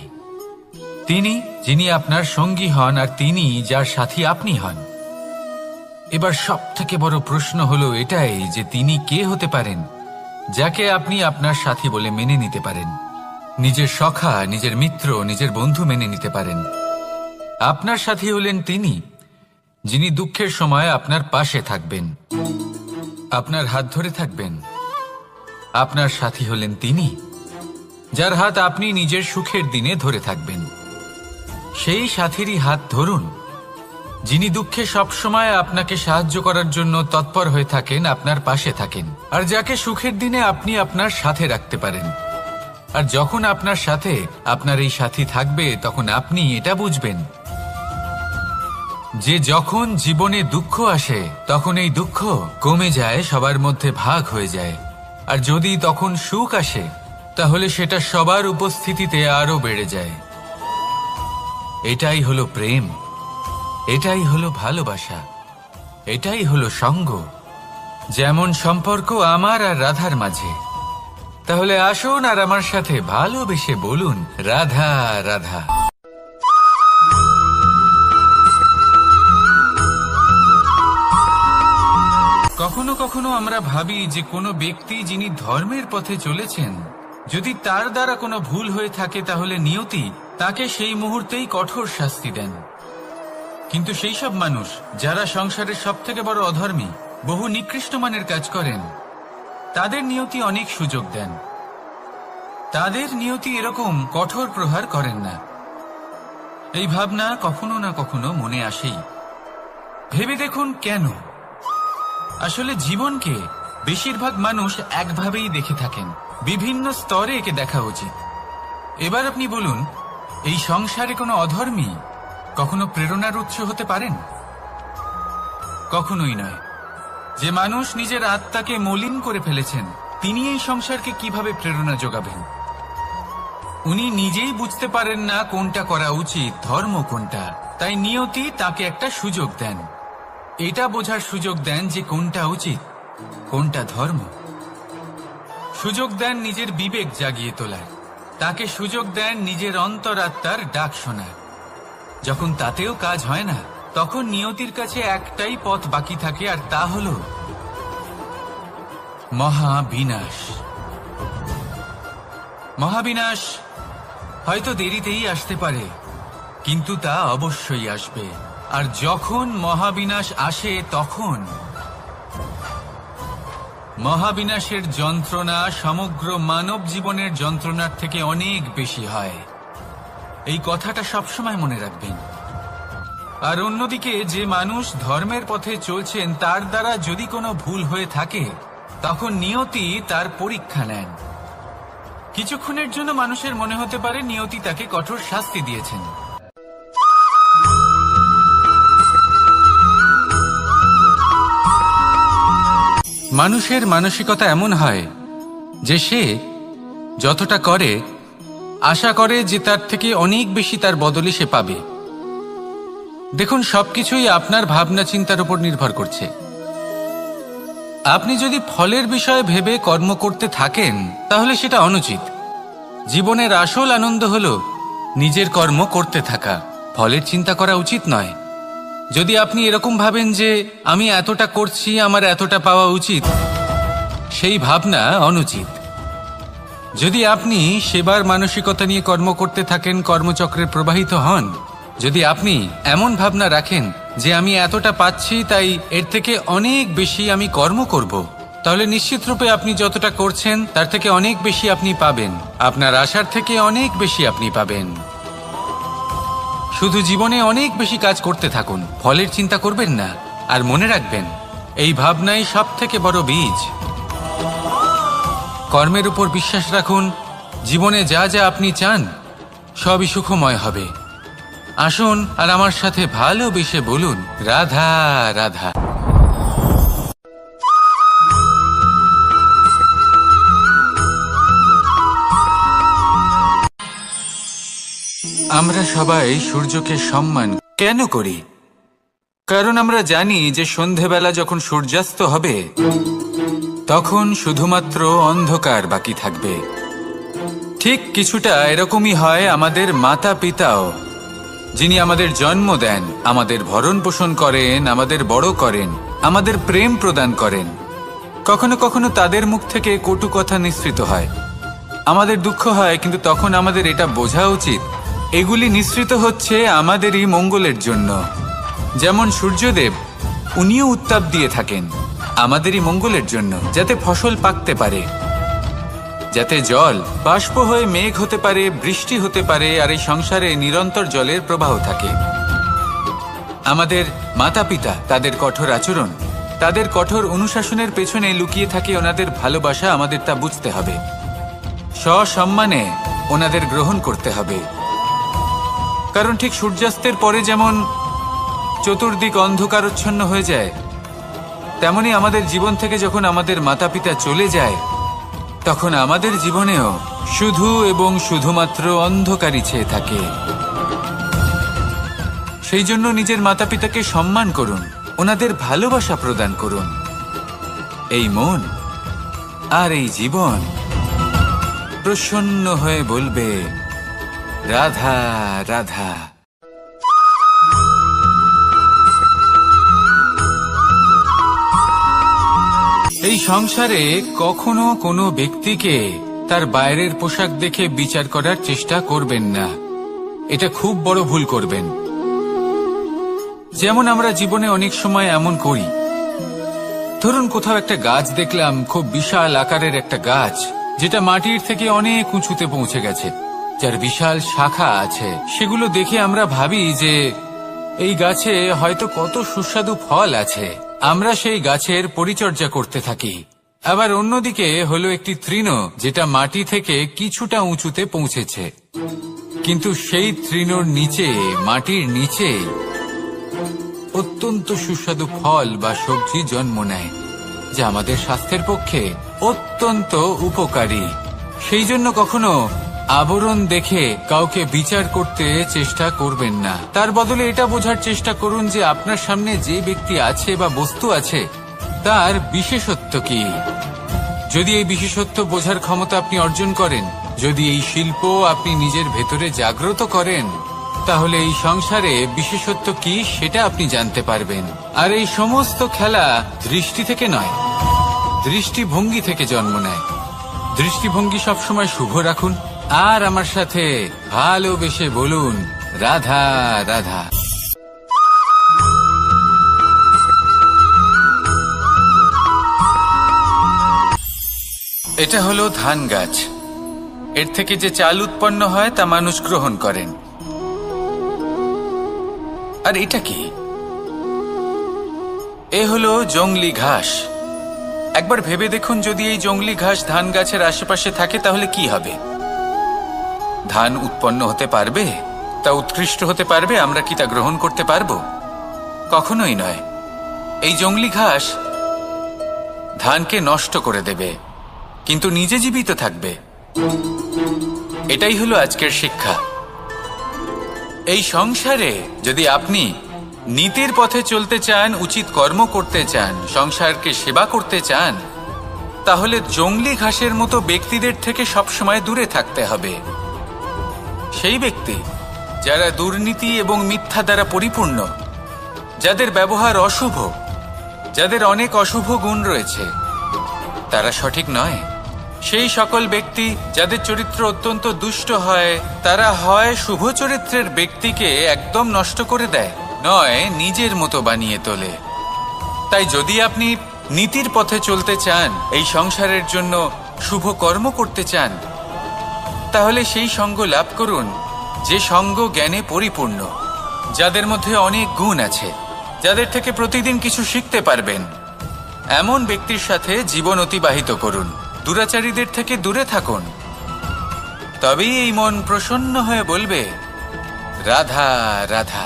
তিনি যিনি আপনার সঙ্গী হন আর তিনি যার সাথী আপনি হন। এবার সব থেকে বড় প্রশ্ন হলো এটাই যে তিনি কে হতে পারেন যাকে আপনি আপনার সাথী বলে মেনে নিতে পারেন, নিজের সখা, নিজের মিত্র, নিজের বন্ধু মেনে নিতে পারেন। আপনার সাথী হলেন তিনি যিনি দুঃখের সময় আপনার পাশে থাকবেন, আপনার হাত ধরে থাকবেন। আপনার সাথী হলেন তিনি যার হাত আপনি নিজের সুখের দিনে ধরে থাকবেন। সেই সাথীরই হাত ধরুন যিনি দুঃখে সবসময় আপনাকে সাহায্য করার জন্য তৎপর হয়ে থাকেন, আপনার পাশে থাকেন, আর যাকে সুখের দিনে আপনি আপনার সাথে রাখতে পারেন। আর যখন আপনার সাথে আপনার এই সাথী থাকবে, তখন আপনি এটা বুঝবেন যে যখন জীবনে দুঃখ আসে, তখন এই দুঃখ কমে যায়, সবার মধ্যে ভাগ হয়ে যায়। আর যদি তখন সুখ আসে, তাহলে সেটা সবার উপস্থিতিতে আরো বেড়ে যায়। এটাই হলো প্রেম, এটাই হলো ভালোবাসা, এটাই হলো সঙ্গ, যেমন সম্পর্ক আমার আর রাধার মাঝে। তাহলে আসুন আর আমার সাথে ভালোবেসে বলুন, রাধা রাধা। কখনো কখনো আমরা ভাবি যে কোনো ব্যক্তি যিনি ধর্মের পথে চলেছেন, যদি তার দ্বারা কোনো ভুল হয়ে থাকে তাহলে নিয়তি তাকে সেই মুহূর্তেই কঠোর শাস্তি দেন। কিন্তু সেই সব মানুষ যারা সংসারের সবথেকে বড় অধর্মী, বহু নিকৃষ্ট মানের কাজ করেন, তাদের নিয়তি অনেক সুযোগ দেন। তাদের নিয়তি এরকম কঠোর প্রহার করেন না। এই ভাবনা কখনো না কখনো মনে আসেই। ভেবে দেখুন কেন? আসলে জীবনকে বেশিরভাগ মানুষ একভাবেই দেখে থাকেন, বিভিন্ন স্তরে একে দেখা উচিত। এবার আপনি বলুন, এই সংসারে কোনো অধর্মী কখনো প্রেরণার উৎস হতে পারেন? কখনোই নয়। যে মানুষ নিজের আত্মাকে মলিন করে ফেলেছেন, তিনি এই সংসারকে কিভাবে প্রেরণা যোগাবেন? উনি নিজেই বুঝতে পারেন না কোনটা করা উচিত, ধর্ম কোনটা। তাই নিয়তি তাকে একটা সুযোগ দেন, এটা বোঝার সুযোগ দেন যে কোনটা উচিত, কোনটা ধর্ম। সুযোগ দেন নিজের বিবেক জাগিয়ে তোলার, তাকে সুযোগ দেন নিজের অন্তরাত্মার ডাক শোনার। যখন তাতেও কাজ হয় না, তখন নিয়তির কাছে একটাই পথ বাকি থাকে, আর তা হল মহাবিনাশ। মহাবিনাশ হয়তো দেরিতেই আসতে পারে, কিন্তু তা অবশ্যই আসবে। আর যখন মহাবিনাশ আসে, তখন মহাবিনাশের যন্ত্রণা সমগ্র মানব জীবনের যন্ত্রণার থেকে অনেক বেশি হয়। এই কথাটা সবসময় মনে রাখবেন। আর অন্যদিকে যে মানুষ ধর্মের পথে চলছেন, তার দ্বারা যদি কোনো ভুল হয়ে থাকে, তখন নিয়তি তার পরীক্ষা নেন। কিছুক্ষণের জন্য মানুষের মনে হতে পারে নিয়তি তাকে কঠোর শাস্তি দিয়েছেন। মানুষের মানসিকতা এমন হয় যে সে যতটা করে আশা করে যে তার থেকে অনেক বেশি তার বদলে সে পাবে। দেখুন, সবকিছুই আপনার ভাবনা চিন্তার উপর নির্ভর করছে। আপনি যদি ফলের বিষয়ে ভেবে কর্ম করতে থাকেন, তাহলে সেটা অনুচিত। জীবনের আসল আনন্দ হলো নিজের কর্ম করতে থাকা, ফলের চিন্তা করা উচিত নয়। যদি আপনি এরকম ভাবেন যে আমি এতটা করছি, আমার এতটা পাওয়া উচিত, সেই ভাবনা অনুচিত। যদি আপনি সেবার মানসিকতা নিয়ে কর্ম করতে থাকেন, কর্মচক্রে প্রবাহিত হন, যদি আপনি এমন ভাবনা রাখেন যে আমি এতটা পাচ্ছি, তাই এর থেকে অনেক বেশি আমি কর্ম করব, তাহলে নিশ্চিতরূপে আপনি যতটা করছেন তার থেকে অনেক বেশি আপনি পাবেন। আপনার আশার থেকে অনেক বেশি আপনি পাবেন। শুধু জীবনে অনেক বেশি কাজ করতে থাকুন, ফলের চিন্তা করবেন না। আর মনে রাখবেন, এই ভাবনাই সব থেকে বড় বীজ। কর্মের উপর বিশ্বাস রাখুন। জীবনে যা যা আপনি চান সবই সুখময় হবে। আসুন আর আমার সাথে ভালোবেসে বলুন, রাধা রাধা। আমরা সবাই সূর্যকে সম্মান কেন করি? কারণ আমরা জানি যে সন্ধেবেলা যখন সূর্যাস্ত হবে, তখন শুধুমাত্র অন্ধকার বাকি থাকবে। ঠিক কিছুটা এরকমই হয় আমাদের মাতা পিতাও, যিনি আমাদের জন্ম দেন, আমাদের ভরণ পোষণ করেন, আমাদের বড় করেন, আমাদের প্রেম প্রদান করেন। কখনো কখনো তাদের মুখ থেকে কটু কথা নিঃসৃত হয়, আমাদের দুঃখ হয়, কিন্তু তখন আমাদের এটা বোঝা উচিত এগুলি নিঃসৃত হচ্ছে আমাদেরই মঙ্গলের জন্য। যেমন সূর্যদেব, উনিও উত্তাপ দিয়ে থাকেন আমাদেরই মঙ্গলের জন্য, যাতে ফসল পাকতে পারে, যাতে জল বাষ্প হয়ে মেঘ হতে পারে, বৃষ্টি হতে পারে, আর এই সংসারে নিরন্তর জলের প্রবাহ থাকে। আমাদের মাতা পিতা, তাদের কঠোর আচরণ, তাদের কঠোর অনুশাসনের পেছনে লুকিয়ে থাকে ওনাদের ভালোবাসা। আমাদের তা বুঝতে হবে, সসম্মানে ওনাদের গ্রহণ করতে হবে। কারণ ঠিক সূর্যাস্তের পরে যেমন চতুর্দিক অন্ধকারচ্ছন্ন হয়ে যায়, তেমনি আমাদের জীবন থেকে যখন আমাদের মাতা পিতা চলে যায়, তখন আমাদের জীবনেও শুধু এবং শুধুমাত্র অন্ধকারই ছেয়ে থাকে। সেই জন্য নিজের মাতা পিতাকে সম্মান করুন, ওনাদের ভালোবাসা প্রদান করুন। এই মন আর এই জীবন প্রসন্ন হয়ে বলবে রাধা রাধা। এই সংসারে কখনো কোনো ব্যক্তিকে তার বাইরের পোশাক দেখে বিচার করার চেষ্টা করবেন না, এটা খুব বড় ভুল করবেন। যেমন আমরা জীবনে অনেক সময় এমন করি, ধরুন কোথাও একটা গাছ দেখলাম, খুব বিশাল আকারের একটা গাছ, যেটা মাটির থেকে অনেক উঁচুতে পৌঁছে গেছে, যার বিশাল শাখা আছে। সেগুলো দেখে আমরা ভাবি যে এই গাছে হয়তো কত সুস্বাদু ফল আছে, আমরা সেই গাছের পরিচর্যা করতে থাকি। আবার অন্যদিকে হলো একটি তৃণ, যেটা মাটি থেকে কিছুটা উঁচুতে পৌঁছেছে, কিন্তু সেই তৃণর নিচে, মাটির নিচে অত্যন্ত সুস্বাদু ফল বা সবজি জন্ম নেয়, যা আমাদের স্বাস্থ্যের পক্ষে অত্যন্ত উপকারী। সেই জন্য কখনো আবরণ দেখে কাউকে বিচার করতে চেষ্টা করবেন না। তার বদলে এটা বোঝার চেষ্টা করুন যে আপনার সামনে যে ব্যক্তি আছে বা বস্তু আছে তার বিশেষত্ব কি। যদি এই বিশেষত্ব বোঝার ক্ষমতা আপনি অর্জন করেন, যদি এই শিল্প আপনি নিজের ভেতরে জাগ্রত করেন, তাহলে এই সংসারে বিশেষত্ব কি সেটা আপনি জানতে পারবেন। আর এই সমস্ত খেলা দৃষ্টি থেকে নয়, দৃষ্টিভঙ্গি থেকে জন্ম নেয়। দৃষ্টিভঙ্গি সবসময় শুভ রাখুন আর আমার সাথে ভালোবেসে বলুন রাধা রাধা। এটা হলো ধান গাছ। এর থেকে যে চাল উৎপন্ন হয় তা মানুষ গ্রহণ করেন। আর এটা কি? এ হলো জংলি ঘাস। একবার ভেবে দেখুন, যদি এই জংলি ঘাস ধান গাছের আশেপাশে থাকে তাহলে কি হবে? ধান উৎপন্ন হতে পারবে? তা উৎকৃষ্ট হতে পারবে? আমরা কি তা গ্রহণ করতে পারবো? কখনোই নয়। এই জংলি ঘাস ধানকে নষ্ট করে দেবে, কিন্তু নিজে জীবিত থাকবে। এটাই হলো আজকের শিক্ষা। এই সংসারে যদি আপনি নীতির পথে চলতে চান, উচিত কর্ম করতে চান, সংসারকে সেবা করতে চান, তাহলে জংলি ঘাসের মতো ব্যক্তিদের থেকে সবসময় দূরে থাকতে হবে। সেই ব্যক্তি যারা দুর্নীতি এবং মিথ্যা দ্বারা পরিপূর্ণ, যাদের ব্যবহার অশুভ, যাদের অনেক অশুভ গুণ রয়েছে, তারা সঠিক নয়। সেই সকল ব্যক্তি যাদের চরিত্র অত্যন্ত দুষ্ট হয়, তারা হয় শুভ চরিত্রের ব্যক্তিকে একদম নষ্ট করে দেয়, নয় নিজের মতো বানিয়ে তোলে। তাই যদি আপনি নীতির পথে চলতে চান, এই সংসারের জন্য শুভ কর্ম করতে চান, তাহলে সেই সঙ্গ লাভ করুন যে সঙ্গ জ্ঞানে পরিপূর্ণ, যাদের মধ্যে অনেক গুণ আছে, যাদের থেকে প্রতিদিন কিছু শিখতে পারবেন। এমন ব্যক্তির সাথে জীবন অতিবাহিত করুন। দুরাচারীদের থেকে দূরে থাকুন। তবেই এই মন প্রসন্ন হয়ে বলবে রাধা রাধা।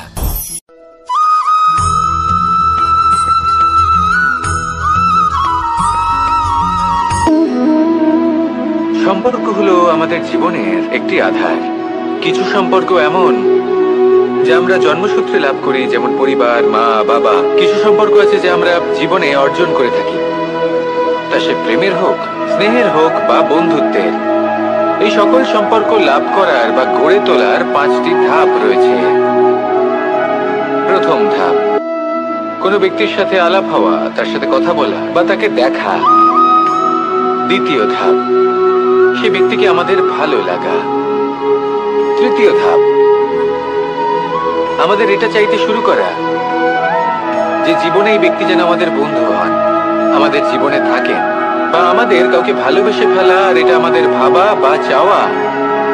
সম্পর্ক হলো আমাদের জীবনের একটি আধার। কিছু সম্পর্ক এমন যা আমরা জন্মসূত্রে লাভ করি, যেমন পরিবার, মা, বাবা। কিছু সম্পর্ক আছে যা আমরা জীবনে অর্জন করে থাকি, তা সে প্রেমের হোক, স্নেহের হোক বা বন্ধুত্বের। এই সকল সম্পর্ক লাভ করার বা গড়ে তোলার 5টি ধাপ রয়েছে। প্রথম ধাপ, কোনো ব্যক্তির সাথে আলাপ হওয়া, তার সাথে কথা বলা বা তাকে দেখা। দ্বিতীয় ধাপ, সে ব্যক্তিকে আমাদের ভালো লাগা। তৃতীয় ধাপ, আমাদের এটা চাইতে শুরু করা যে জীবনে এই ব্যক্তি যেন আমাদের বন্ধু হন, আমাদের জীবনে থাকেন, বা আমাদের কাউকে ভালোবেসে ফেলা। আর এটা আমাদের ভাবা বা চাওয়া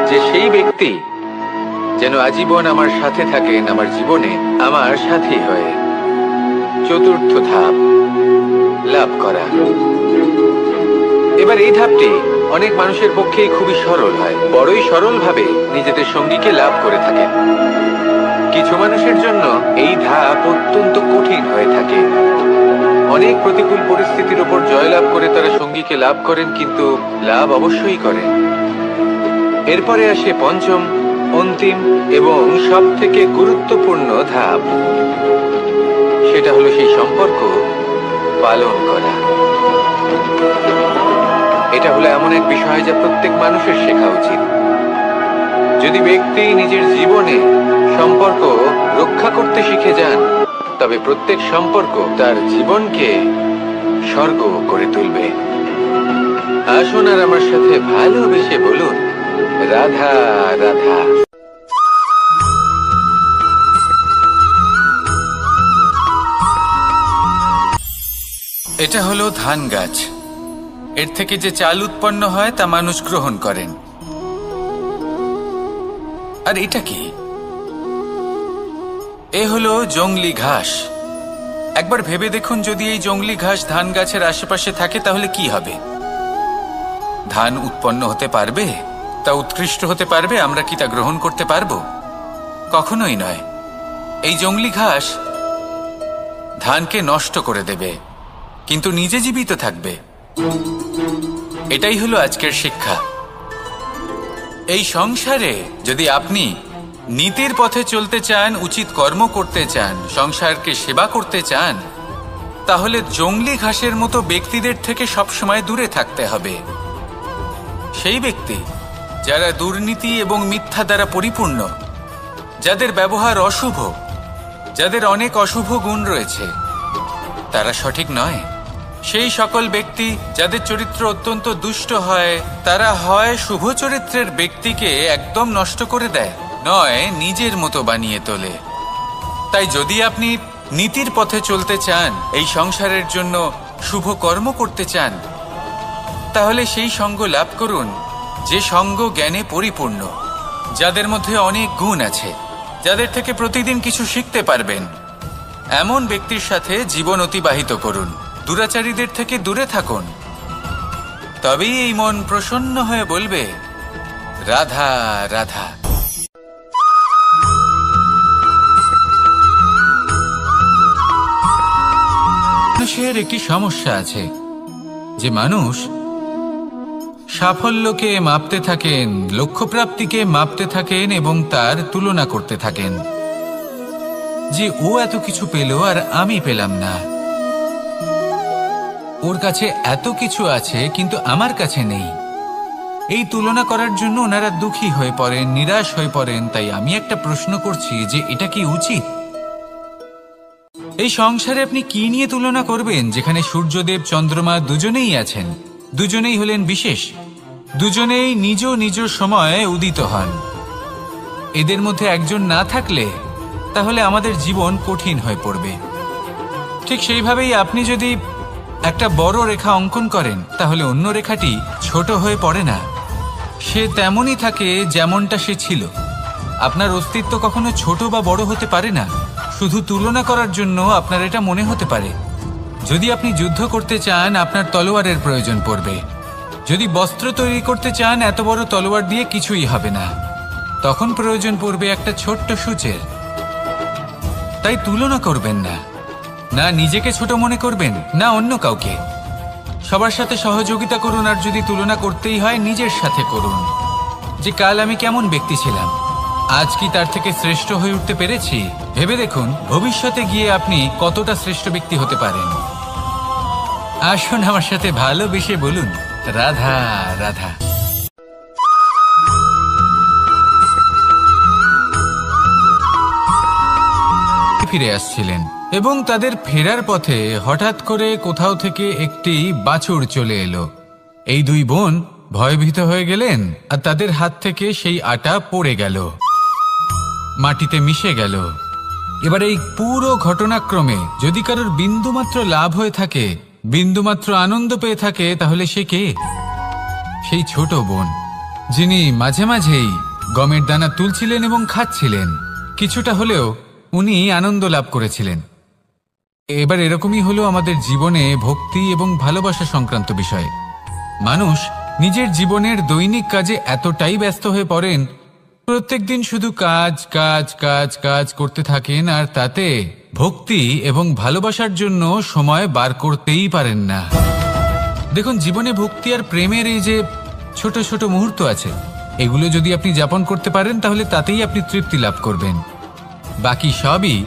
যে সেই ব্যক্তি যেন আজীবন আমার সাথে থাকেন, আমার জীবনে আমার সাথী হয়ে। চতুর্থ ধাপ, লাভ করা। এবার এই ধাপটি অনেক মানুষের পক্ষেই খুবই সরল হয়, বড়ই সরল ভাবে নিজেদের সঙ্গীকে লাভ করে থাকেন। কিছু মানুষের জন্য এই ধাপ অত্যন্ত কঠিন হয়ে থাকে। অনেক প্রতিকূল পরিস্থিতির উপর জয়লাভ করে তারা সঙ্গীকে লাভ করেন, কিন্তু লাভ অবশ্যই করেন। এরপরে আসে পঞ্চম, অন্তিম এবং সব থেকে গুরুত্বপূর্ণ ধাপ। সেটা হলো সেই সম্পর্ক পালন করা। এটা হলো এমন এক বিষয় যা প্রত্যেক মানুষের শেখা উচিত। যদি ব্যক্তি নিজের জীবনে সম্পর্ক রক্ষা করতে শিখে যান, তবে প্রত্যেক সম্পর্ক তার জীবনকে স্বর্গ করে তুলবে। আসুন আর আমার সাথে ভালোবেসে বলুন, রাধা রাধা। এটা হলো ধান গাছ। এর থেকে যে চাল উৎপন্ন হয় তা মানুষ গ্রহণ করেন। আর এটা কি? এ হলো জংলি ঘাস। একবার ভেবে দেখুন, যদি এই জংলি ঘাস ধান গাছের আশেপাশে থাকে তাহলে কি হবে? ধান উৎপন্ন হতে পারবে? তা উৎকৃষ্ট হতে পারবে? আমরা কি তা গ্রহণ করতে পারবো? কখনোই নয়। এই জংলি ঘাস ধানকে নষ্ট করে দেবে, কিন্তু নিজে জীবিত থাকবে। এটাই হলো আজকের শিক্ষা। এই সংসারে যদি আপনি নীতির পথে চলতে চান, উচিত কর্ম করতে চান, সংসারকে সেবা করতে চান, তাহলে জংলি ঘাসের মতো ব্যক্তিদের থেকে সবসময় দূরে থাকতে হবে। সেই ব্যক্তি যারা দুর্নীতি এবং মিথ্যা দ্বারা পরিপূর্ণ, যাদের ব্যবহার অশুভ, যাদের অনেক অশুভ গুণ রয়েছে, তারা সঠিক নয়। সেই সকল ব্যক্তি যাদের চরিত্র অত্যন্ত দুষ্ট হয়, তারা হয় শুভ চরিত্রের ব্যক্তিকে একদম নষ্ট করে দেয়, নয় নিজের মতো বানিয়ে তোলে। তাই যদি আপনি নীতির পথে চলতে চান, এই সংসারের জন্য শুভ কর্ম করতে চান, তাহলে সেই সঙ্গ লাভ করুন যে সঙ্গ জ্ঞানে পরিপূর্ণ, যাদের মধ্যে অনেক গুণ আছে, যাদের থেকে প্রতিদিন কিছু শিখতে পারবেন। এমন ব্যক্তির সাথে জীবন অতিবাহিত করুন। দুরাচারীদের থেকে দূরে থাকুন। তবেই এই মন প্রসন্ন হয়ে বলবে, রাধা রাধা। মানুষের একটি সমস্যা আছে যে মানুষ সাফল্যকে মাপতে থাকেন, লক্ষ্যপ্রাপ্তিকে মাপতে থাকেন এবং তার তুলনা করতে থাকেন যে ও এত কিছু পেল আর আমি পেলাম না, ওর কাছে এত কিছু আছে কিন্তু আমার কাছে নেই। এই তুলনা করার জন্য ওনারা দুঃখী হয়ে পড়েন, নিরাশ হয়ে পড়েন। তাই আমি একটা প্রশ্ন করছি যে এটা কি উচিত? এই সংসারে আপনি কি নিয়ে তুলনা করবেন, যেখানে সূর্যদেব চন্দ্রমা দুজনেই আছেন, দুজনেই হলেন বিশেষ, দুজনেই নিজ নিজ সময়ে উদিত হন। এদের মধ্যে একজন না থাকলে তাহলে আমাদের জীবন কঠিন হয়ে পড়বে। ঠিক সেইভাবেই আপনি যদি একটা বড় রেখা অঙ্কন করেন, তাহলে অন্য রেখাটি ছোট হয়ে পড়ে না, সে তেমনই থাকে যেমনটা সে ছিল। আপনার অস্তিত্ব কখনো ছোট বা বড় হতে পারে না। শুধু তুলনা করার জন্য আপনার এটা মনে হতে পারে। যদি আপনি যুদ্ধ করতে চান, আপনার তলোয়ারের প্রয়োজন পড়বে। যদি বস্ত্র তৈরি করতে চান, এত বড় তলোয়ার দিয়ে কিছুই হবে না, তখন প্রয়োজন পড়বে একটা ছোট্ট সূচের। তাই তুলনা করবেন না, না নিজেকে ছোট মনে করবেন, না অন্য কাউকে। সবার সাথে সহযোগিতা করুন, আর যদি তুলনা করতেই হয় নিজের সাথে করুন, যে কাল আমি কেমন ব্যক্তি ছিলাম, আজ কি তার থেকে শ্রেষ্ঠ হয়ে উঠতে পেরেছি? ভেবে দেখুন ভবিষ্যতে গিয়ে আপনি কতটা শ্রেষ্ঠ ব্যক্তি হতে পারেন। আসুন আমার সাথে ভালোবেসে বলুন, রাধা রাধা। ফিরে আসছিলেন এবং তাদের ফেরার পথে হঠাৎ করে কোথাও থেকে একটি বাছুর চলে এলো। এই দুই বোন ভয়ভীত হয়ে গেলেন, আর তাদের হাত থেকে সেই আটা পড়ে গেল, মাটিতে মিশে গেল। এবার এই পুরো ঘটনাক্রমে যদি কারোর বিন্দুমাত্র লাভ হয়ে থাকে, বিন্দুমাত্র আনন্দ পেয়ে থাকে, তাহলে সে কে? সেই ছোট বোন, যিনি মাঝে মাঝেই গমের দানা তুলছিলেন এবং খাচ্ছিলেন। কিছুটা হলেও উনি আনন্দ লাভ করেছিলেন। এবার এরকমই হলো আমাদের জীবনে ভক্তি এবং ভালোবাসা সংক্রান্ত বিষয়ে। মানুষ নিজের জীবনের দৈনিক কাজে এতটাই ব্যস্ত হয়ে পড়েন, প্রত্যেকদিন শুধু কাজ কাজ কাজ কাজ করতে থাকেন, আর তাতে ভক্তি এবং ভালোবাসার জন্য সময় বার করতেই পারেন না। দেখুন, জীবনে ভক্তি আর প্রেমের এই যে ছোট ছোট মুহূর্ত আছে, এগুলো যদি আপনি যাপন করতে পারেন, তাহলে তাতেই আপনি তৃপ্তি লাভ করবেন। বাকি সবই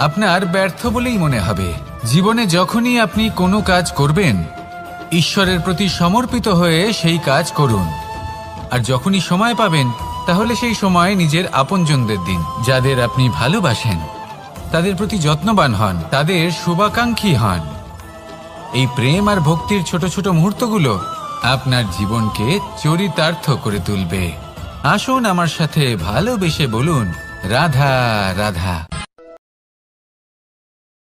আপনার ব্যর্থ বলেই মনে হবে। জীবনে যখনই আপনি কোনো কাজ করবেন, ঈশ্বরের প্রতি সমর্পিত হয়ে সেই কাজ করুন। আর যখনই সময় পাবেন তাহলে সেই সময় নিজের আপনজনদের দিন, যাদের আপনি ভালোবাসেন। তাদের প্রতি যত্নবান হন, তাদের শুভাকাঙ্ক্ষী হন। এই প্রেম আর ভক্তির ছোট ছোট মুহূর্তগুলো আপনার জীবনকে চরিতার্থ করে তুলবে। আসুন আমার সাথে ভালোবেসে বলুন, রাধা রাধা।